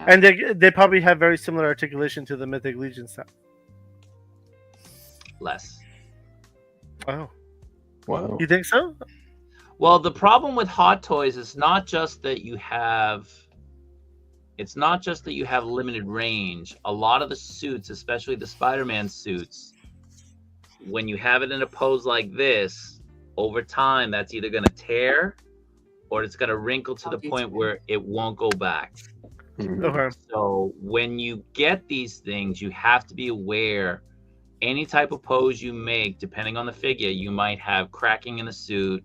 And they probably have very similar articulation to the Mythic Legion stuff.
Less.
Oh.
Wow.
You think so?
Well, the problem with Hot Toys is not just that you have. It's not just that you have limited range. A lot of the suits, especially the Spider-Man suits, when you have it in a pose like this, over time, that's either going to tear or it's going to wrinkle to the point where it won't go back.
Okay.
So when you get these things, you have to be aware any type of pose you make, depending on the figure, you might have cracking in the suit.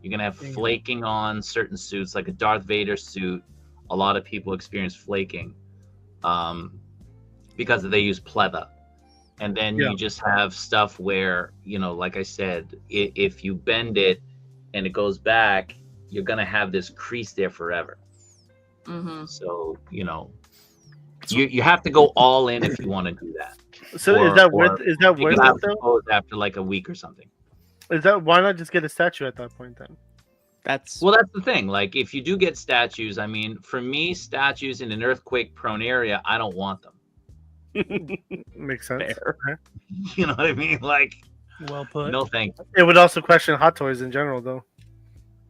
You're going to have flaking on certain suits, like a Darth Vader suit. A lot of people experience flaking because they use pleather. And then you just have stuff where, like I said, if you bend it and it goes back, you're going to have this crease there forever.
Mm-hmm.
So, you have to go all in if you want to do that.
So is that worth it though?
After like a week or something.
Is that why not just get a statue at that point then?
That's the thing. Like if you do get statues, I mean, for me, statues in an earthquake-prone area, I don't want them.
Makes sense. Okay.
You know what I mean? Like,
well put.
No, thank you.
It would also question Hot Toys in general, though.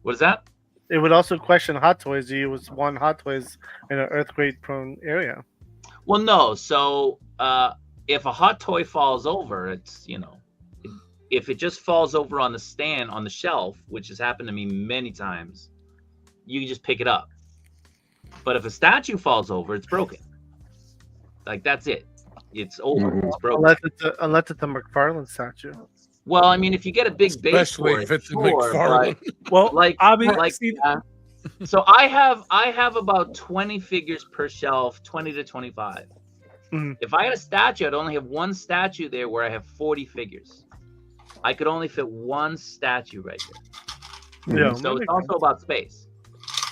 What is that?
It would also question Hot Toys. Do you want Hot Toys in an earthquake-prone area?
Well, no. So if a hot toy falls over, it's if it just falls over on the stand on the shelf, which has happened to me many times, you can just pick it up. But if a statue falls over, it's broken. Like that's it. It's over. It's broken.
Unless it's a McFarlane statue.
Well, I mean, if you get a big base
Especially
for
if
it,
it's a
sure,
McFarlane.
but,
Well,
like,
obviously,
so I have about 20 figures per shelf, 20 to 25.
Mm-hmm.
If I had a statue, I'd only have one statue there where I have 40 figures. I could only fit one statue right there.
Yeah.
So it's also about space.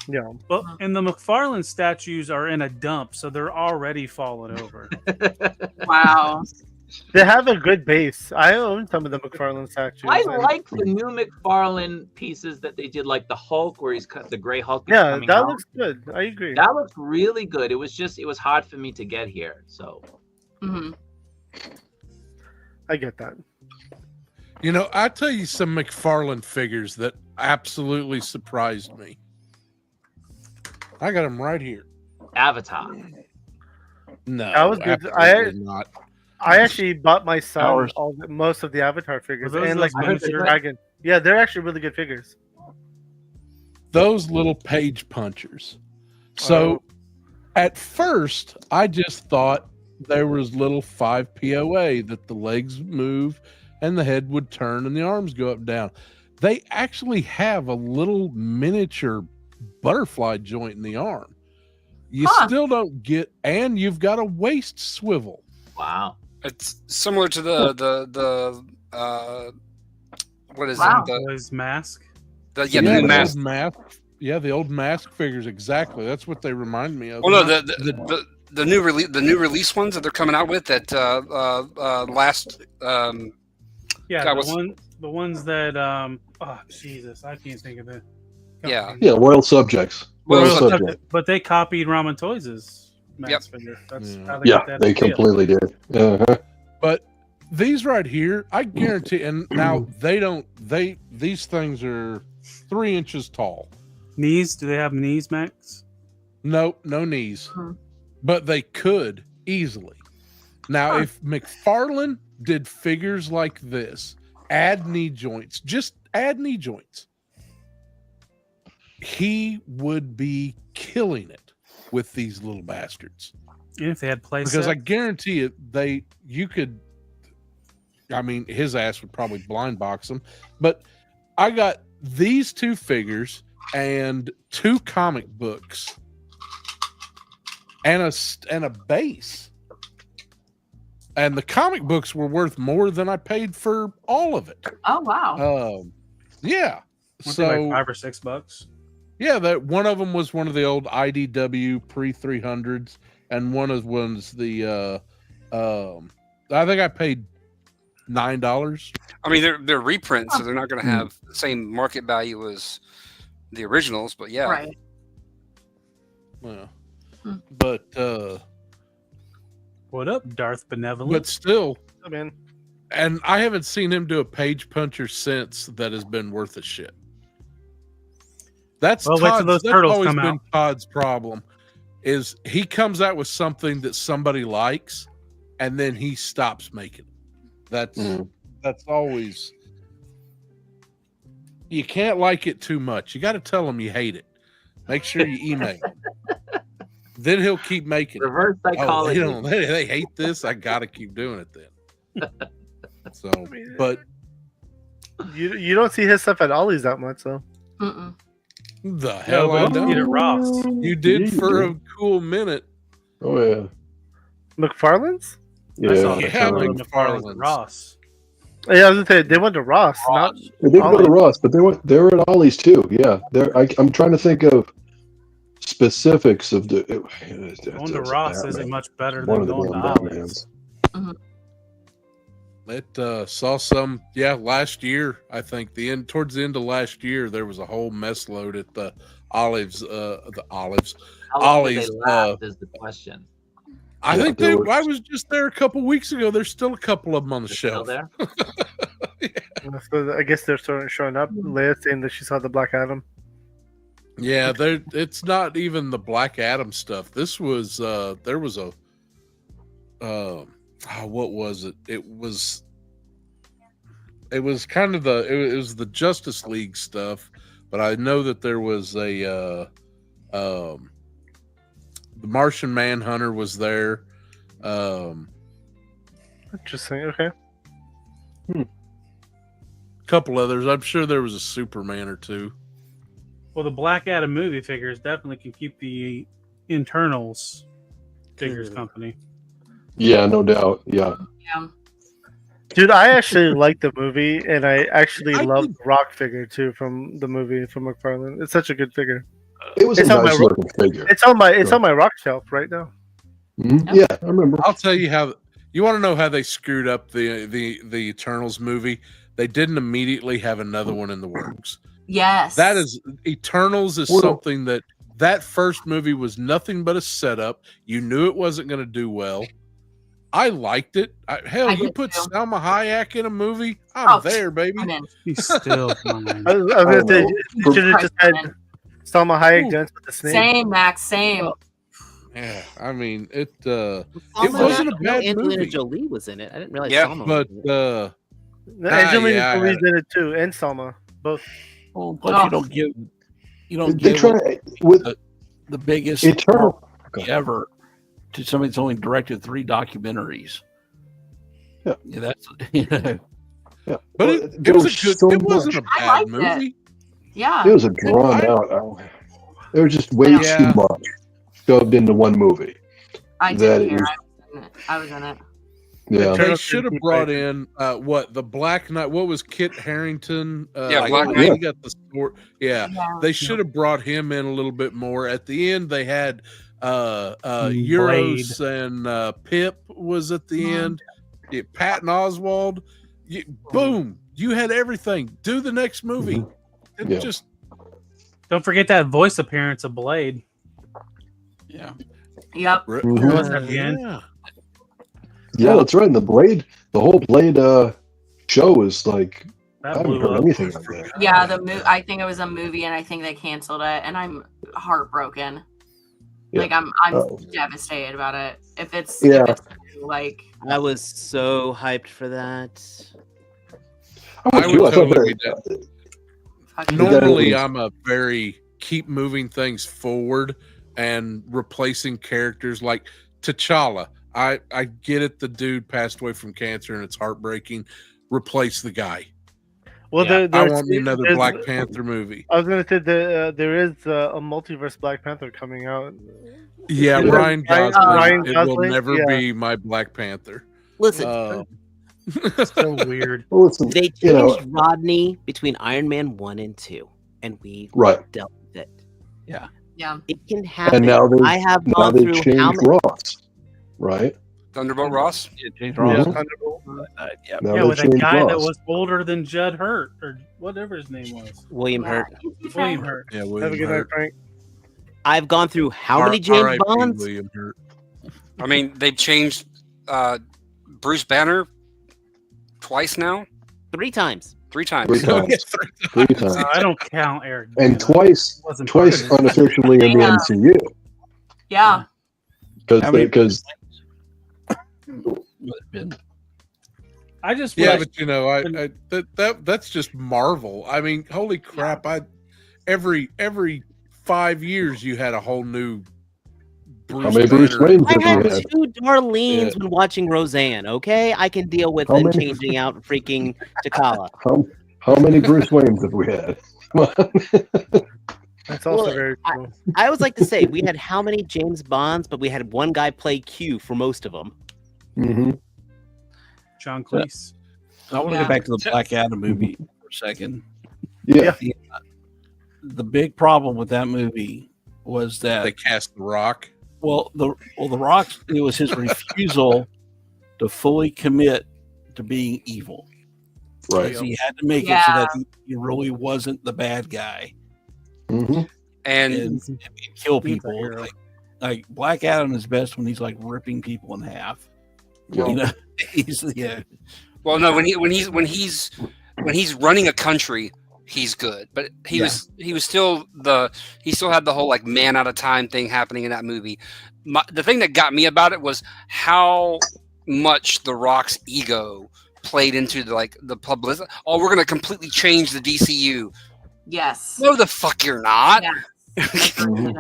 Yeah.
Well, and the McFarlane statues are in a dump, so they're already falling over.
Wow.
They have a good base. I own some of the McFarlane statues.
I like the new McFarlane pieces that they did, like the Hulk, where he's cut the gray Hulk.
Yeah,
coming
that
out.
looks good. I agree.
That looks really good. It was hard for me to get here. So
Mm-hmm.
I get that.
I tell you some McFarlane figures that absolutely surprised me. I got them right here.
Avatar.
No,
That was good.
absolutely not.
I actually bought my son
Ours.
most of the Avatar figures
Were those
and like
those
Miniature
miniature?
Dragon. Yeah, they're actually really good figures.
Those little page punchers. So at first, I just thought there was little 5 POA that the legs move and the head would turn and the arms go up and down. They actually have a little miniature butterfly joint in the arm. You still don't get, and you've got a waist swivel.
Wow.
It's similar to the what is
Wow.
it?
His mask.
The new mask.
Old mask. Yeah, the old mask figures exactly. That's what they remind me of.
Well, no, the new release ones that they're coming out with that last.
Yeah,
God,
the ones that oh Jesus, I can't think of it.
Yeah.
Yeah, Royal Subjects. Royal Subjects.
But they copied Ramen Toys' mask figure. That's how they
Yeah,
got that
they
idea.
completely did. Uh-huh.
But these right here, I guarantee. And now these things are 3 inches tall.
Knees? Do they have knees, Max?
No knees, but they could easily. Now, if McFarlane did figures like this, add knee joints, just add knee joints, he would be killing it with these little bastards.
And if they had play
Because I
sets?
guarantee it, you could. I mean, his ass would probably blind box them. But I got these 2 figures and 2 comic books and a base. And the comic books were worth more than I paid for all of it.
Oh wow.
Yeah.
Weren't they like $5 or $6?
Yeah, that one of them was one of the old IDW pre 300s, and one of was the I think I paid $9.
I mean, they're reprints, so they're not going to have the same market value as the originals. But yeah,
Right.
Yeah. But
What up, Darth Benevolent?
but still,
I mean,
and I haven't seen him do a page puncher since that has been worth a shit. That's
Well, wait till those
that's
turtles
always
come
been
out.
Todd's problem. Is he comes out with something that somebody likes, and then he stops making it. That's always. You can't like it too much. You got to tell him you hate it. Make sure you email him. Then he'll keep making it.
Reverse psychology.
They hate this. I got to keep doing it then. So, but
you don't see his stuff at Ollie's that much, though.
Mm-mm.
the hell I
but you did it,
don't.
Ross.
You did for a cool minute.
Oh yeah.
McFarlane's?
I
Yeah.
saw
Yeah,
McFarlane's
McFarlane's.
at Ross.
Yeah, I was gonna say they went to Ross, not
They didn't go to Ross, but they were at Ollie's too. Yeah. I'm trying to think of specifics of the.
Going to Ross isn't much better
One
than
of the
going to
damn
Ollie's.
Batmans.
It saw some, last year. I think towards the end of last year, there was a whole mess load at the Olives.
How long did
Ollie's.
they last is the question.
I
Yeah,
think
there
I
was-
was just there a couple weeks ago. There's still a couple of them on the
Still
shelf.
there?
So I guess they're starting showing up. Leia saying that she saw the Black Adam.
Yeah, it's not even the Black Adam stuff. This was there was a what was it? It was kind of it was the Justice League stuff, but I know that there was a the Martian Manhunter was there.
Interesting. Okay.
Couple others. I'm sure there was a Superman or two.
Well, the Black Adam movie figures definitely can keep the internals figures company.
Yeah, no doubt. Yeah.
Yeah.
Dude, I actually like the movie, and I actually
I
love
did-
the Rock figure too from the movie from McFarlane. It's such a good figure.
It was
It's
a
on my
nice
ro-
looking figure.
It's on my Rock shelf right now.
Yeah, I remember.
I'll tell you how. You want to know how they screwed up the Eternals movie? They didn't immediately have another one in the works.
Yes.
That is Eternals is
Well-
something that first movie was nothing but a setup. You knew it wasn't going to do well. I liked it. Hell,
I
you
did
put
too.
Salma Hayek in a movie, I'm
Oh,
there, baby.
I'm in.
He's still fine.
I was gonna say you should have just had
Right.
Salma Hayek dance with the snake.
Same, Max. Same.
Yeah, I mean it. It
Salma,
wasn't a
I know
bad
Angelina
movie,
Jolie was in it. I didn't realize
Yeah,
Salma
but
was in it.
Angelina
yeah, I
Jolie's
had
in it too, and Salma both.
Well, plus
Oh.
you don't
They
give
try with
the biggest
Eternal.
ever to somebody that's only directed 3 documentaries.
Yeah.
Yeah, that's
Yeah.
but
Well,
it
there
was a
was
good.
so
It wasn't a
much.
I
bad
liked it.
movie.
Yeah.
It was a drawn out. There was just way
Yeah.
too much shoved into one movie.
I
that
did hear.
is-
I was in it.
Yeah.
They
Eternals
should have
didn't
brought
keep
in the Black Knight. What was Kit Harington?
Yeah, Black
he
Knight.
got the sword. Yeah, they should have brought him in a little bit more. At the end, they had Euros and Pip was at the end. Yeah, Patton Oswald. Boom! You had everything. Do the next movie. It
Yeah.
just
Don't forget that voice appearance of Blade.
yeah.
Yep.
Mhm.
Was at the end.
Yeah.
Yeah, that's right. And the Blade the whole Blade show is like I
That
haven't
blew
heard
up.
anything on there.
Yeah, I think it was a movie, and I think they canceled it, and I'm heartbroken.
Yeah.
Like I'm
Oh.
devastated about it. If it's like
I was so hyped for that.
I would totally be down.
fucking
Normally, I'm a very keep moving things forward and replacing characters like T'Challa. I get it. The dude passed away from cancer and it's heartbreaking. Replace the guy.
Well,
I
there's-
want me another
there's-
Black Panther movie.
I was gonna say there is a multiverse Black Panther coming out.
Yeah,
Is it
Ryan Gosling.
Ryan
It will
Gosling?
never
Yeah.
be my Black Panther.
Listen,
So weird.
Well, listen,
they
you know,
changed Rodney between Iron Man 1 and 2, and we
right.
dealt with it.
Yeah.
Yeah.
It can happen.
And now
I have
now
gone
they've
through
changed
how many.
Ross, right?
Thunderbolt Ross.
Yeah, James
Yeah.
Ross.
Thunderbolt.
Yeah.
Now
Yeah,
they've
with a
changed
guy that
Ross.
was older than Judd Hurt or whatever his name was.
William Hurt.
William Hurt.
Yeah,
Have a
William
good night,
Hurt.
Frank.
I've gone through how many James
R.I.P.
Bonds?
William Hurt.
I mean, they've changed Bruce Banner twice now,
3 times.
3 times.
3 times. 3 times.
I don't count Eric.
And
Bana.
twice
Wasn't part
twice
of it.
unofficially in the
Yeah.
MCU
yeah.
How many-
because
I just
Yeah,
wish-
but you know, that's just Marvel. I mean, holy crap! Every 5 years you had a whole new Bruce
how many Bruce
Banner.
Waynes
I
have
had
you had?
2 Darlenes
Yeah.
when watching Roseanne, okay? I can deal with
How
them
many-
changing out freaking T'Challa.
How many Bruce Waynes have we had? Come on.
That's also
Well,
very cool.
I always like to say we had how many James Bonds, but we had one guy play Q for most of them.
hmm
John Cleese.
I want to
Yeah.
go back to the Black Adam movie for a second.
Yeah.
The big problem with that movie was that
They cast The Rock.
the Rock, it was his refusal to fully commit to being evil.
Right.
Because he had to make it so
Yeah.
that he really wasn't the bad guy
hmm
And
and kill
He's a
people.
hero.
Like Black Adam is best when he's like ripping people in half.
Yeah.
You know, he's
well, no, when he's running a country, he's good. But he still had the whole like man out of time thing happening in that movie. The thing that got me about it was how much The Rock's ego played into the publicity. Oh, we're gonna completely change the DCU.
Yes.
No, the fuck you're not.
Yeah.
Mhm.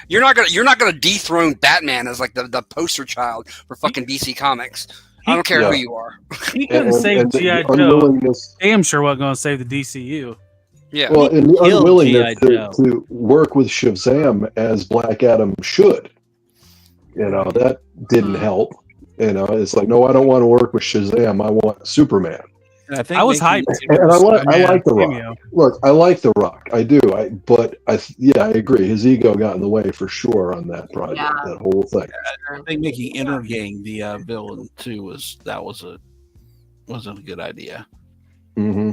You're not gonna dethrone Batman as like the poster child for fucking DC Comics. I don't care
Yeah.
who you are.
He couldn't save
the
G.I. Joe.
unwillingness.
Damn sure wasn't going to save the DCU.
Yeah.
Well, and the
killed
unwillingness
G.I. Joe.
to work with Shazam as Black Adam should. You know, that didn't help. You know, it's like, no, I don't want to work with Shazam. I want Superman.
And I think
I was
Mickey-
hyped.
And I like The Rock.
Cameo.
Look, I like The Rock. I do. I agree. His ego got in the way for sure on that project.
Yeah.
That whole thing.
I think Mickey Intergang, the villain too, wasn't a good idea.
hmm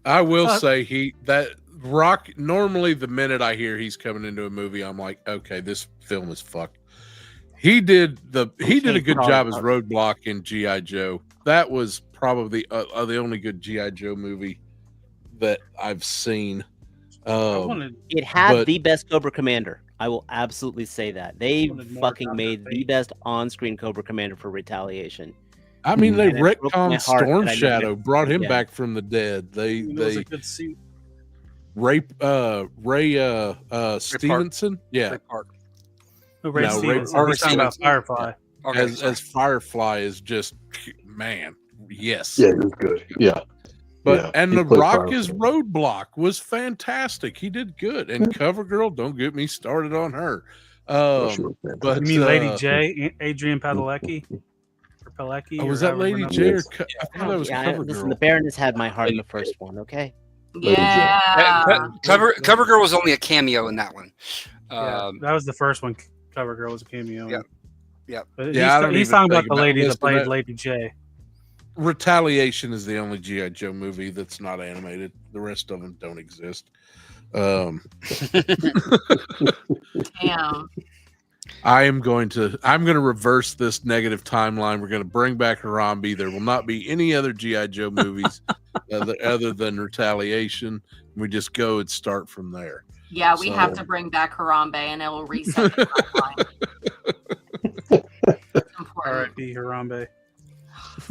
I will say that Rock. Normally, the minute I hear he's coming into a movie, I'm like, okay, this film is fucked. He did a good job as Roadblock in G.I. Joe. That was probably the only good G.I. Joe movie that I've seen.
It had
but-
the best Cobra Commander. I will absolutely say that. They
wanted more
fucking
Dr.
made the
Fate.
best on-screen Cobra Commander for Retaliation.
I mean, they
And it broke my
retconned
heart that I
Storm
never-
Shadow, brought him
Yeah.
back from the dead.
It was a good suit.
Ray Stevenson, yeah,
Ray Park.
Who Ray
No,
Stevens.
Ray
We're talking about
Stevenson.
Firefly.
Okay,
as Firefly is just man, yes.
Yeah, it was good. Yeah.
But
Yeah,
and
he
The
played
Rock
Firefly.
is Roadblock was fantastic. He did good. And CoverGirl, don't get me started on her.
Sure, man.
But
You mean Lady
uh,
J, Adrian Padalecki? Or Palecki?
Oh, was
or
that
however
Lady
pronounced
J
it
or
is.
I thought that was
Listen, the
CoverGirl.
Baroness had my heart in the first one, okay?
Yeah.
CoverGirl was only a cameo in that one.
Yeah, that was the first one. CoverGirl was a cameo.
Yep. Yep.
But
Yeah, I don't
he's
even
talking about
think
the
about
lady that
this,
played
but-
Lady J.
Retaliation is the only G.I. Joe movie that's not animated. The rest of them don't exist.
Damn.
I'm going to reverse this negative timeline. We're going to bring back Harambe. There will not be any other G.I. Joe movies other than Retaliation. We just go and start from there.
Yeah, we have to bring back Harambe, and it will reset the timeline. It's important.
R.I.P. Harambe.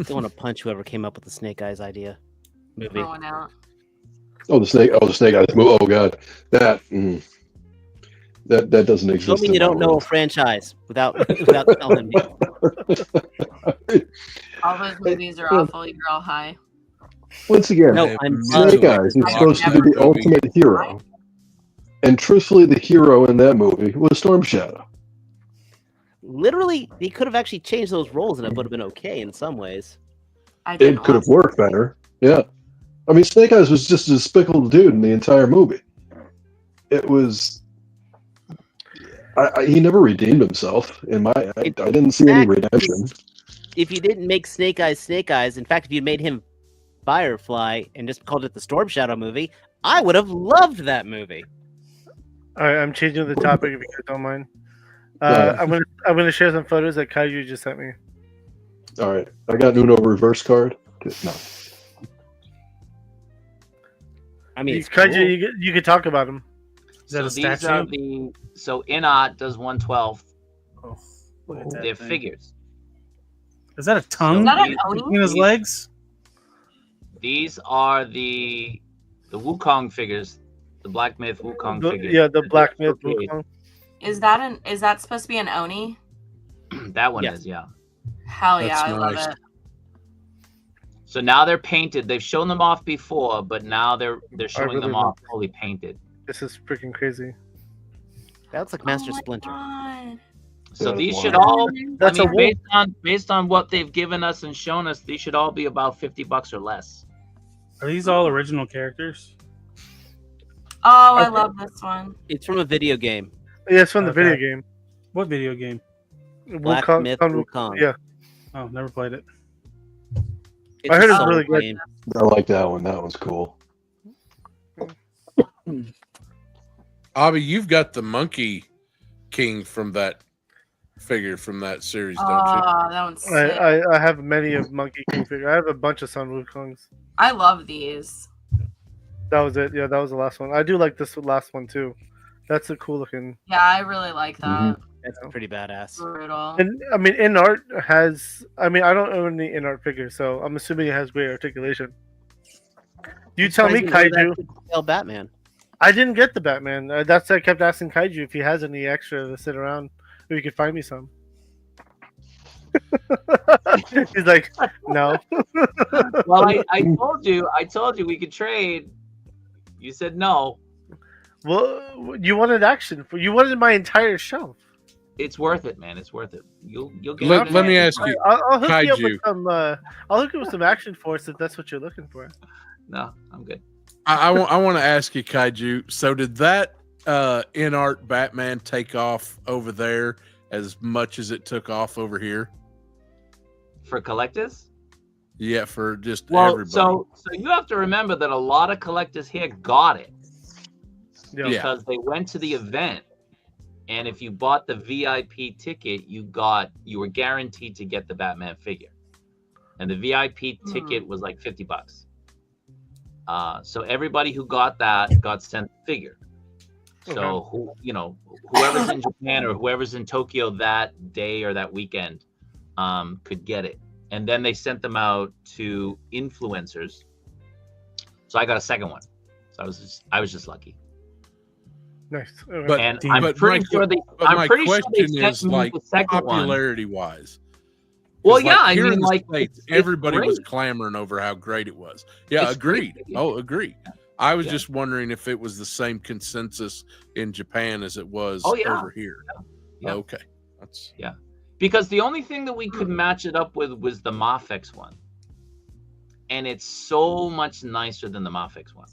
Still want to punch whoever came up with the Snake Eyes idea movie.
Throwing out.
Oh, the Snake Eyes movie. Oh God, that doesn't exist.
Show me you don't know a franchise without telling me.
All those movies are awful. You're all high.
Once again,
No, I'm
Snake Eyes is supposed to be the ultimate hero, and truthfully, the hero in that movie was Storm Shadow.
Literally, he could have actually changed those roles, and it would have been okay in some ways.
It could have worked better. Yeah, I mean, Snake Eyes was just a despicable dude in the entire movie. It was. He never redeemed himself. I didn't see any redemption.
If you didn't make Snake Eyes, in fact, if you made him Firefly and just called it the Storm Shadow movie, I would have loved that movie.
All right, I'm changing the topic if you guys don't mind. I'm gonna share some photos that Kaiju just sent me.
All right, I got Nuno reverse card. No,
I mean,
Kaiju, cool. you could talk about him.
Is that
So
a
these
statue?
are so Inot does 112.
Oh, look at that
They're
thing.
figures.
Is that a tongue
Is that an
between his legs?
These are the Wukong figures, the Black Myth Wukong figures.
Yeah, the
that
Black
they
Myth
create.
Wukong.
Is that supposed to be an Oni?
That one
Yes.
is, yeah.
Hell yeah,
That's
I love
nice.
it.
So now they're painted. They've shown them off before, but now they're showing
really
them
love
off fully painted.
This is freaking crazy.
That looks like Master
Oh my
Splinter.
God.
So
Yeah,
these
wow.
should all,
That's
I
a
mean,
wolf.
based on what they've given us and shown us, these should all be about $50 or less.
Are these all original characters?
Oh, I love this one.
It's from a video game.
Yeah, it's from the
Okay.
video game.
What video game?
Black
Wukong-
Myth
Wukong-
Wukong.
Yeah,
Oh, never played it.
It's
I heard
a
it's
Soul
really good.
game.
I like that one. That one's cool.
Abby, you've got the Monkey King from that figure from that series, don't you?
Oh, that one's sick.
I have many of Monkey King figures. I have a bunch of Sun Wukongs.
I love these.
That was it. Yeah, that was the last one. I do like this last one too. That's a cool looking.
Yeah, I really like that.
That's pretty badass.
Brutal.
And I mean, In Art has. I mean, I don't own any In Art figures, so I'm assuming it has great articulation. You tell me, Kaiju.
Tell Batman.
I didn't get the Batman. That's why I kept asking Kaiju if he has any extra to sit around. If he could find me some. He's like, no.
Well, I told you we could trade. You said no.
Well, you wanted action. You wanted my entire shelf.
It's worth it, man. It's worth it. You'll get.
Let me ask you,
I'll hook you up
Kaiju.
with some. I'll hook you with some action force if that's what you're looking for.
No, I'm good.
I want to ask you, Kaiju. So did that in art Batman take off over there as much as it took off over here?
For collectors?
Yeah, for just
Well,
everybody.
so you have to remember that a lot of collectors here got it
Yeah.
because they went to the event, and if you bought the VIP ticket, you were guaranteed to get the Batman figure, and the VIP ticket was like $50. So everybody who got that got sent the figure. So whoever's in Japan or whoever's in Tokyo that day or that weekend could get it. And then they sent them out to influencers. So I got a second one. So I was just lucky.
Nice. Okay.
But
And
my
I'm pretty sure they
question
sent
is
me
like
the second one.
popularity wise.
Well,
Like,
yeah, I
here
mean,
in the
like
States,
it's
everybody was
great.
clamoring over how great it was. Yeah,
It's great.
agreed. Oh, agreed. I was
Yeah.
just wondering if it was the same consensus in Japan as it was
Oh, yeah.
over here.
Yeah.
Okay, that's
Because the only thing that we could match it up with was the Mafex one. And it's so much nicer than the Mafex one.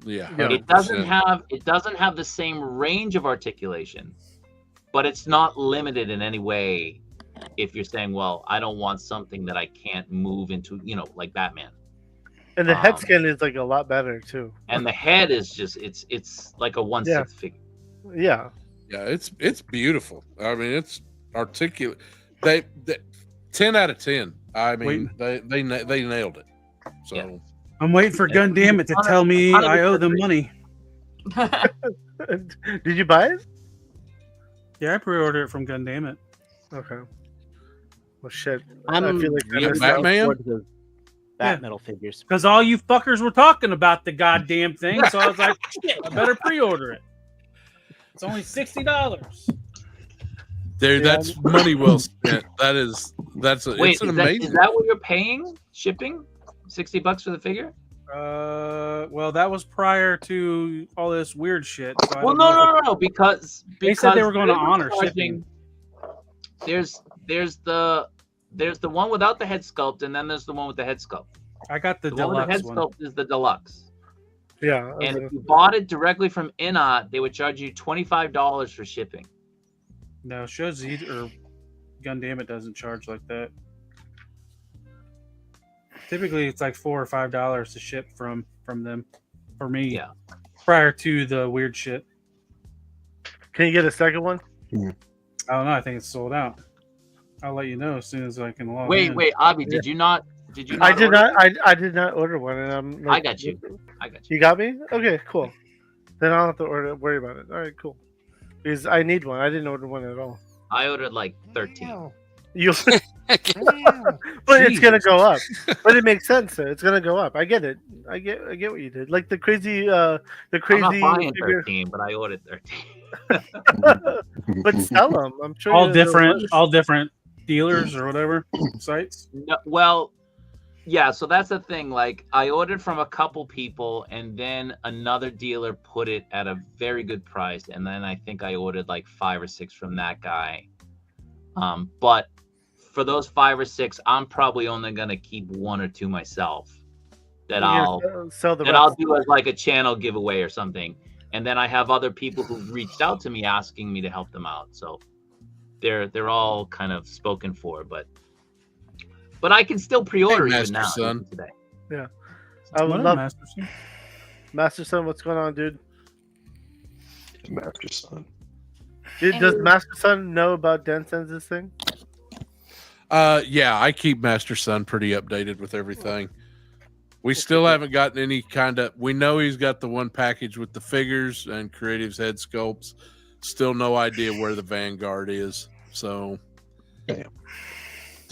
yeah.
It
100%.
doesn't have the same range of articulation, but it's not limited in any way if you're saying, well, I don't want something that I can't move into, like Batman.
And the head skin is like a lot better too.
And the head is just it's like a 1/6 figure.
Yeah.
Yeah, it's beautiful. I mean, it's articulate. They 10 out of 10. I mean, they nailed it. So
Yeah.
I'm waiting for Gundam to tell me I owe them money.
Did you buy it?
Yeah, I pre-ordered it from Gundam.
Okay. Well, shit.
I'm
I feel like I
really
missed
looking
out.
Batman?
forward to those
Yeah.
metal figures.
Because all you fuckers were talking about the goddamn thing, so I was like, shit, I better pre-order it. It's only $60.
dude, that's money well spent. That's
Wait,
it's an
is
amazing.
that what you're paying? Shipping? $60 for the figure?
Well, that was prior to all this weird shit. So I
Well,
don't know
no, because
They said they were
because
going to
they're
honor
charging- There's the one without the head sculpt, and then there's the one with the head sculpt.
I got the
The one with the head
deluxe one.
sculpt is the deluxe.
Yeah.
And if you bought it directly from Inot, they would charge you $25 for shipping.
No, Shozi or Gundam, it doesn't charge like that. Typically, it's like $4 or $5 to ship from them. For me,
Yeah.
Prior to the weird shit,
Can you get a second one?
I don't know. I think it's sold out. I'll let you know as soon as I can log
Wait,
in.
Abby, did you not? Did you?
I
Not
did
order
not.
it?
I did not order one, and I'm.
I got you.
You got me? Okay, cool. Then I don't have to worry about it. All right, cool. Because I need one. I didn't order one at all.
I ordered like 13.
You, but it's gonna go up. But it makes sense. Though. It's gonna go up. I get it. I get what you did. Like the crazy.
I'm not buying
figure-
13, but I ordered 13.
But sell them. I'm sure.
all
they're
different,
worth-
all different dealers or whatever sites.
No, well, yeah. So that's the thing. Like, I ordered from a couple people, and then another dealer put it at a very good price, and then I think I ordered like 5 or 6 from that guy. But for those 5 or 6, I'm probably only gonna keep 1 or 2 myself. That
You're gonna sell the
that
rest.
I'll do as like a channel giveaway or something. And then I have other people who've reached out to me asking me to help them out. So they're all kind of spoken for, but I can still pre-order
Hey,
even
Master
now
Son.
even today.
Yeah. I would
What up,
love
Master Son?
Master Son. What's going on, dude?
Master Son.
Does Master Son know about Densens's thing?
Yeah, I keep Master Son pretty updated with everything. We still haven't gotten any kind of. We know he's got the one package with the figures and Creative's head sculpts. Still no idea where the Vanguard is. So it's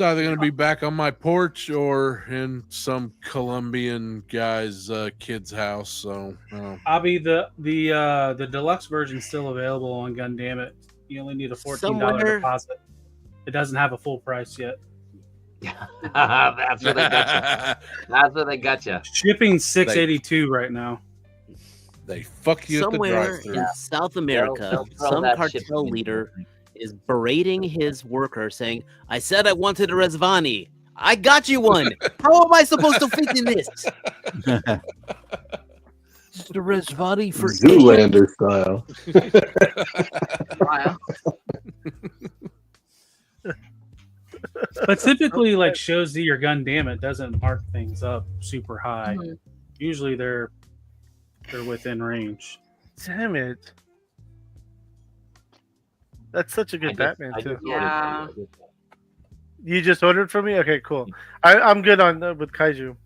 either going to be back on my porch or in some Colombian guy's kid's house. So
Abby, the deluxe version is still available on Gundam. It. You only need a $14
Somewhere-
deposit. It doesn't have a full price yet.
That's where they got you. That's where they got you.
Shipping $682 right now.
they fuck you at the
Somewhere
drive-through.
in South America,
They'll throw
some
that
cartel
shipping.
leader is berating his worker, saying, "I said I wanted a Resvani. I got you one. How am I supposed to fit in this?"
The Resvani for
Zoolander style.
Wow.
But typically, like Shozi or Gundam, it doesn't mark things up super high.
Mhm.
Usually, they're within range.
Damn it! That's such a good Batman
I
too.
just
Yeah.
ordered it.
You just ordered from me? Okay, cool. I'm good on with Kaiju.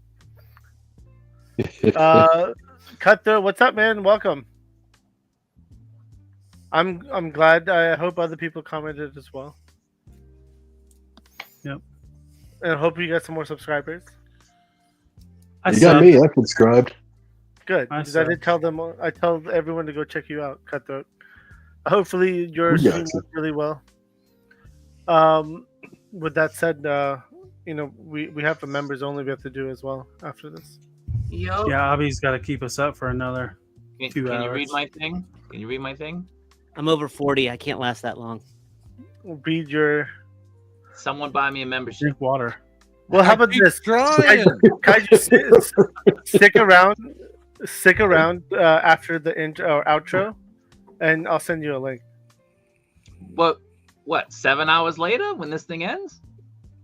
Cutthroat, what's up, man? Welcome. I'm glad. I hope other people commented as well.
Yep.
And I hope you got some more subscribers.
You got me. I subscribed.
Good,
I
because I did
subbed.
tell them. I told everyone to go check you out, Cutthroat. Hopefully, your
We got
stream
you.
went really well. With that said, we have the members only we have to do as well after this.
Yo.
Yeah, Abby's got to keep us up for another
Can
2
you
hours.
read my thing? Can you read my thing?
I'm over 40. I can't last that long.
Read your.
Someone buy me a membership.
Drink water.
Well, how
I
about
keep
this?
trying.
Kaiju, stick around. Stick around after the intro or outro, and I'll send you a link.
What? 7 hours later when this thing ends?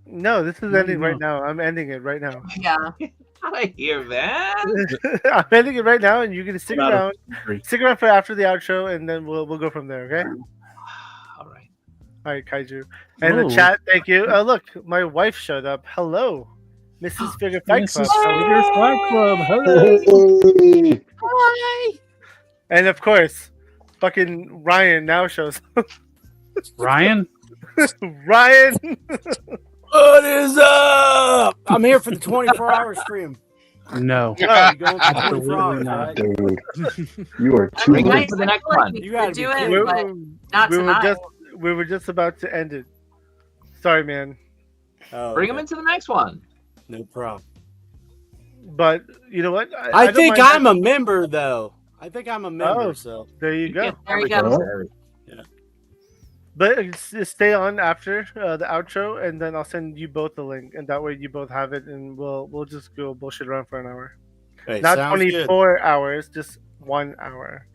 No, this is ending right now. I'm ending it right now.
Yeah.
I hear that.
I'm ending it right now, and you're gonna stick
About a
around.
three.
Stick around for after the outro, and then we'll go from there. Okay? All right, Kaiju. And
Ooh.
the chat, thank you. Look, my wife showed up. Hello, Mrs. Figure Fight
Mrs.
Club.
Figure Fight Club. Hello.
Hi.
And of course, fucking Ryan now shows up.
Ryan?
Ryan.
What is up? I'm here for the 24-hour stream.
No.
You going for 24
Absolutely
hours,
not.
right?
Dude, you are too
Bring it
late.
in for the next one.
You gotta
do
be
it,
kidding.
but not tonight.
We were just about to end it. Sorry, man.
Oh,
Bring
okay.
him into the next one.
No problem.
But you know what?
I
don't
think
mind
I'm a member, though. I think I'm a member,
Oh.
so.
There you go.
There you go.
But stay on after the outro, and then I'll send you both the link, and that way you both have it, and we'll just go bullshit around for an hour.
Hey,
Not
sounds
24 hours, just 1 hour.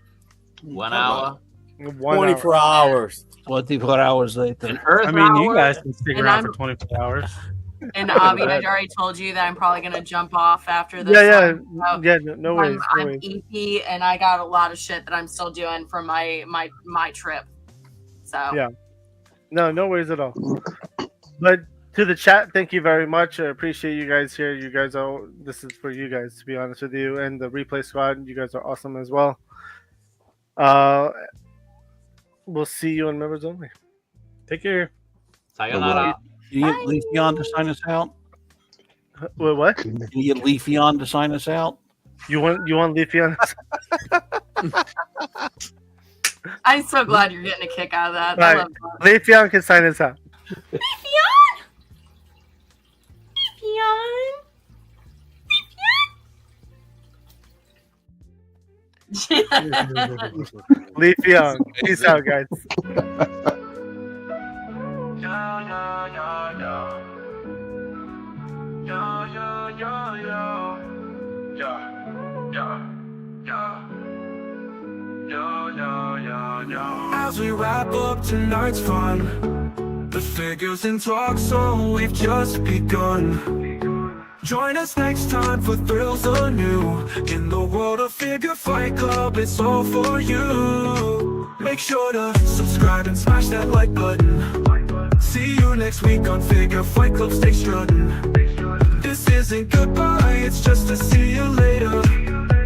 1 hour.
1
24
hour.
hours.
24 hours later.
An Earth
I mean, you
hour.
guys can stick
And
around
I'm-
for 24 hours.
And Avi, I already told you that I'm probably gonna jump off after this.
Yeah,
one, so
yeah. No worries. No
I'm
worries.
EP, and I got a lot of shit that I'm still doing from my trip. So
Yeah. No worries at all. But to the chat, thank you very much. I appreciate you guys here. You guys are. This is for you guys, to be honest with you, and the replay squad. You guys are awesome as well. We'll see you on members only.
Take care.
Sayonara.
Can you get Leafy on to sign us out?
Wait, what?
Can you get Leafy on to sign us out?
You want Leafy on?
I'm so glad you're getting a kick out of that. I
Right.
love that.
Leafy can sign us out. Leafy on. Peace out, guys.
As we wrap up tonight's fun, the figures in talk, so we've just begun. Join us next time for thrills anew. In the world of Figure Fight Club, it's all for you. Make sure to subscribe and smash that like button. See you next week on Figure Fight Club, stay strutting. This isn't goodbye, it's just to see you later.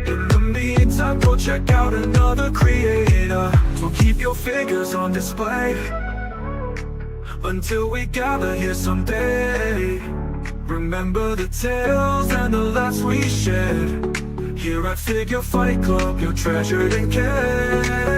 In the meantime, go check out another creator. So keep your figures on display until we gather here someday. Remember the tales and the laughs we shared. Here at Figure Fight Club, you're treasured and cared.